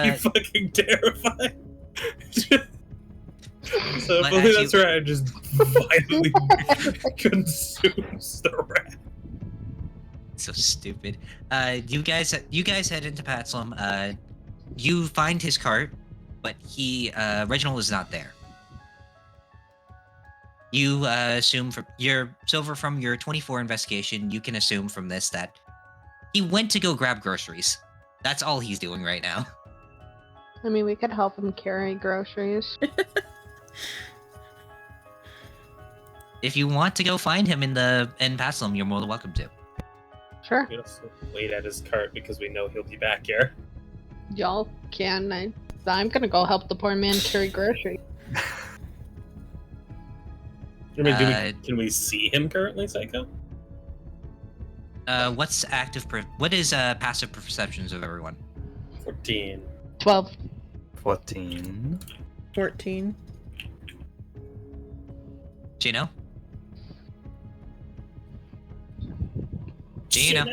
you fucking terrified. But believe as that's you- right. Just violently consumes the rat. So stupid. You guys head into Patslum. You find his cart, but Reginald is not there. You assume from your Silver from your 24 investigation, you can assume from this that he went to go grab groceries. That's all he's doing right now. I mean, we could help him carry groceries. If you want to go find him in Patslum, you're more than welcome to. Sure. We also wait at his cart because we know he'll be back here. Y'all can. I'm gonna go help the poor man carry groceries. I mean, can we see him currently, Psycho? What's what is passive perceptions of everyone? 14. 12. 14. 14. Gino? Gino?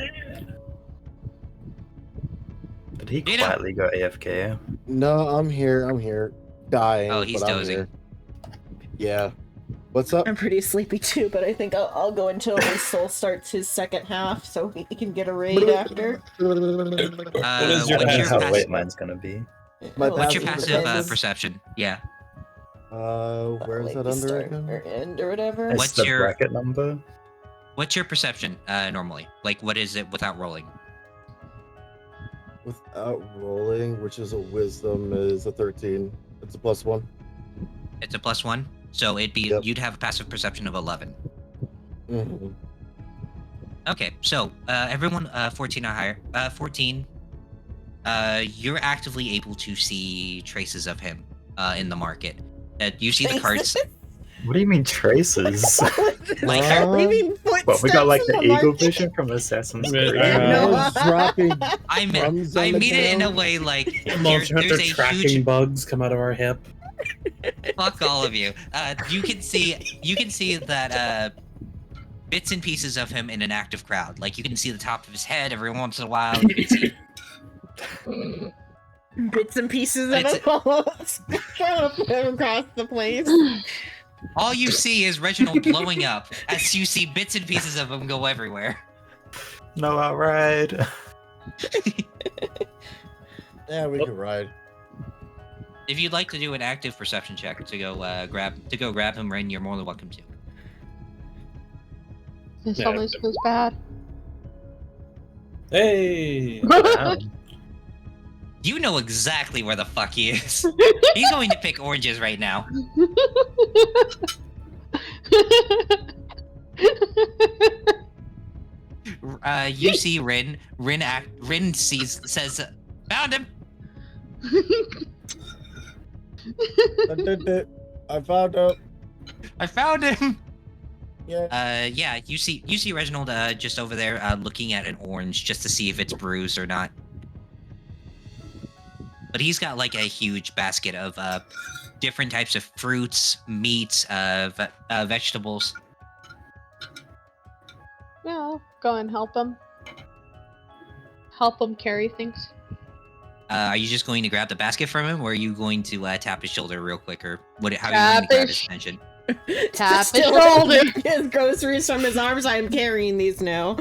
Did he Gino? quietly go AFK? No, I'm here. Dying. Oh, he's but I'm dozing. here. Yeah. What's up? I'm pretty sleepy too, but I think I'll go until my soul starts his second half so he can get a raid after. What is your I what's don't know your how passive- late mine's gonna be. My What's your passive passive perception? perception? Yeah. Where's Like that the under start again? or end or whatever. It's What's the your- bracket number? What's your perception normally? Like, what is it without rolling? Without rolling, which is a wisdom, is a 13. It's a +1. It's a +1, so Yep. you'd have a passive perception of 11. Mm-hmm. Okay, so everyone 14 or higher. 14. You're actively able to see traces of him in the market. You see the carts. What do you mean traces? Like, What do you mean What, we footsteps got like in the the eagle market? vision from Assassin's Creed? No. dropping I crumbs on the mean it in a ground. way like Monster Hunter there's a tracking huge bugs come out of our hip. fuck all of you. You can see that bits and pieces of him in an active crowd. Like you can see the top of his head every once in a while. You can see Bits and pieces of It's- it all across the place. all you see is Reginald blowing up as you see bits and pieces of him go everywhere. No outride. Yeah, we can ride. If you'd like to do an active perception check to go grab him, Ren, you're more than welcome to. This Yeah. always was bad. Hey! Wow. You know exactly where the fuck he is. He's going to pick oranges right now. You see Rin. Rin says, "Found him." I did it. I found out. I found him. Yeah. Yeah. You see Reginald just over there looking at an orange just to see if it's bruised or not. But he's got like a huge basket of different types of fruits, meats, vegetables. Yeah, I'll go and help him. Help him carry things. Are you just going to grab the basket from him, or are you going to tap his shoulder real quick, or what? How are you going to grab his attention? Tap his Still shoulder. his groceries from his arms. I'm carrying these now.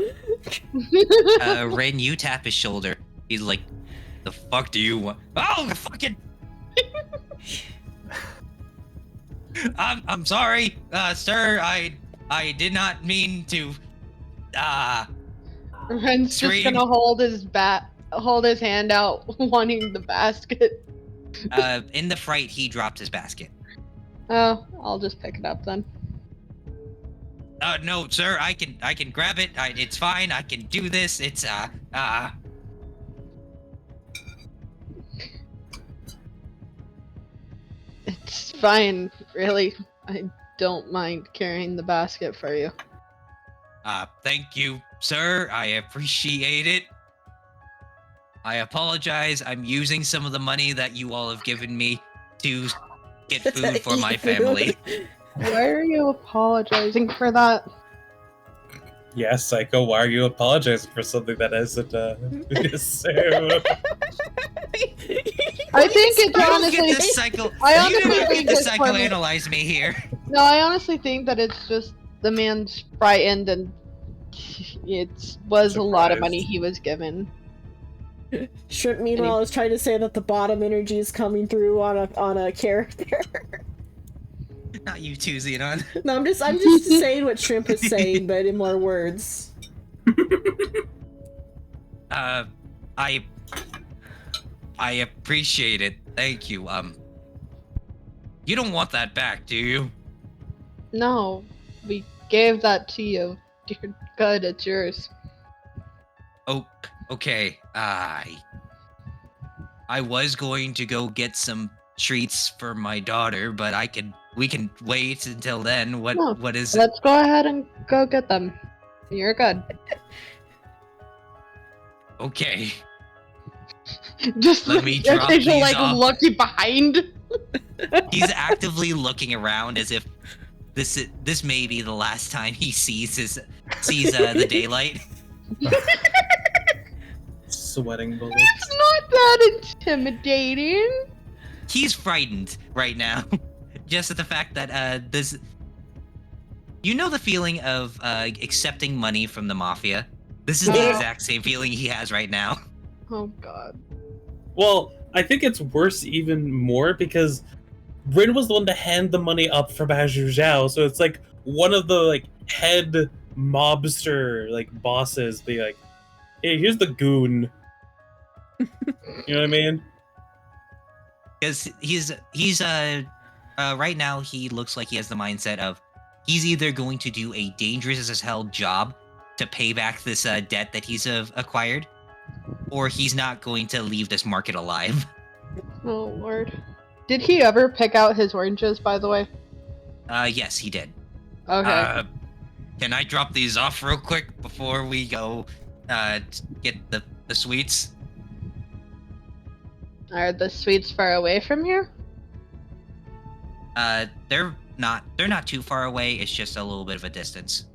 Ren, you tap his shoulder. He's like, "The fuck do you want?" Oh, the fucking. I'm sorry, sir. I did not mean to. Ren's just Scream. gonna hold his hand out, wanting the basket. In the fright, he dropped his basket. Oh, I'll just pick it up then. No, sir. I can grab it. It's fine. I can do this. It's It's fine, really. I don't mind carrying the basket for you. Thank you, sir. I appreciate it. I apologize. I'm using some of the money that you all have given me to get food for my family. Why are you apologizing for that? Yes, Psycho, why are you apologizing for something that isn't, I think it's You don't honestly. get to psycho. I You honestly don't think get to it's funny. psychoanalyze me here. No, I honestly think that it's just the man's frightened and it was a lot of money Surprised. he was given. Shrimp, meanwhile, is trying to say that the bottom energy is coming through on a character. Not you two, Xenon. No, I'm just saying what Shrimp is saying, but in more words. I appreciate it. Thank you. You don't want that back, do you? No, we gave that to you. You're good, it's yours. Oh, okay. I was going to go get some treats for my daughter, but we can wait until then. What No, is it? Let's go ahead and go get them. You're good. Okay. Just Let me drop occasional, these like off. looking behind. He's actively looking around as if this may be the last time he sees the daylight. Sweating bullets. It's not that intimidating. He's frightened right now, just at the fact that this. You know the feeling of accepting money from the mafia. This is the Yeah. exact same feeling he has right now. Oh god. Well, I think it's worse even more because Rin was the one to hand the money up for Baju Zhao, so it's like one of the like head mobster like bosses be like, "Hey, here's the goon." You know what I mean? Because he's right now he looks like he has the mindset of he's either going to do a dangerous as hell job to pay back this debt that he's acquired, or he's not going to leave this market alive. Oh lord. Did he ever pick out his oranges, by the way? Yes, he did. Okay. Can I drop these off real quick before we go get the sweets? Are the sweets far away from here? They're not too far away. It's just a little bit of a distance.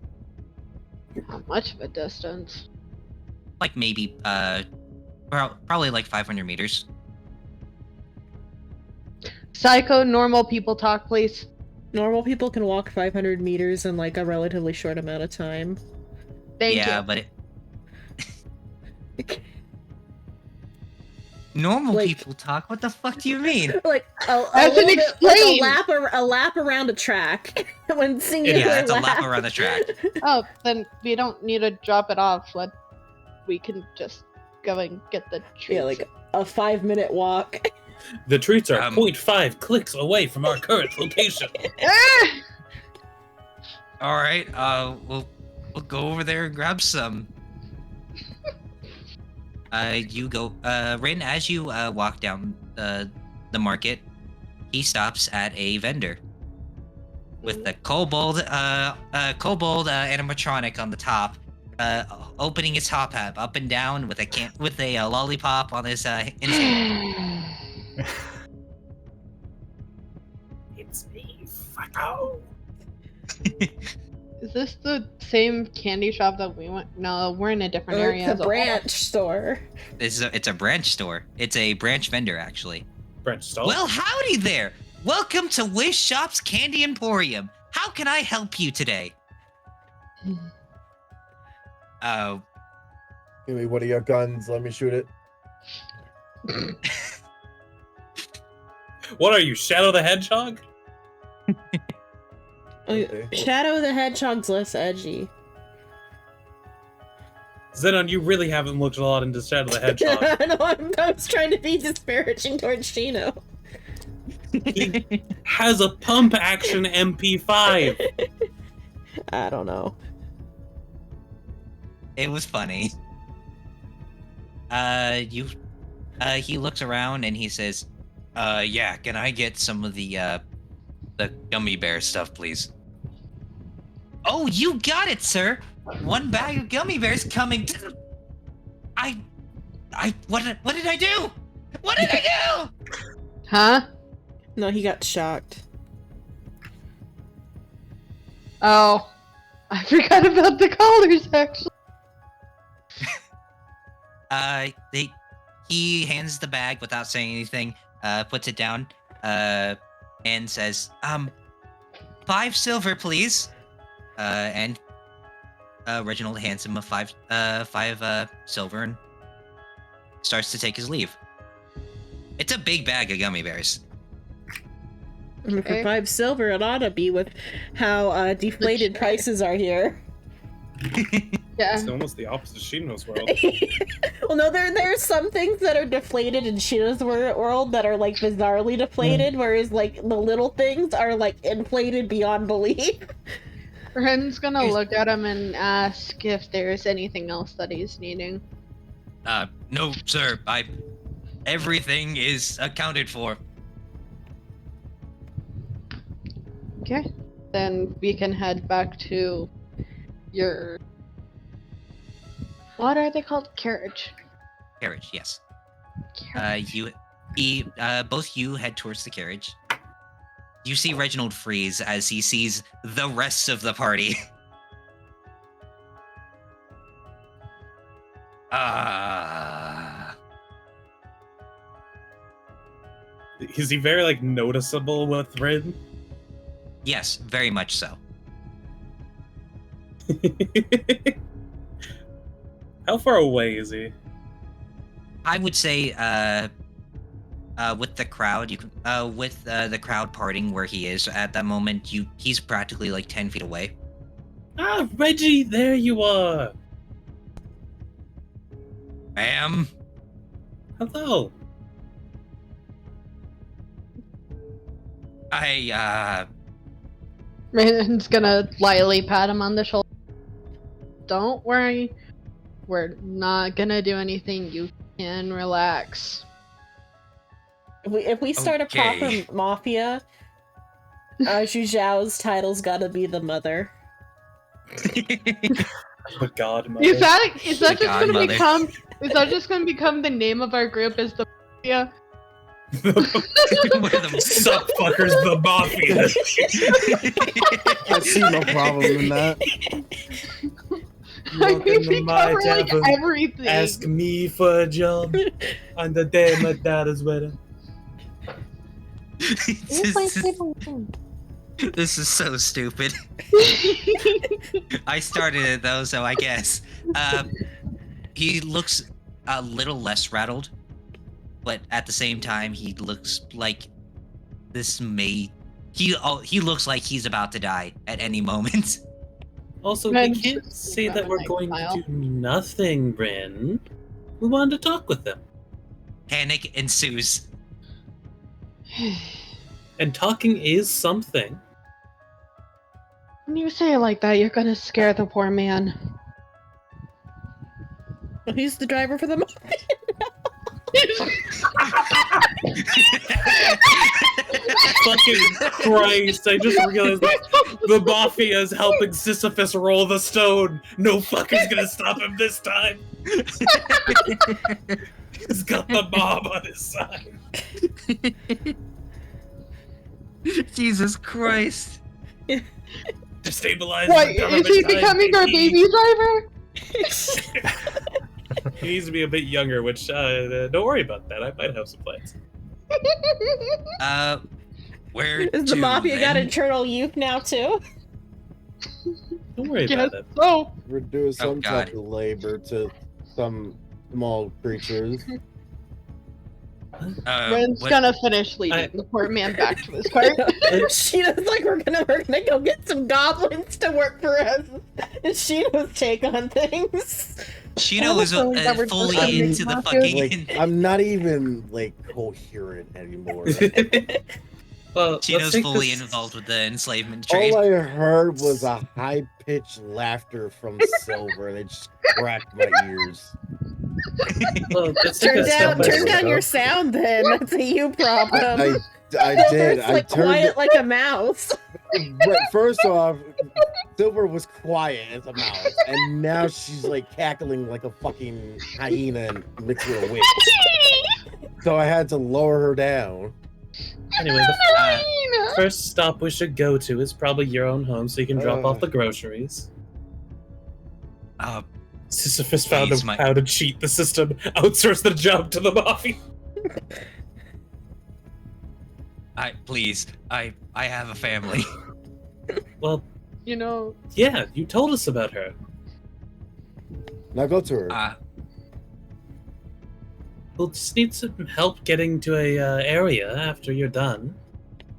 How much of a distance? Like maybe probably like 500 meters. Psycho, normal people talk, please. Normal people can walk 500 meters in like a relatively short amount of time. Thank Yeah, you. but normal Like- people talk. What the fuck do you mean? Like As little in bit- like explain. a lap around a track. When singular Yeah, it's a lap. lap around the track. Oh, then we don't need to drop it off. We can just go and get the treats. Yeah, like a 5-minute walk. The treats are Um, 0.5 clicks away from our current location. Ah! All right, we'll go over there and grab some. You go, Rin. As you walk down the market, he stops at a vendor with the kobold animatronic on the top, opening his top hat up and down with a lollipop on his hand. It's me, fucko. Is this the same candy shop that we went? No, we're in a different area. It's as a a whole. branch store. It's a branch store. It's a branch vendor, actually. Branch stall. Well, howdy there. Welcome to Wish Shop's Candy Emporium. How can I help you today? Oh, Give me one of your guns. Let me shoot it. What are you, Shadow the Hedgehog? Okay. Shadow the Hedgehog's less edgy. Zenon, you really haven't looked a lot into Shadow the Hedgehog. I know, I was trying to be disparaging towards Shino. He has a pump action MP5. I don't know. it was funny. He looks around and he says, yeah, can I get some of the gummy bear stuff, please? Oh, you got it, sir. One bag of gummy bears coming. What did I do? What did I do? Huh? No, he got shocked. Oh, I forgot about the collars, actually. He hands the bag without saying anything, puts it down, and says, 5 silver, please. And Reginald hands him a 5 silver and starts to take his leave. It's a big bag of gummy bears. I mean, for 5 silver, it ought to be with how deflated prices are here. Yeah. It's almost the opposite of Shino's world. Well, no, there's some things that are deflated in Shino's world that are like bizarrely deflated, whereas like the little things are like inflated beyond belief. Ren's gonna look at him and ask if there's anything else that he's needing. No, sir. Everything is accounted for. Okay. Then we can head back to your... What are they called? Carriage. Carriage, yes. Carriage. Both you head towards the carriage. You see Reginald freeze as he sees the rest of the party. Is he very like noticeable with Rin? Yes, very much so. How far away is he? I would say, with the crowd, the crowd parting where he is at that moment, he's practically like 10 feet away. Ah, Reggie, there you are. Ma'am. Hello. Ren's gonna lightly pat him on the shoulder. Don't worry. We're not gonna do anything. You can relax. If we start a Okay. proper mafia, Zhu Zhao's title's gotta be the mother. Oh God, mother. Is that just gonna Godmother. become? Is that just gonna become the name of our group? Is the mafia? We're the- Suck fuckers, the mafia. I see no problem in that. I mean, we cover like everything. Ask me for a job on the day my dad is wedding. This is so stupid. I started it though, so I guess. He looks a little less rattled, but at the same time, he looks like he looks like he's about to die at any moment. Also, Ren, we can't just say that we're like going smile. to do nothing, Ren. We wanted to talk with them. Panic ensues. And talking is something. When you say it like that, you're gonna scare the poor man. He's the driver for the mafia. Fucking Christ, I just realized that the mafia is helping Sisyphus roll the stone. No fucker's gonna stop him this time. He's got the mob on his side. Jesus Christ. Destabilize What the is government. he becoming our baby driver? He needs to be a bit younger, which, don't worry about that. I might have some plans. Where Is the to, mafia got then? eternal youth now too? Don't worry Yes, about that. so. We're doing some God. type of labor to some small creatures. Ren's What- gonna finish leading the poor man back to his cart. Sheena's like, we're gonna go get some goblins to work for us. It's Sheena's take on things. Shino is feeling that we're fully just into the mafia. fucking. Like, I'm not even like coherent anymore. Well, let's Shino's take fully this- involved with the enslavement trade. All I heard was a high-pitched laughter from Silver, and it just cracked my ears. Well, let's take Turn a step down, by turn step. down your sound. Then that's a you problem. I did. Silver's I like turned quiet it. like a mouse. But first off, Silver was quiet as a mouse, and now she's like cackling like a fucking hyena and mixed with a witch. So I had to lower her down. Anyway, the first stop we should go to is probably your own home, so you can drop off the groceries. Sisyphus found Please, my- how to cheat the system, outsource the job to the mafia. Please, I have a family. Well, You know, yeah, you told us about her. Now go to her. We'll just need some help getting to a area after you're done.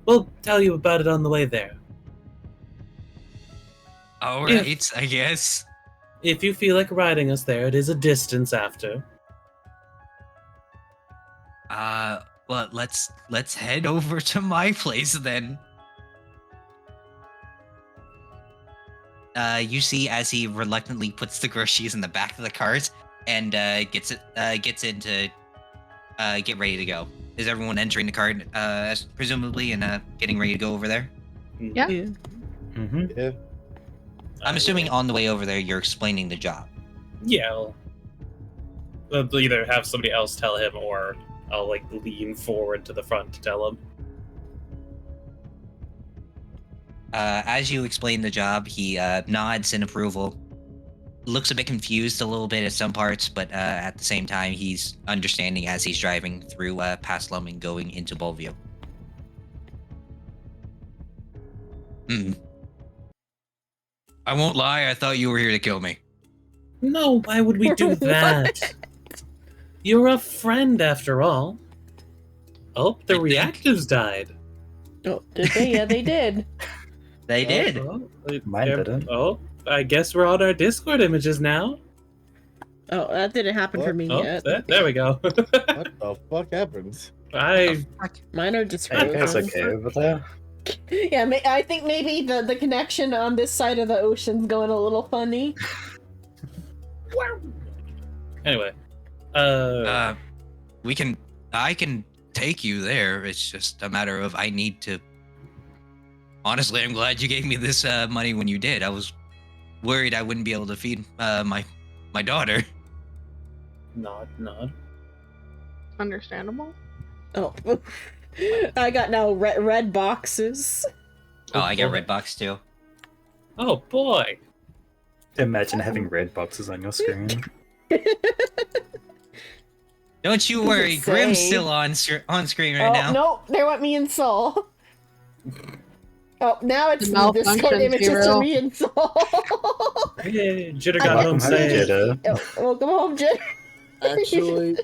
We'll tell you about it on the way there. All right, I guess. If you feel like riding us there, it is a distance after. Well, let's head over to my place then. You see as he reluctantly puts the groceries in the back of the cart and gets in to get ready to go. Is everyone entering the cart, presumably, and getting ready to go over there? Yeah. Mm-hmm. Yeah. I'm assuming on the way over there, you're explaining the job. Yeah. I'll either have somebody else tell him, or I'll like lean forward to the front to tell him. As you explain the job, he nods in approval. Looks a bit confused a little bit at some parts, but at the same time, he's understanding as he's driving through past Lum and going into Bolvio. I won't lie, I thought you were here to kill me. No, why would we do that? You're a friend after all. Oh, the reactives died. Oh, did they? Yeah, they did. They did. Mine didn't. Oh, I guess we're on our Discord images now. Oh, that didn't happen for me Oh, yet. there we go. What the fuck happens? Mine are just Hey, you guys frozen. okay over there? Yeah, I think maybe the connection on this side of the ocean's going a little funny. Anyway, I can take you there. It's just a matter of I need to. Honestly, I'm glad you gave me this money when you did. I was worried I wouldn't be able to feed my daughter. nod. understandable. Oh, I got now red boxes. Oh, I get red box too. Oh boy. Imagine having red boxes on your screen. Don't you What does worry, it Grim's say? still on screen right Oh now. no, there went me and Soul. Oh, now it's the Malfunction, Discord images Zero. for me and Soul. Hey, Jitter I got got home Welcome home, safe. Jitter. Oh, welcome home, Jen. Actually,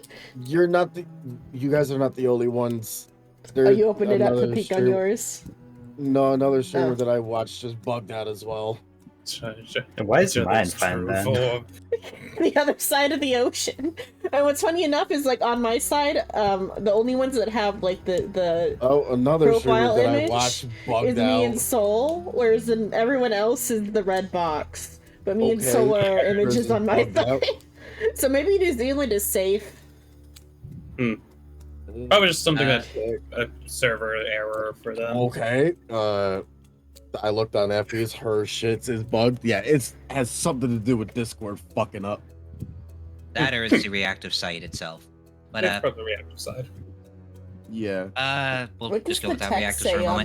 you're not the. You guys are not the only ones. Oh, There's you opened it up to another peek on stream- yours. No, another streamer Oh. that I watched just bugged out as well. And why is Jitter's mine fine true then? form. The other side of the ocean. And what's funny enough is like on my side, the only ones that have like the Oh, another streamer Profile that image I watched is bugged me and out. Soul, whereas then everyone else is the red box. But me and Okay. Soul are images Person on my bugged out. side. So maybe New Zealand is safe. Probably just something Uh, that a server error for them. Okay. I looked on Effie's. Her shits is bugged. Yeah, it's has something to do with Discord fucking up. That or it's the reactive site itself. But It's from the reactive side. Yeah. we'll What does just go the with that text reactors for say a on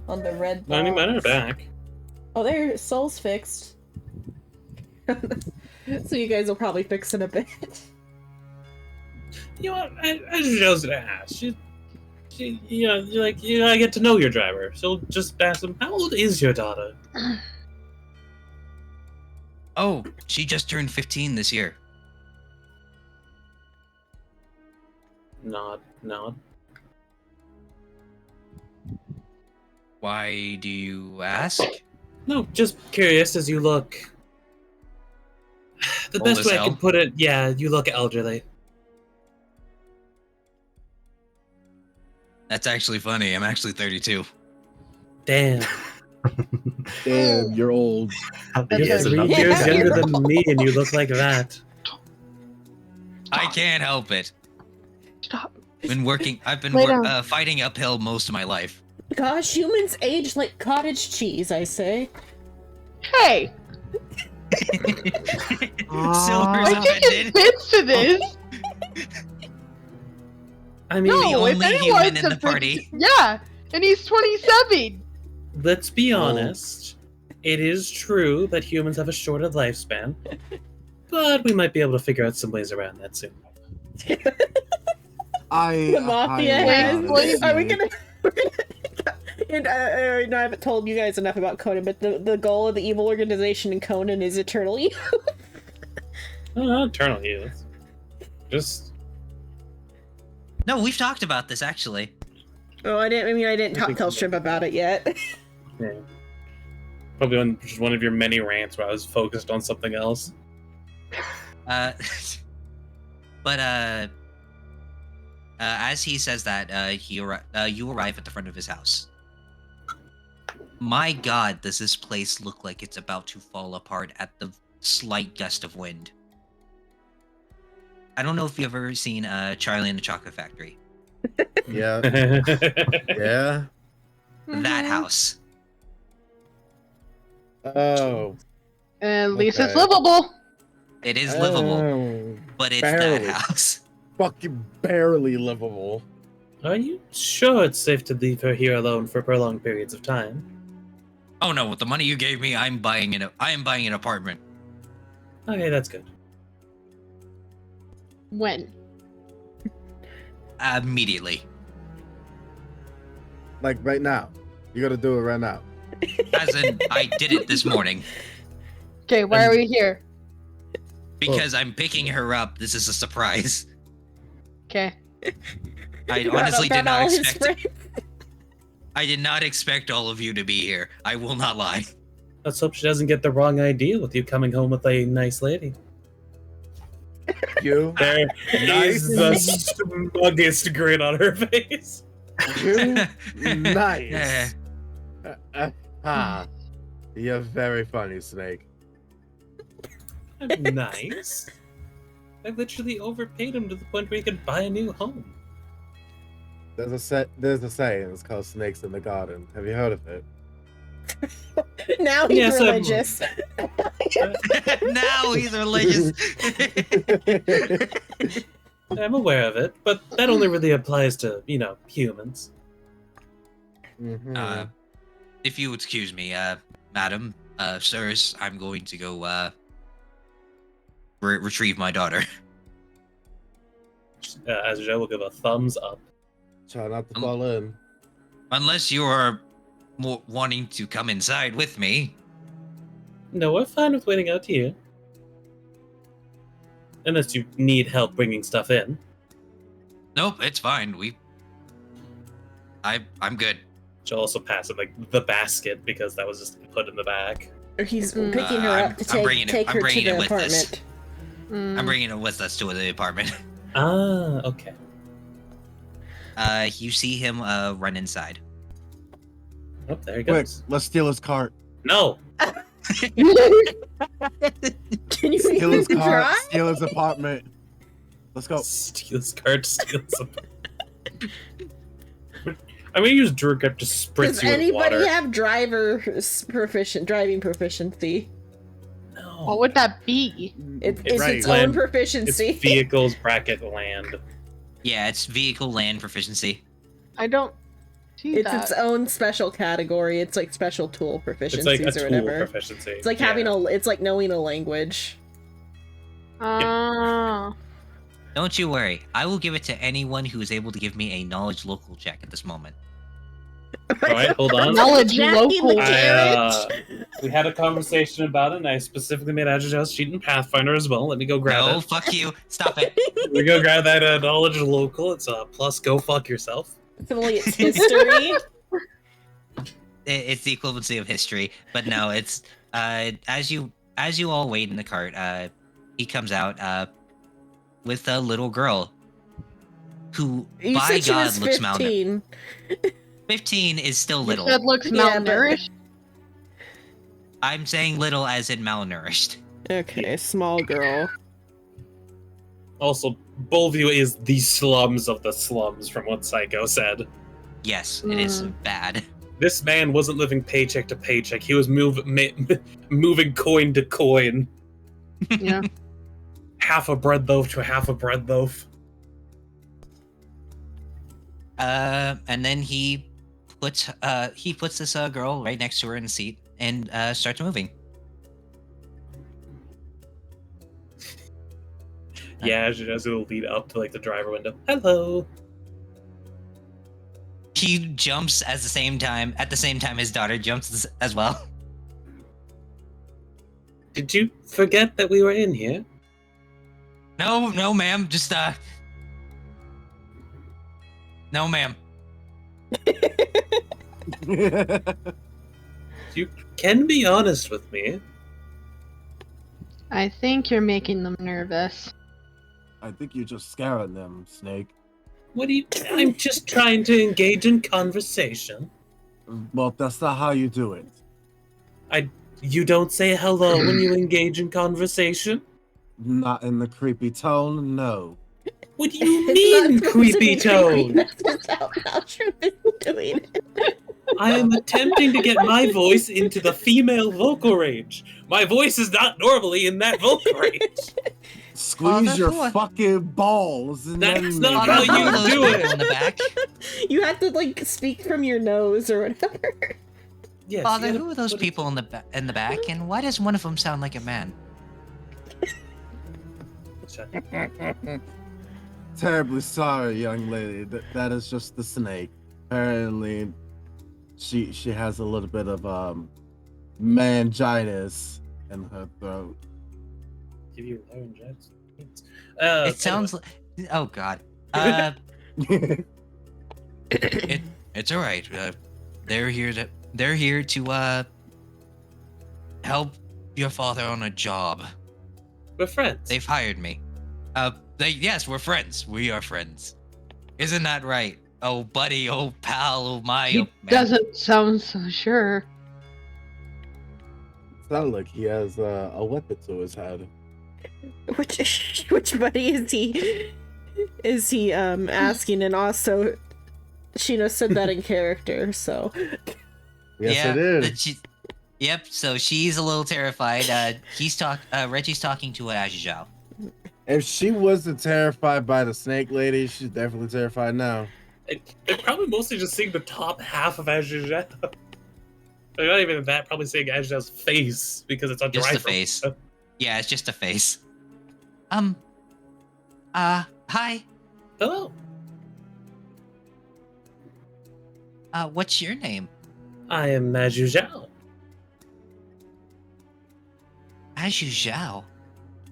moment. the red box? Mine are back. Oh, there, Soul's fixed. So you guys will probably fix in a bit. You know what? I just gonna ask. She, you know, you're like, you gotta get to know your driver. So just ask him, how old is your daughter? Oh, she just turned 15 this year. Nod. Why do you ask? No, just curious as you look. The Old best as way I hell? can put it, yeah, you look elderly. That's actually funny. I'm actually 32. Damn. Damn, you're old. How the That's years a are not Yeah. Years together. younger than me, and you look like that. I can't help it. Stop. I've been Lay down. fighting uphill most of my life. Gosh, humans age like cottage cheese, I say. Hey, Silver's I think it offended. fits to this. I mean, the No, if only anyone's human in the offended- party. Yeah, and he's 27. let's be honest. It is true that humans have a shorter lifespan, but we might be able to figure out some ways around that soon. I The mafia highly has. doubt it. Are we gonna? And I haven't told you guys enough about Conan, but the goal of the evil organization in Conan is eternal evil. No, not eternal youth. Just No, we've talked about this actually. Oh, I didn't tell Shrimp about it yet. yeah. Probably just one of your many rants where I was focused on something else. But as he says that, you arrive at the front of his house. My God, does this place look like it's about to fall apart at the slight gust of wind? I don't know if you've ever seen Charlie and the Chocolate Factory. Yeah. Yeah. That house. Oh. At least it's Okay. livable. It is livable, Oh, but it's barely. that house. fucking barely livable. Are you sure it's safe to leave her here alone for prolonged periods of time? Oh no, with the money you gave me, I am buying an apartment. Okay, that's good. When? Immediately. Like right now. You gotta do it right now. As in, I did it this morning. Okay, why are we here? Because I'm picking her up. This is a surprise. Okay. I honestly did not expect it. I did not expect all of you to be here. I will not lie. Let's hope she doesn't get the wrong idea with you coming home with a nice lady. You. There Nice. is the smuggest grin on her face. You. Yeah. Nice. You're very funny, Snake. Nice. I literally overpaid him to the point where he could buy a new home. There's a saying. It's called "Snakes in the Garden." Have you heard of it? Now he's Yes, religious. Now he's religious. I'm aware of it, but that only really applies to, humans. Mhm. If you excuse me, madam, sirs, I'm going to go retrieve my daughter. Azrael will give a thumbs up. Try not to fall in. Unless you're wanting to come inside with me. No, we're fine with waiting out here. Unless you need help bringing stuff in. Nope, it's fine. I'm good. She'll also pass it like the basket because that was just put in the back. Or he's picking her I'm- up to I'm bringing it- take I'm her to bringing the it with us. apartment. I'm bringing it with us to the apartment. Ah, okay. You see him run inside. Oh, there he Quick, goes. let's steal his cart. No! Can you Steal his even cart. drive? Steal his apartment. Let's go. Steal his card, steal some. I'm gonna use Drugep to spritz Does you with anybody water. have driving proficiency? No. What would that be? It's Right. its Land. own It's proficiency. vehicles bracket land. Yeah, it's vehicle land proficiency. I don't see It's that. its own special category. It's like special tool proficiencies It's like a or tool whatever. proficiency. It's like Yeah. it's like knowing a language. Oh. Don't you worry. I will give it to anyone who is able to give me a knowledge local check at this moment. Alright, hold on. Knowledge Jackie local. the carrot. We had a conversation about it, and I specifically made Adjust cheat in Pathfinder as well. Let me go grab No, it. fuck you. Stop it. Let me go grab that knowledge local. It's plus go fuck yourself. Similarly, it's history. It's the equivalency of history, but no, it's as you all wait in the cart, he comes out with a little girl who, You by said she God, was looks malnourished. 15. 15 is still little. That looks Yeah, but- malnourished. I'm saying little as in malnourished. Okay, small girl. Also, Bolview is the slums of the slums, from what Psycho said. Yes, it is bad. This man wasn't living paycheck to paycheck. He was moving coin to coin. Yeah. Half a bread loaf to half a bread loaf. And then he puts this girl right next to her in the seat and starts moving. Yeah, as will lead up to like the driver window. Hello. He jumps at the same time his daughter jumps as well. Did you forget that we were in here? No, ma'am. Just no, ma'am. You can be honest with me. I think you're making them nervous. I think you're just scaring them, Snake. What do you? I'm just trying to engage in conversation. Well, that's not how you do it. You don't say hello when you engage in conversation? Not in the creepy tone, no. What do you It's mean, not supposed to creepy be tone? That's just how Shrimp is doing it. I am attempting to get my voice into the female vocal range. My voice is not normally in that vocal range. Squeeze that's your what- fucking balls and That's then not maybe- how you Those do people it. in the back. You have to like speak from your nose or whatever. Yes, Father, you who gotta are those put it- people in the back, and why does one of them sound like a man? Terribly sorry, young lady. That is just the snake. Apparently, she has a little bit of manginess in her throat. Give you laryngitis. It sounds like. Oh God. It's all right. They're here to help your father on a job. We're friends. They've hired me. Yes, we're friends. We are friends. Isn't that right? Oh, buddy. Oh, pal. Oh, my. He oh, man. doesn't sound so sure. Sounds like he has a weapon to his head. Which buddy is he asking? And also, Sheena said that in character, so Yes, it is. Yep. So she's a little terrified. Reggie's talking to Azizhao. If she wasn't terrified by the snake lady, she's definitely terrified now. They're probably mostly just seeing the top half of Azizhao. They're not even that. Probably seeing Azizhao's face because it's a Just dry the throat. face. Yeah, it's just a face. Hi. Hello. What's your name? I am Azizhao. Azizhao.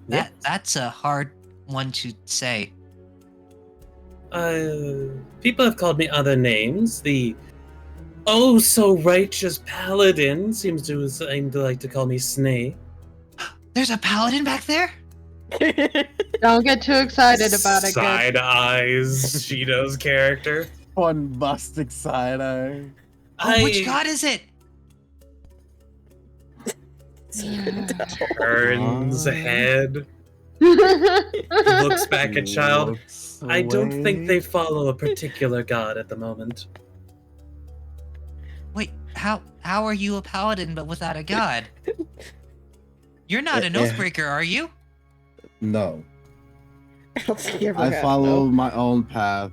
Yeah. That's a hard one to say. People have called me other names. The oh so righteous paladin seems to like to call me Snake. There's a paladin back there? Don't get too excited about it. Good. Side eyes, Shido's character. Fun busting side eye. Oh, which god is it? Turns head, looks back at child. Looks I don't think away. they follow a particular god at the moment. Wait, how are you a paladin but without a god? You're not an Eh, eh. Oathbreaker, are you? No. I don't think you ever I have, follow though. my own path.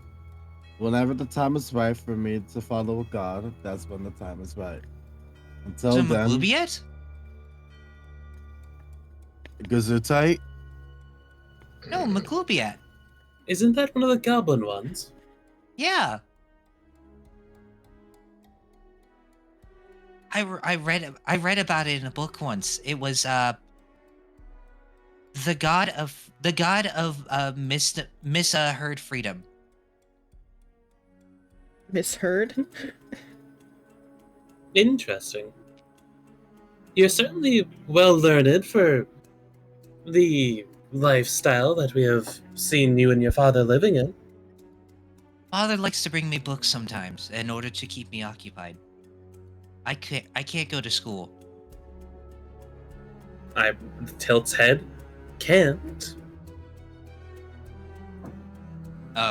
Whenever the time is right for me to follow a god, that's when the time is right. Until So then, Maglubiet? Gesundheit. No, Maglubiet. Isn't that one of the goblin ones? Yeah. I read about it in a book once. It was the god of Herd Freedom. Misheard. Interesting. You're certainly well learned for the lifestyle that we have seen you and your father living in. Father likes to bring me books sometimes in order to keep me occupied. I can't go to school. I tilts head. Can't.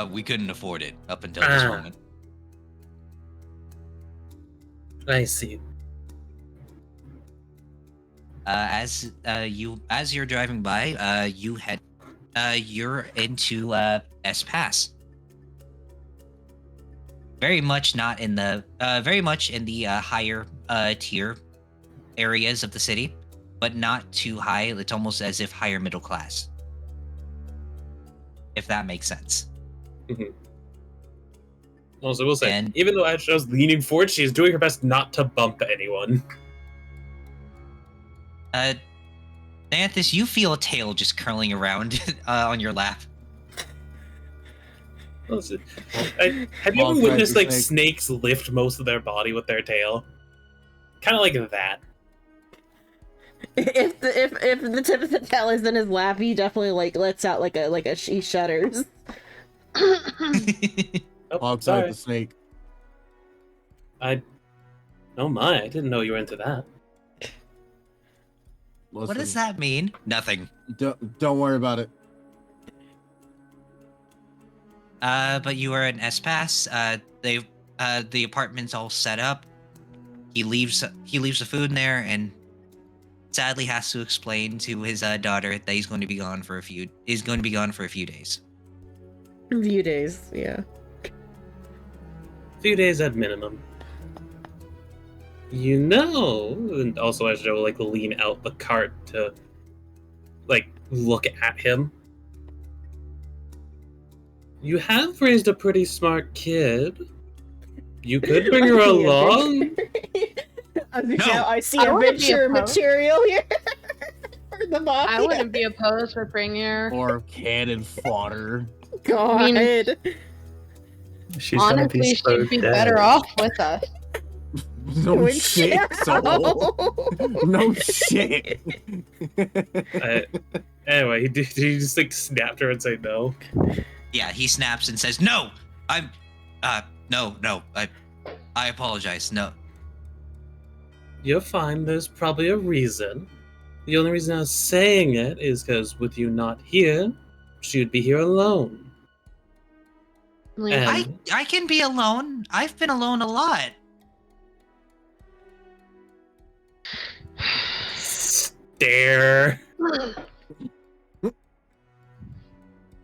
We couldn't afford it up until this Ah. moment. I see. As you're driving by, you're into S Pass. Very much in the higher tier areas of the city, but not too high. It's almost as if higher middle class. If that makes sense. Also, I will say, And- even though Astro's leaning forward, she's doing her best not to bump anyone. Dianthus, you feel a tail just curling around on your lap. Listen, have you All ever witnessed kinds of like snakes lift most of their body with their tail? Kind of like that. If the tip of the tail is in his lap, he definitely like lets out like a he shudders. Oh, Hogside sorry. the snake. Oh my! I didn't know you were into that. What does Listen, that mean? Nothing. Don't worry about it. But you are an S-Pass. The apartment's all set up. He leaves the food in there and sadly has to explain to his daughter that he's going to be gone for a few days. Few days, yeah. Few days at minimum. You know, and also as Joe like lean out the cart to like look at him. You have raised a pretty smart kid. You could bring her along. I see I wouldn't be adventure opposed. material here for the mafia. I wouldn't be opposed for bringing her. Or cannon fodder. God. I mean- She's gonna be Honestly, so she'd be dead. better off with us. No Good shit, shout. Soul. No shit. Anyway, did he just like snapped her and say no? Yeah, he snaps and says, "No, no, I apologize. No." You're fine. There's probably a reason. The only reason I was saying it is because with you not here, she'd be here alone. Like, And I can be alone. I've been alone a lot. stare.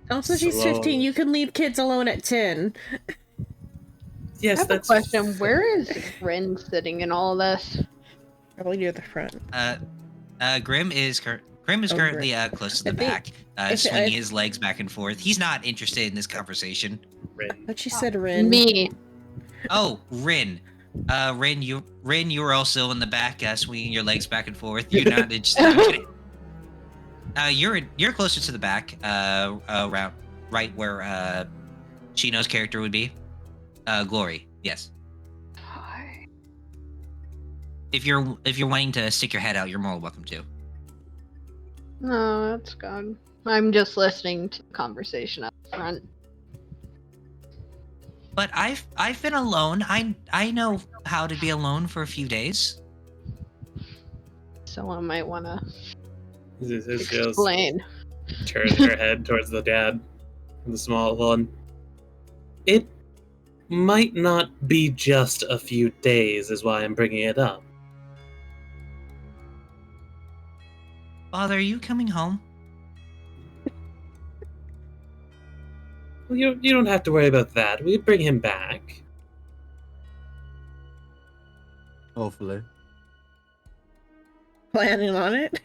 Also, she's Slow. 15. You can leave kids alone at 10. I Yes, have a that's question. Where is Rin sitting in all this? Probably near the front. Grim is currently close to the I think- back, I swinging his legs back and forth. He's not interested in this conversation. Rin. But she said Rin. Me. Oh, Rin. Rin, you were also in the back, swinging your legs back and forth. You're not interested. I'm kidding. You're closer to the back, around right where Chino's character would be. Glory, yes. Hi. If you're wanting to stick your head out, you're more welcome to. No, that's good. I'm just listening to the conversation up front. But I've been alone. I know how to be alone for a few days. Someone might want to This just explain. turns her head towards the dad, the small one. It might not be just a few days, is why I'm bringing it up. Father, are you coming home? Well, you don't have to worry about that. We bring him back. Hopefully. Planning on it?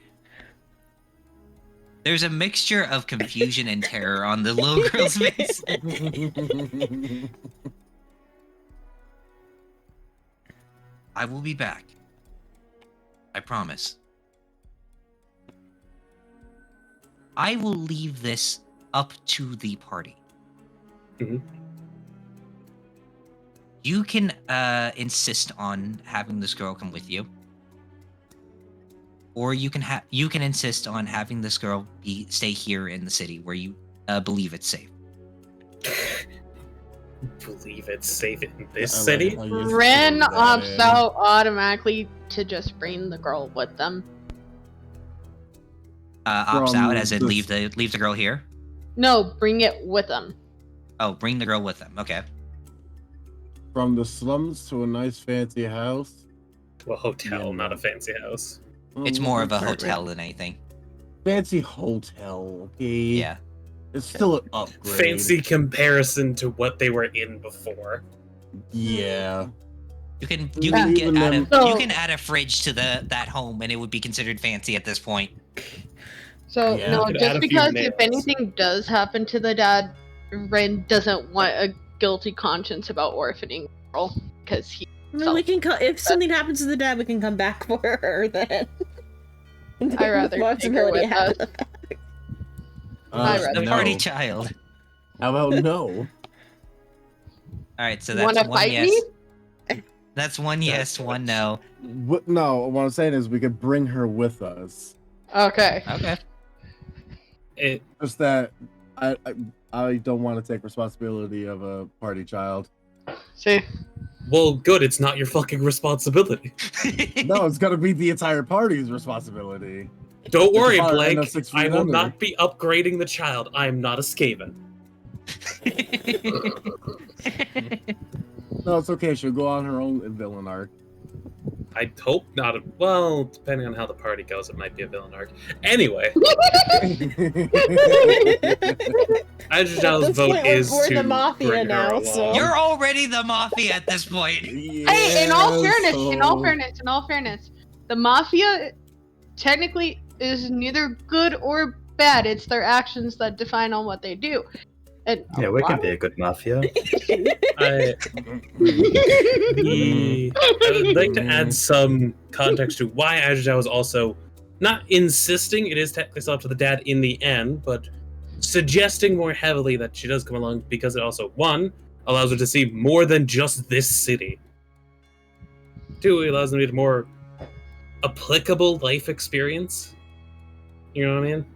There's a mixture of confusion and terror on the little girl's face. I will be back. I promise. I will leave this up to the party. Mhm. You can insist on having this girl come with you, or you can insist on having this girl stay here in the city where you believe it's safe. Believe it's safe in this I like city? how you Ren threw that opts in. out automatically to just bring the girl with them. Opts From out as in the- leave the girl here. No, bring it with them. Oh, bring the girl with them. Okay. From the slums to a nice fancy house. To a hotel, Yeah. not a fancy house. It's more of a Right, right. hotel than anything. Fancy hotel, okay? Yeah. It's still an upgrade. Fancy comparison to what they were in before. Yeah. You can Not get even add them- a, So- you can add a fridge to that home and it would be considered fancy at this point. So Yeah. no, Could add just a few because nails. if anything does happen to the dad, Ren doesn't want guilty conscience about orphaning Earl because he. I mean, we can if something happens to the dad, we can come back for her then. I rather take her with us. I'd rather The no. party child. How about no? Alright, so You that's wanna one fight yes. me? That's one yes, one no. No, what I'm saying is we could bring her with us. Okay. Okay. It, Just that I don't want to take responsibility of a party child. See. well, good. It's not your fucking responsibility. No, it's gonna be the entire party's responsibility. Don't worry, Fire Blake. end up 6 feet I will under. not be upgrading the child. I am not a Skaven. No, it's okay. She'll go on her own villain arc. I hope not. Well, depending on how the party goes, it might be a villain arc. Anyway, Adrajal's this vote point, is we're to the mafia bring her now, along. so- You're already the mafia at this point. Hey, in all fairness, the mafia technically is neither good or bad. It's their actions that define on what they do. And Yeah, we can be a good mafia. I would like to add some context to why Ajajal is also not insisting, it is technically still up to the dad in the end, but suggesting more heavily that she does come along because it also, one, allows her to see more than just this city. Two, it allows them to get a more applicable life experience. You know what I mean?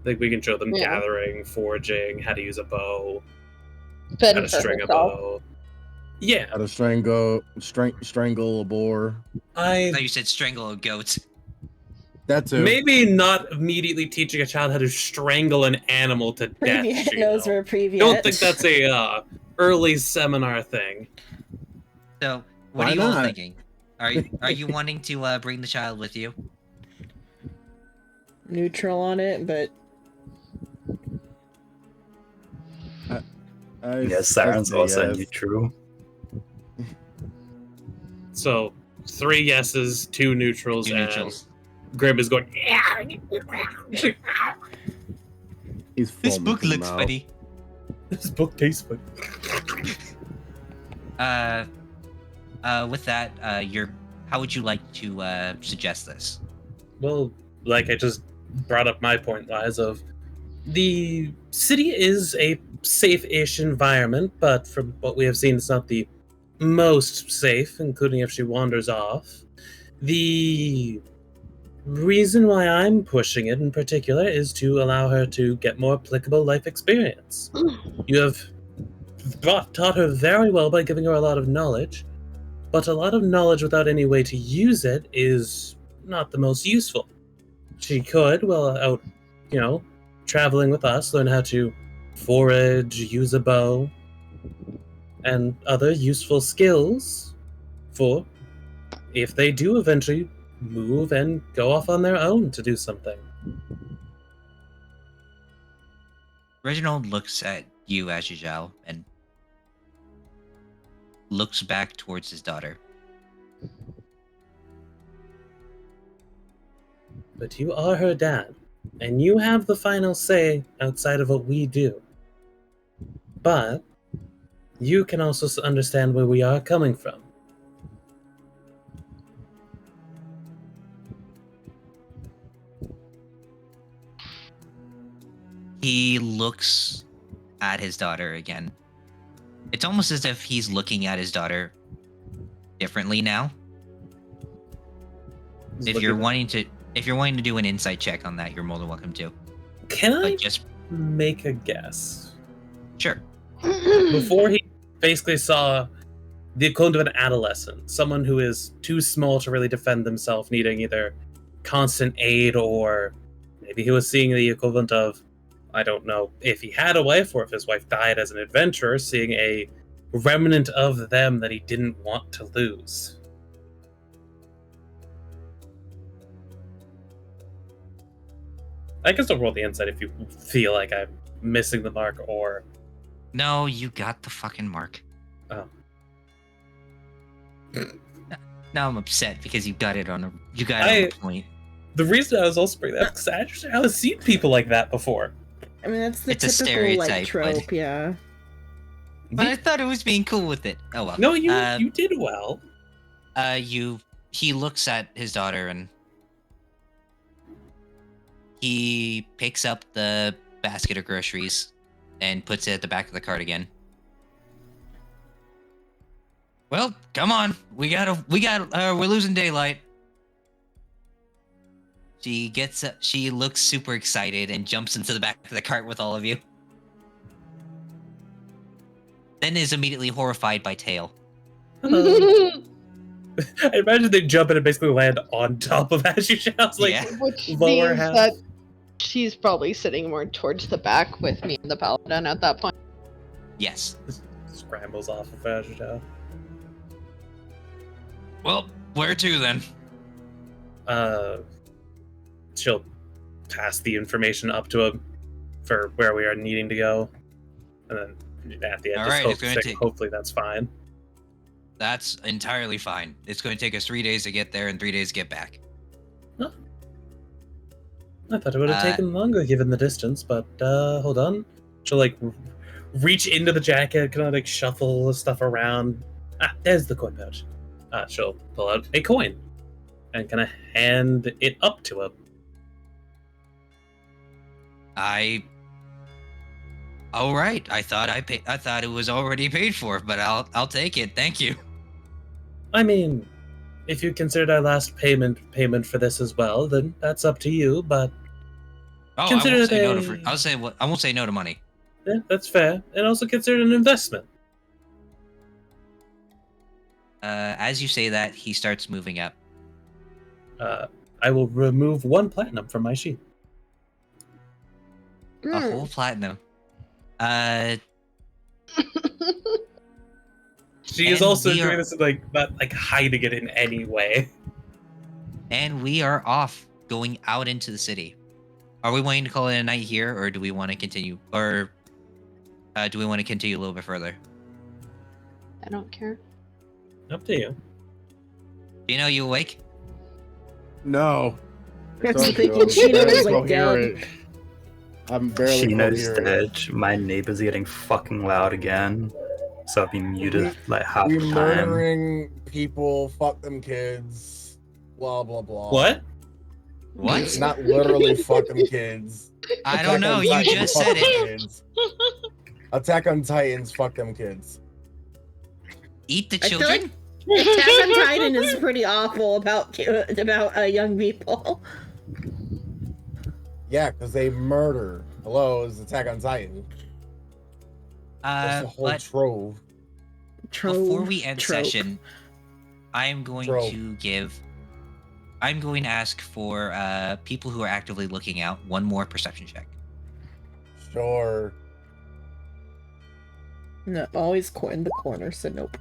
Like we can show them Yeah. gathering, foraging, how to use a bow, fend how to for string a herself. bow. Yeah, How to strangle a boar. I thought you said strangle a goat. That too. maybe not immediately teaching a child how to strangle an animal to death. Previet you knows know. where Previet. Don't think that's a early seminar thing. So, what Why are you all not? thinking? Are you wanting to bring the child with you? neutral on it, but Yes, Siren's say also yes. neutral. So 3 yeses, 2 neutrals, Two and neutrals. Grim is going. He's This foaming book to the looks mouth. funny. This book tastes good. With that, how would you like to suggest this? Well, like I just brought up my point, Lies, of the city is a safe-ish environment, but from what we have seen, it's not the most safe, including if she wanders off. The reason why I'm pushing it in particular is to allow her to get more applicable life experience. You have taught her very well by giving her a lot of knowledge, but a lot of knowledge without any way to use it is not the most useful. She could, well, out, traveling with us, learn how to forage, use a bow, and other useful skills for if they do eventually move and go off on their own to do something. Reginald looks at you, Ajajal, and looks back towards his daughter. But you are her dad, and you have the final say outside of what we do. But you can also understand where we are coming from. He looks at his daughter again. It's almost as if he's looking at his daughter differently now. If you're wanting to do an insight check on that, you're more than welcome to. Can I But just make a guess? sure. Before he basically saw the equivalent of an adolescent, someone who is too small to really defend themselves, needing either constant aid or maybe he was seeing the equivalent of, I don't know, if he had a wife or if his wife died as an adventurer, seeing a remnant of them that he didn't want to lose. I can still roll the insight if you feel like I'm missing the mark or... No, you got the fucking mark. Oh. Now I'm upset because you got it on a point. The reason I was also bringing that up because I have seen people like that before. I mean that's the It's a typical like stereotype, but- trope, yeah. But I thought it was being cool with it. Oh well. No, you did well. He looks at his daughter and he picks up the basket of groceries and puts it at the back of the cart again. Well, come on. We're losing daylight. She looks super excited and jumps into the back of the cart with all of you. Then is immediately horrified by Tail. I imagine they jump in and basically land on top of Azuzhao's like Yeah. Which lower means half. that she's probably sitting more towards the back with me and the paladin at that point. Yes. Scrambles off of Azuzhao. Well, where to then? She'll pass the information up to him for where we are needing to go, and then at the end, All just right, it's gonna take- hopefully that's fine. That's entirely fine. It's going to take us 3 days to get there and 3 days to get back. I thought it would have Uh, taken longer given the distance, but hold on. She'll like reach into the jacket, kind of like shuffle the stuff around. Ah, there's the coin pouch. She'll pull out a coin and kind of hand it up to him. All right. I thought it was already paid for, but I'll take it. Thank you. I mean, if you considered our last payment for this as well, then that's up to you. But Oh, Consider I won't say no they- to I won't say no to money. yeah, that's fair, and also consider it an investment. As you say that, he starts moving up. I will remove 1 platinum from my sheet. A whole platinum. She is And also we doing are- this like not like hiding it in any way. And we are off, going out into the city. Are we wanting to call it a night here, or do we want to continue? Or do we want to continue a little bit further? I don't care. Up to you. You awake? No. I That's told the you, thing, I'm Chino's, barely like, coherent. I'm barely Shino's coherent. dead. My neighbor's getting fucking loud again. So I'll be muted like half We the time. murdering people, fuck them kids, blah blah blah. What? What? Not literally fuck them kids. I Attack don't on know. You Titans, just fuck said them it. kids. Attack on Titans, fuck them kids. Eat the I feel children? like Attack on Titan is pretty awful about young people. Yeah, because they murder. Hello, it's Attack on Titan. That's the whole But trove. before we end trope. session, I'm going Trope. I'm going to ask for people who are actively looking out one more perception check. Sure. No, always in the corner, so nope.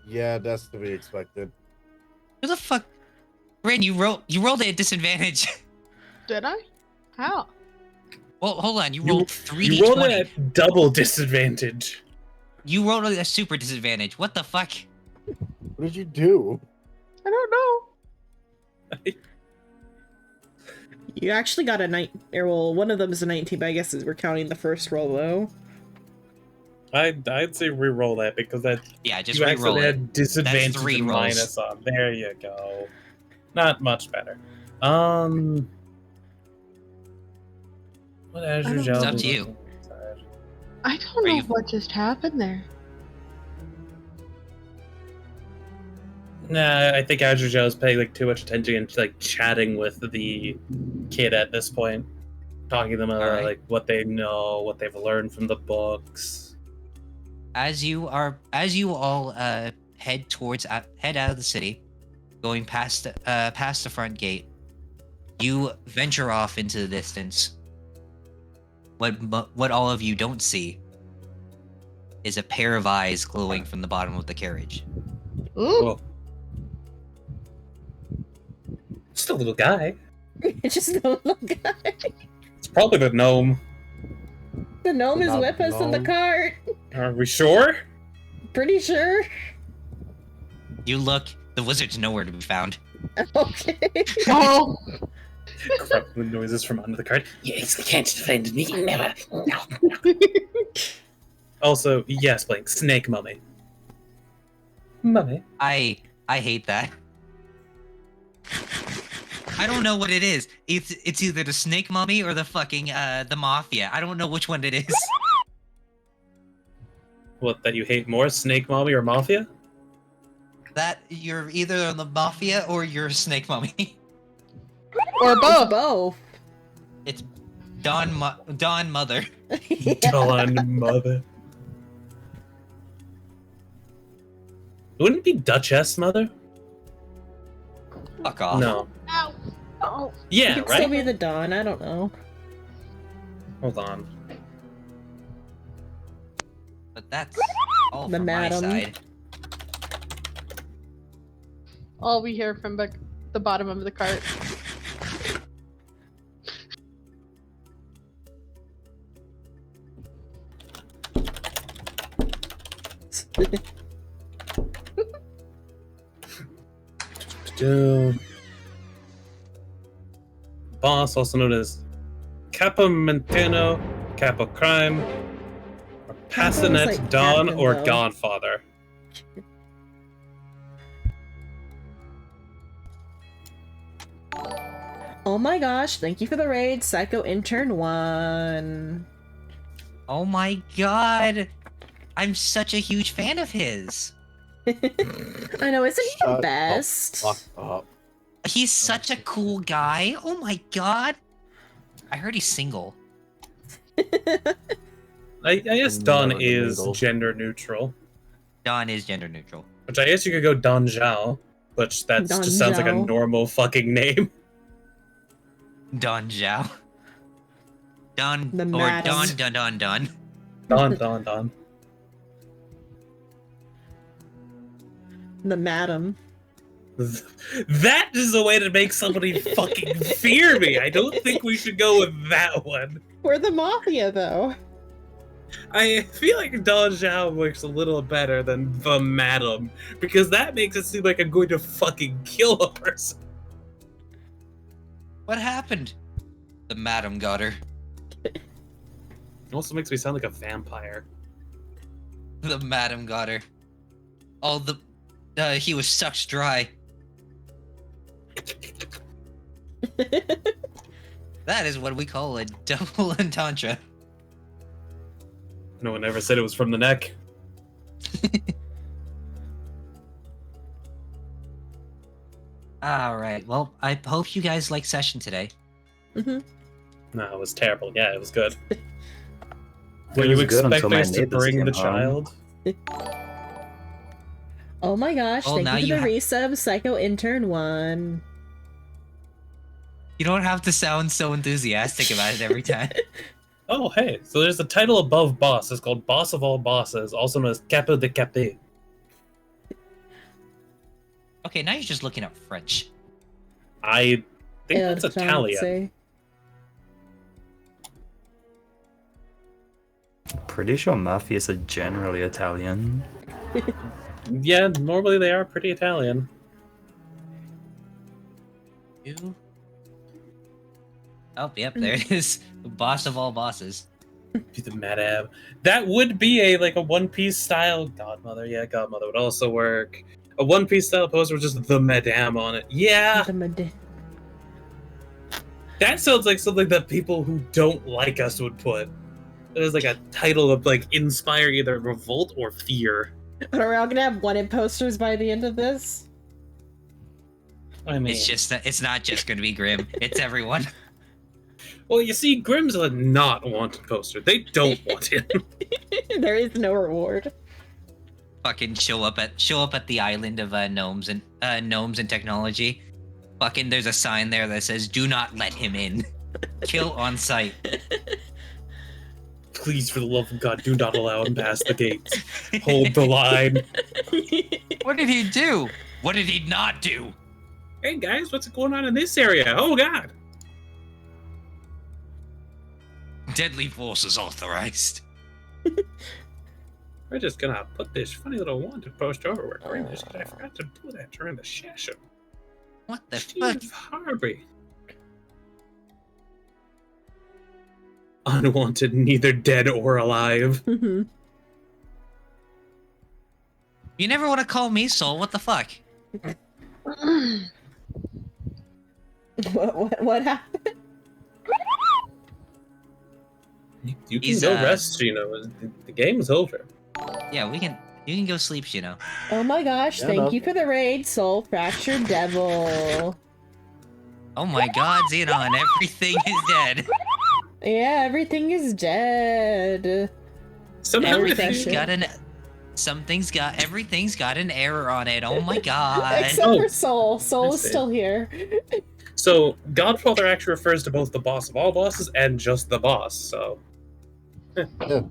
Yeah, that's to be expected. Who the fuck? Rin, you rolled at a disadvantage. Did I? How? Well, hold on. You You- rolled 3d20. You rolled it at double disadvantage. You rolled a super disadvantage. What the fuck? What did you do? I don't know. You actually got a one of them is a 19, but I guess we're counting the first roll though. I'd say re-roll that because that Yeah, just you re-roll actually it. had disadvantage That's 3 and rolls. minus on. There you go. Not much better. What Azure don't Gel? know. It's up to you. I don't Are know you- what just happened there. Nah, I think Azure Gel is paying like too much attention and like chatting with the kid at this point, talking to them about Alright. like what they know, what they've learned from the books. As you all head out of the city, going past the front gate, you venture off into the distance. What all of you don't see is a pair of eyes glowing from the bottom of the carriage. Ooh. Well, just a little guy. It's just the little guy. It's probably the gnome. The gnome is Not with us in the gnome. cart. Are we sure? Pretty sure. You look. The wizard's nowhere to be found. Okay. Oh. Crumbling noises from under the cart. Yes, can't find me. Never. No. Also, yes, Blink, snake mummy. Mummy. I hate that. I don't know what it is. It's either the snake mummy or the fucking the mafia. I don't know which one it is. What, that you hate more, snake mummy or mafia? That you're either the mafia or you're snake mummy. Or both. Both. It's Dawn Mother. Dawn mother. Wouldn't it be Duchess mother? Fuck off. No. Ow. Oh. Yeah, Could still right? be the Dawn. I don't know. Hold on. But that's all The from madam. my side. All we hear from the bottom of the cart. Boss, also known as Capamentano, Capo Crime, or Passanet like Don, Captain, or though. Godfather. Oh my gosh, thank you for the raid, Psycho Intern 1. Oh my god. I'm such a huge fan of his. I know, isn't he the Shut the best? Fuck up. He's such a cool guy. Oh my god. I heard he's single. I guess Never Don the is middle. gender neutral. Don is gender neutral. Which I guess you could go Don Zhao, which that Don just sounds like a Zhao. normal fucking name. Don Zhao. Don The or madam. Don. Don. The madam. That is a way to make somebody fucking fear me. I don't think we should go with that one. We're the Mafia, though. I feel like Don Zhao works a little better than the Madam, because that makes it seem like I'm going to fucking kill a person. What happened? The madam got her. It also makes me sound like a vampire. The madam got her. Oh, he was sucked dry. That is what we call a double entendre. No one ever said it was from the neck. All right. Well, I hope you guys like session today. Hmm. No, it was terrible. Yeah, it was good. It Were you was good until expecting my us to neighbors bring came the home. child? Oh my gosh, Well, now thank you for the you resub, Psycho Intern 1. You don't have to sound so enthusiastic about it every time. Oh, hey. So there's a title above boss. It's called Boss of All Bosses, also known as Capo de Capi. Okay, now you're just looking up French. I think Yeah, that's what I would Italian. say. Pretty sure mafias are generally Italian. Yeah, normally they are pretty Italian. You? Oh, yep, there it is. The boss of all bosses. Be the Madame. That would be a One Piece style Godmother. Yeah, Godmother would also work. A One Piece style poster with just the Madame on it. Yeah, The Mad- that sounds like something that people who don't like us would put. It is like a title of inspire either revolt or fear. But are we all gonna have wanted posters by the end of this? I mean, It's not just gonna be Grim. It's everyone. well, you see, Grimm's a not wanted poster. They don't want him. There is no reward. Fucking show up at the island of gnomes and technology. Fucking there's a sign there that says "Do not let him in." Kill on sight. Please, for the love of God, do not allow him past the gates. Hold the line. What did he do? What did he not do? Hey guys, what's going on in this area? Oh God. Deadly forces authorized. We're just gonna put this funny little wanted poster over during this because I forgot to do that during the session. What the fuck? Steve Harvey. Unwanted, neither dead or alive. Mhm. You never want to call me Soul. What the fuck? What happened? You can He's, go rest, the game is over. Yeah, we can. You can go sleep, Oh my gosh, Yeah, thank no. you for the raid, Soul Fractured Devil. Oh my God, Xenon, everything is dead. Yeah, everything is dead. Somehow Everything's Refresher. got an. Everything's got an error on it. Oh my God. Except Oh, for Soul. Soul I is see. still here. So Godfather actually refers to both the boss of all bosses and just the boss. So I'll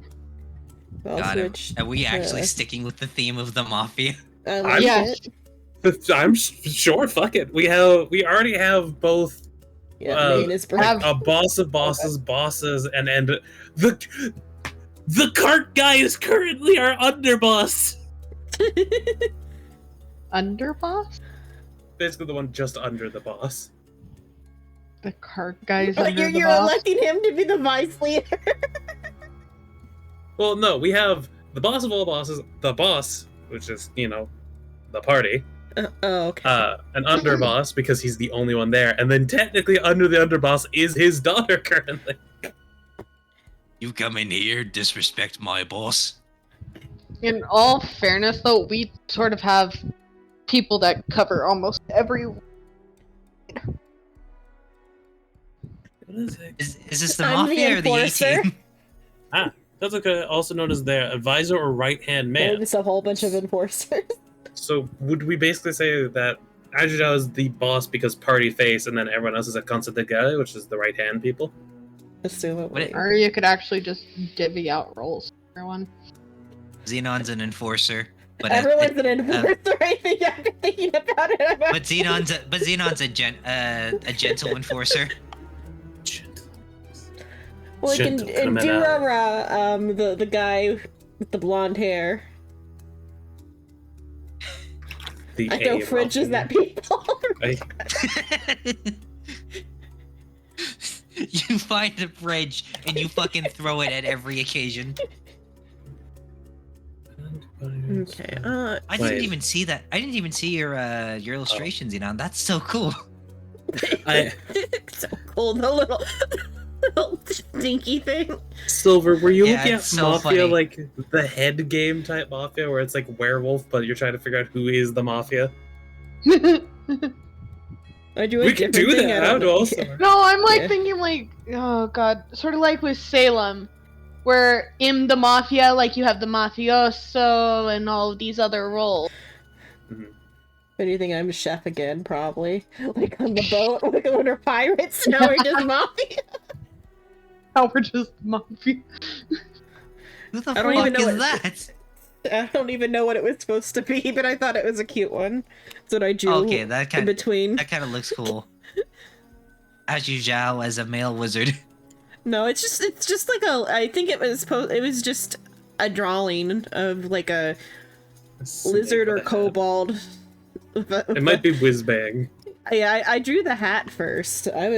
Got him. switch. Are we actually to- sticking with the theme of the mafia? like Yeah. it. I'm sure. Fuck it. We already have both Yeah, Uh, main is have- a boss of bosses, bosses, and the cart guy is currently our underboss. Underboss? Basically, the one just under the boss. The cart guy's But under the you're boss? electing him to be the vice leader. Well, no, we have the boss of all bosses, the boss, which is the party, Oh, okay. an underboss because he's the only one there, and then technically under the underboss is his daughter currently. You come in here, disrespect my boss. In all fairness, though, we sort of have people that cover almost every. What is it? Is this the I'm the mafia or the enforcer. 18? That's also known as their advisor or right-hand man. There's a whole bunch of enforcers. So would we basically say that Ajudal is the boss because party face, and then everyone else is a consigliere, which is the right-hand people? Assumably. Or you could actually just divvy out roles for everyone. Xenon's an enforcer, but Everyone's an enforcer. I think after thinking about it. but Xenon's a gentle enforcer. Like in Gentle criminal. Durara, the guy with the blonde hair. The I know A Fridge is mafia. that people. You find a fridge and you fucking throw it at every occasion. Okay. I Wait. didn't even see that. I didn't even see your illustrations, Xenon. That's so cool. So cool. The little stinky thing. Silver, were you Yeah, looking at it's so Mafia funny. like the head game type Mafia, where it's like werewolf, but you're trying to figure out who is the Mafia? I do a We can different do thing, I that don't know. also. No, I'm like Yeah. thinking like, oh god, sort of like with Salem, where in the mafia, like you have the mafioso and all of these other roles. What do you think? I'm a chef again, probably. Like on the boat when we're pirates. Now we're just mafia. How we're just mafia. Who the I don't even fuck know is what- that? I don't even know what it was supposed to be, but I thought it was a cute one. That's what I drew Okay, that in kind between. that kind of looks cool. As you Zhao as a male wizard. No, it's just like I think it was just a drawing of like a lizard or kobold. It might be Whizbang. Yeah, I drew the hat first. And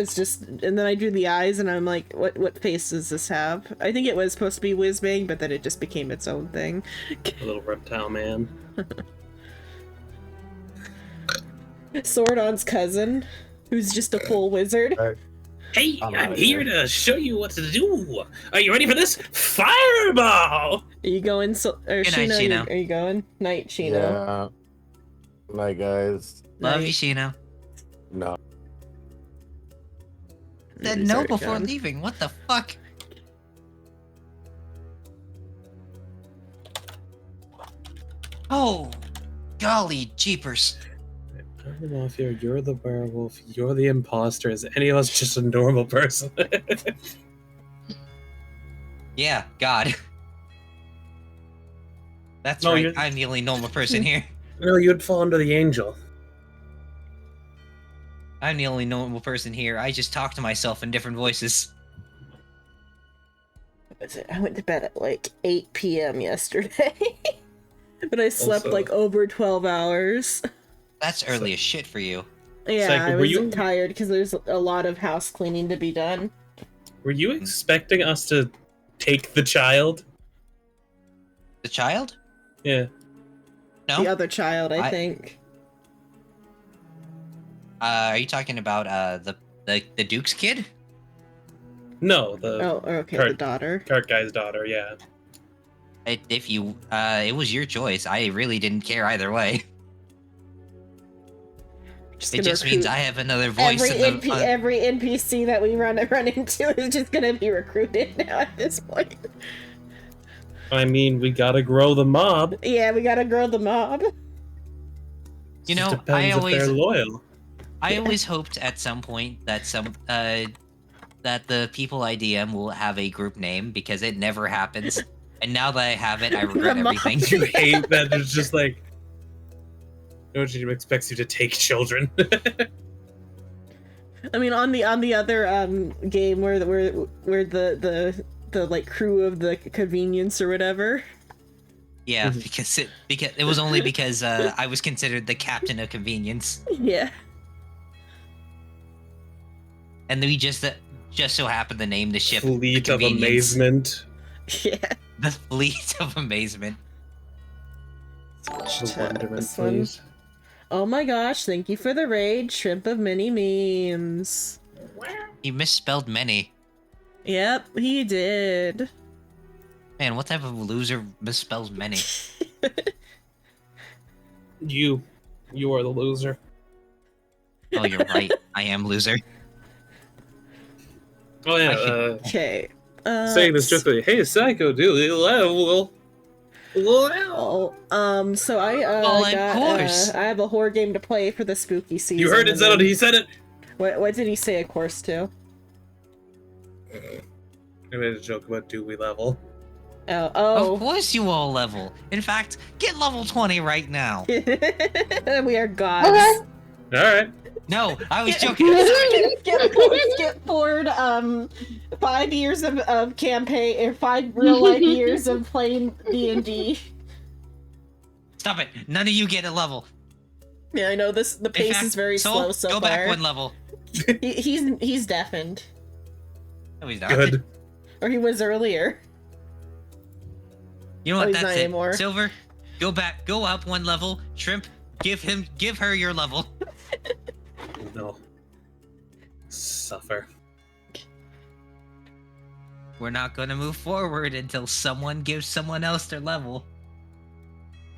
then I drew the eyes, and I'm like, what face does this have? I think it was supposed to be Whizbang, but then it just became its own thing. A little reptile man. Sordon's cousin, who's just a full wizard. Hey, I'm I'm out here here. to show you what to do. Are you ready for this? Fireball! Are you going? Or Good night, Shino, Shino. are you going? Night, Shino. Yeah. Night, guys. Love you, Night. Shino. No. Said He's no already before gone. leaving. What the fuck? Oh, golly jeepers. I'm the Mafia, you're the werewolf, you're the imposter. Is any of us just a normal person? Yeah, God. That's No, right. you're- I'm the only normal person here. No, you'd fall under the angel. I'm the only normal person here. I just talk to myself in different voices. What was it? I went to bed at like 8 p.m. yesterday. But I slept Also- like over 12 hours. That's early as shit for you. Yeah, Psycho, I were was you- tired because there's a lot of house cleaning to be done. Were you expecting us to take the child? The child? Yeah. No. The other child, I I- think. Are you talking about the Duke's kid? No, the Oh, okay, Cart- the daughter. cart guy's daughter. Yeah. If you, it was your choice. I really didn't care either way. Just It gonna just means recruit- I have another voice every in the. every NPC that we run into is just gonna be recruited now at this point. I mean, we gotta grow the mob. Yeah, we gotta grow the mob. You Just know, depends I if they're always, loyal. I always hoped at some point that that the people I DM will have a group name because it never happens. And now that I have it, I regret The mob. everything. You hate that it's just like Nojin expects you to take children. I mean, on the other game where the like crew of the convenience or whatever. Yeah, because it was only because I was considered the captain of convenience, Yeah. and we just so happened to name the ship the Fleet of Convenience. amazement. Yeah. The Fleet of Amazement. The wonderment, This one. please. Oh my gosh! Thank you for the raid, Shrimp of Many Memes. He misspelled many. Yep, he did. Man, what type of loser misspells many? You are the loser. Oh, you're right. I am loser. Oh yeah. I should- Okay. Saying this just like, hey, Psycho, dude, level. Oh, so I Well, of got, course. I have a horror game to play for the spooky season. You heard it, and Zelda. then- He said it. What did he say? Of course, to? I made a joke about Dewey level. Oh, Of oh. course you all level. In fact, get level 20 right now. We are gods. Okay. All right. No, I was joking. Skip forward 5 years of campaign or 5 real life years of playing D&D. Stop it. None of you get a level. Yeah, I know the In pace fact, is very Soul, slow so go far. back one level. He's deafened, No, he's not. Good. or he was earlier. You know Oh, what? he's That's not it. anymore. Silver, go back. Go up one level. Shrimp, give her your level. No. Suffer. We're not gonna move forward until someone gives someone else their level.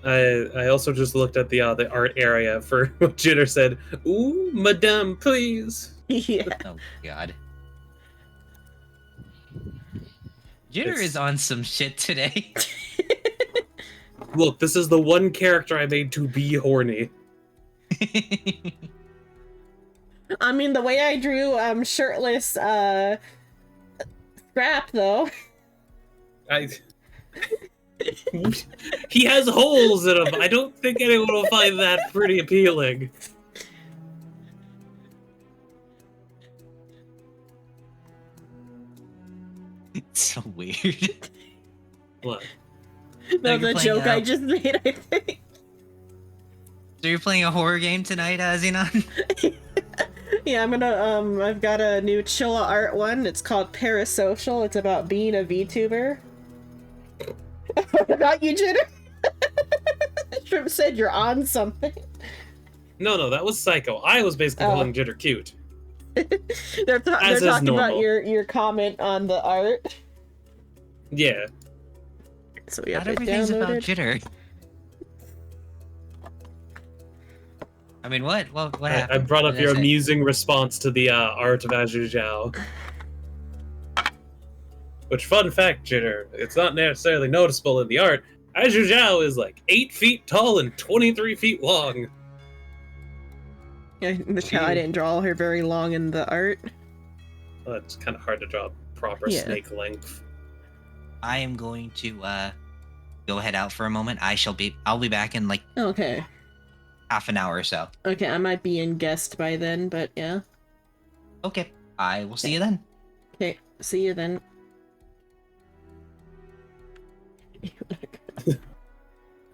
I also just looked at the art area for what Jitter said. Ooh, madame, please. Yeah. Oh God. Jitter It's- is on some shit today. Look, this is the one character I made to be horny. I mean, the way I drew shirtless Scrap though. He has holes in him. I don't think anyone will find that pretty appealing. It's so weird. What? No, you're the playing, joke I just made, I think. So you're playing a horror game tonight, Xenon? Yeah, I'm gonna, I've got a new Chilla art one. It's called Parasocial. It's about being a VTuber. What about you, Jitter? Shrimp said you're on something. No, that was Psycho. I was basically Oh. calling Jitter cute. They're As is talking about normal. your comment on the art. Yeah. So we Not have it everything's about downloaded. Jitter. I mean, what? What happened? I brought up What did your I say? amusing response to the art of Azure Zhao. Which, fun fact, Jitter, it's not necessarily noticeable in the art. Azure Zhao is like 8 feet tall and 23 feet long. Yeah, that's how I didn't draw her very long in the art. Well, it's kind of hard to draw proper Yeah. snake length. I am going to go head out for a moment. I'll be back in like Okay. half an hour or so. Okay, I might be in guest by then, but yeah. Okay. I will see you then. Okay, see you then.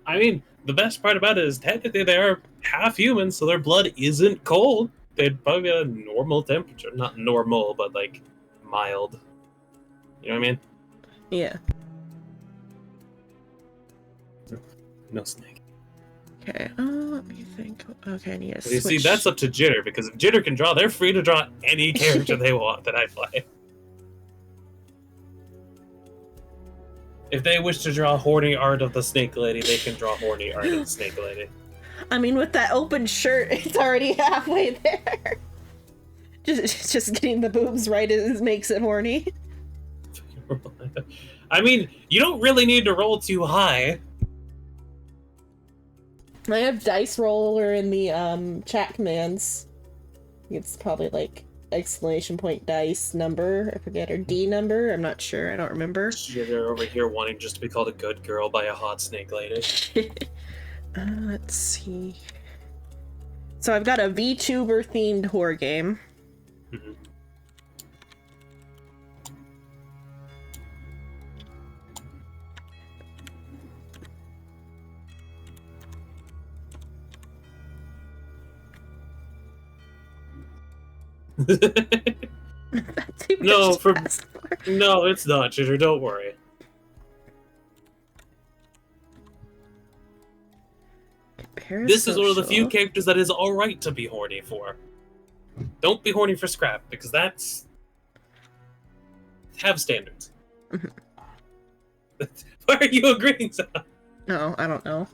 I mean, the best part about it is technically they are half human, so their blood isn't cold. They'd probably be at a normal temperature. Not normal, but like mild. You know what I mean? Yeah. No snake. Okay, let me think. Okay, I need to You see, switch. that's up to Jitter, because if Jitter can draw, they're free to draw any character they want that I play. If they wish to draw horny art of the Snake Lady, they can draw horny art of the Snake Lady. I mean, with that open shirt, it's already halfway there. Just getting the boobs right makes it horny. I mean, you don't really need to roll too high. I have dice roller in the chat commands. It's probably like exclamation point dice number, I forget, or D number. I'm not sure. I don't remember. Jitter over here wanting just to be called a good girl by a hot Snake Lady. Let's see. So I've got a VTuber themed horror game. Mhm. That's too No, much to for- ask for. No, it's not, Jitter, don't worry. This is one of the few Parasocial. characters that is alright to be horny for. Don't be horny for Scrap, because that's... Have standards. Mhm. Why are you agreeing, Sam? No, I don't know.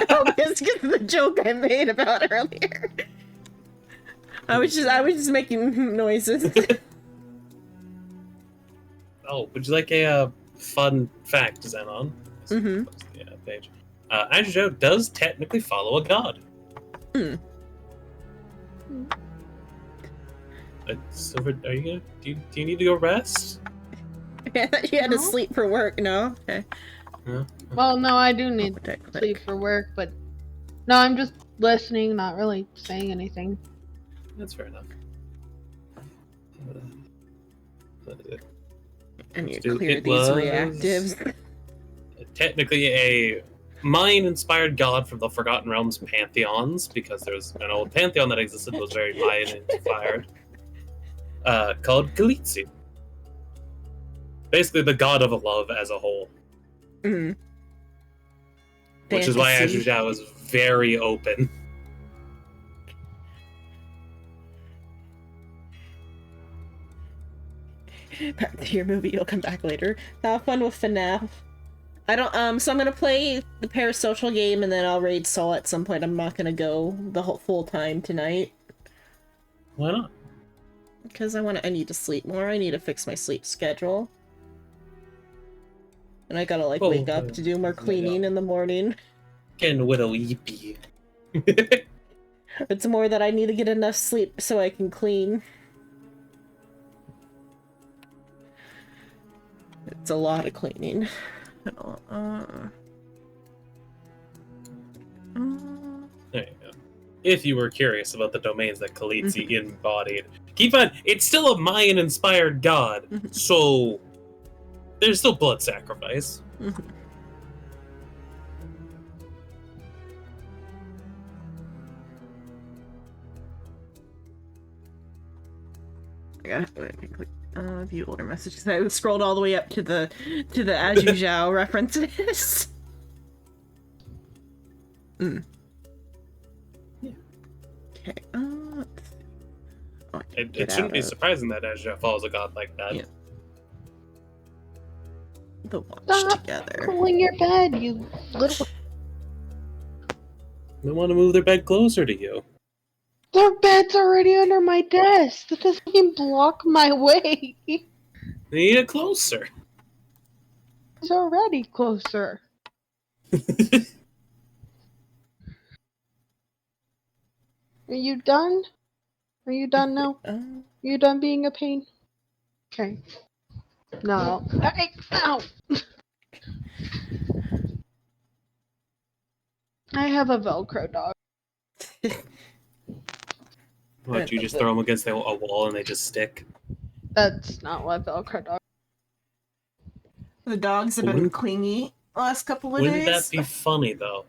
Oh, it's because of the joke I made about earlier. I was just making noises. Oh, would you like a fun fact, Xenon? Mhm. Yeah, page. Anjo does technically follow a god. Hmm. Silver, are you gonna? Do you need to go rest? I thought you had to No. sleep for work. No, okay. Well, no, I do need Click, click. sleep for work, but no, I'm just listening, not really saying anything. That's fair enough. And you Dude, clear it these was- reactives. Technically, a Mayan-inspired god from the Forgotten Realms pantheons, because there's an old pantheon that existed that was very Mayan-inspired, called Galitsi. Basically, the god of love as a whole, Mhm. which is why Fantasy. Azuzhao is very open. Back to your movie, you'll come back later. Have fun with FNAF. I don't, so I'm gonna play the Parasocial game and then I'll raid Soul at some point. I'm not gonna go the whole full time tonight. Why not? Because I need to sleep more. I need to fix my sleep schedule. And I gotta, like, Oh, wake up to do more yeah. cleaning in the morning. Getting a little weepy. It's more that I need to get enough sleep so I can clean. It's a lot of cleaning. There you go. If you were curious about the domains that Kalitsi embodied, keep on. It's still a Mayan-inspired god, Mhm. so there's still blood sacrifice. I gotta click view older messages. I scrolled all the way up to the Azuzhao references. Yeah. Okay. It shouldn't be surprising that Azra follows a god like that. Yeah. The watch Stop together. pulling your bed, you little. They want to move their bed closer to you. Their bed's already under my desk. That doesn't even block my way. They need it closer. It's already closer. Are you done? Are you done now? Are you done being a pain? Okay. No. Hey, ow! I have a Velcro dog. What, you just throw them against a wall and they just stick? That's not what Velcro dog. The dogs have been Wouldn't- clingy last couple of Wouldn't days. that be funny, though?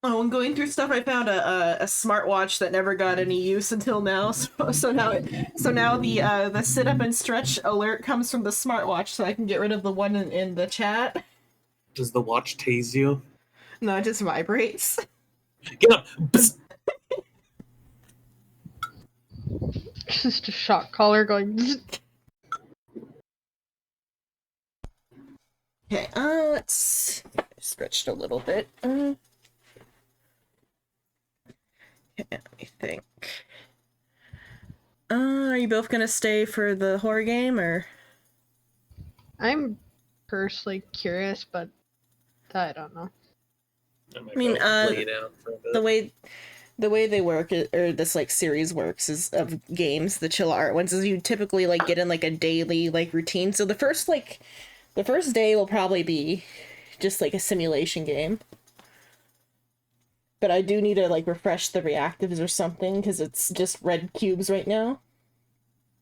Oh, I'm going through stuff. I found a smartwatch that never got any use until now. So now the sit up and stretch alert comes from the smartwatch, so I can get rid of the one in the chat. Does the watch tase you? No, it just vibrates. Get up! Psst. Just a shot collar going. Zzz. Okay, let's stretched a little bit. Okay, let me think. Are you both gonna stay for the horror game, or? I'm personally curious, but I don't know. I mean, lay down for a bit. The way they work, or this like series works, is of games, the chill art ones, is you typically like get in like a daily like routine. So the first day will probably be just like a simulation game. But I do need to like refresh the reactives or something because it's just red cubes right now.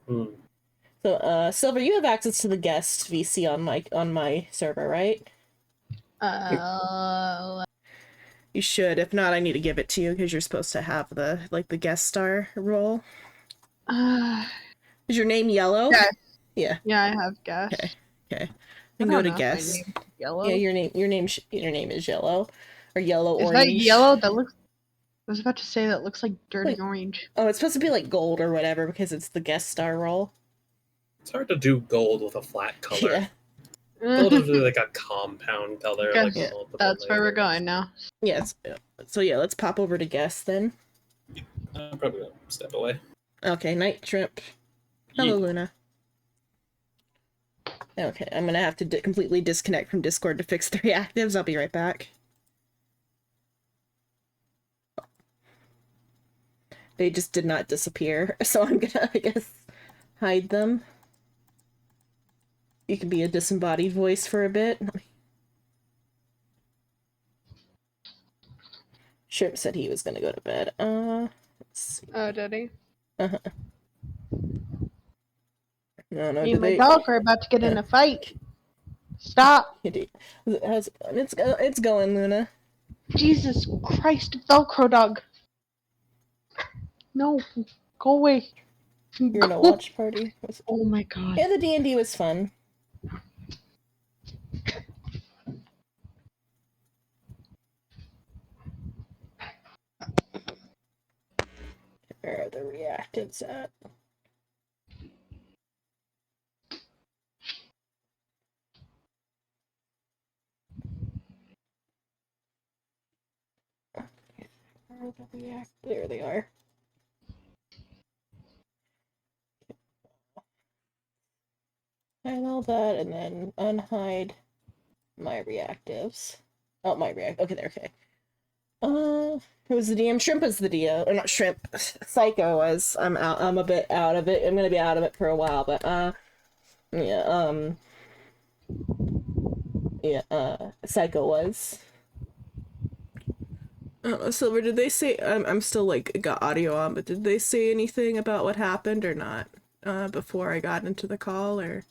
So Silver, you have access to the guest VC on my server, right? You should. If not, I need to give it to you because you're supposed to have the guest star role. Is your name Yellow? Yeah. Yeah, I have guest. Okay. Then go to guest. Yellow. Yeah, your name is Yellow, or Yellow Is Orange. that yellow? That looks. I was about to say that looks like dirty orange. Oh, it's supposed to be like gold or whatever because it's the guest star role. It's hard to do gold with a flat color. Yeah. Gold is really like a compound color. Okay. Like Yeah. multiple That's where we're layers. going now. Yes. So yeah, let's pop over to guest then. I'm probably gonna step away. Okay, Night Shrimp. Hello, Yeah. Luna. Okay, I'm gonna have to completely disconnect from Discord to fix the reactives. I'll be right back. They just did not disappear, so I'm gonna, I guess, hide them. You can be a disembodied voice for a bit. Shrimp said he was gonna go to bed. Let's see. Oh, did he? Uh-huh. No, Me and my dog are about to get in a fight. Stop! It's going, Luna. Jesus Christ, Velcro dog. No, go away. You're in a watch party. Oh my god. Yeah, the D&D was fun. Where are the reactives at? There they are. Hide all that and then unhide my reactives. Oh, my react. Okay, there. Okay. Who was the DM? Shrimp was the DM, or not Shrimp. Psycho was. I'm out. I'm a bit out of it. I'm gonna be out of it for a while, but yeah. Psycho was. Silver, did they say? I'm still like got audio on, but did they say anything about what happened or not? Before I got into the call, or?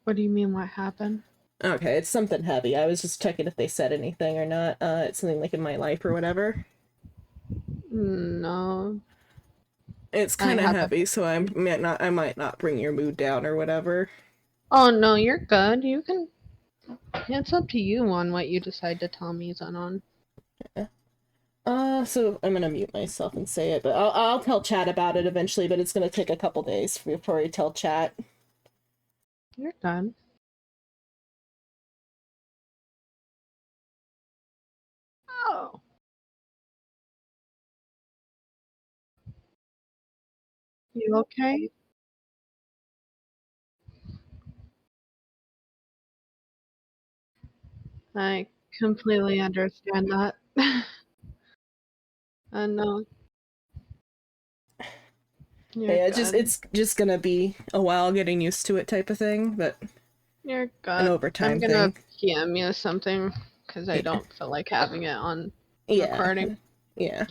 What do you mean? What happened? Okay, it's something heavy. I was just checking if they said anything or not. It's something like in my life or whatever. No. It's kind of heavy, so I might not bring your mood down or whatever. Oh no, you're good. You can. It's up to you on what you decide to tell me on. Yeah. So I'm gonna mute myself and say it, but I'll tell chat about it eventually. But it's gonna take a couple days before I tell chat. You're done. Oh. You okay? I completely understand that. I know. Yeah, it's just gonna be a while getting used to it type of thing, but you're good. An overtime I'm gonna thing. PM you something because I don't feel like having it on recording. Yeah.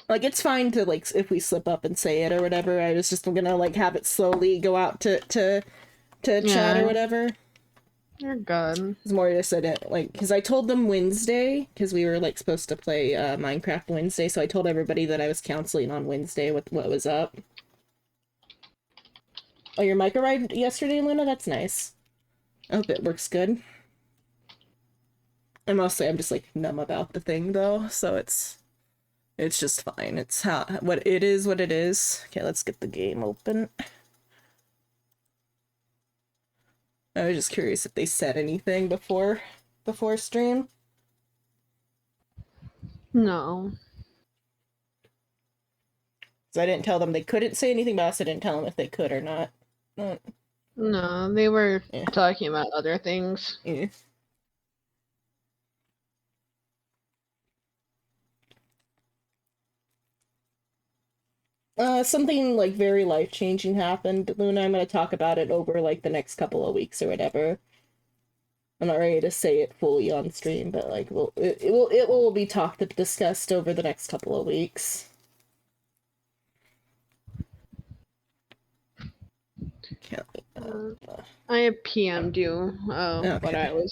Like, it's fine to, like, if we slip up and say it or whatever. I was just gonna, like, have it slowly go out to chat or whatever. You're good. It's more just said it like because I told them Wednesday because we were like supposed to play Minecraft Wednesday, so I told everybody that I was counseling on Wednesday with what was up. Oh, your micro ride yesterday, Luna? That's nice. I hope it works good. And mostly I'm just like numb about the thing though, so it's just fine. It's what it is. Okay, let's get the game open. I was just curious if they said anything before stream. No. So I didn't tell them they couldn't say anything, but I also didn't tell them if they could or not. No, they were Yeah. talking about other things. Yeah. Something like very life-changing happened, Luna. I'm gonna talk about it over like the next couple of weeks or whatever. I'm not ready to say it fully on stream, but like it will be discussed over the next couple of weeks. Okay. I PM'd you what Okay. I was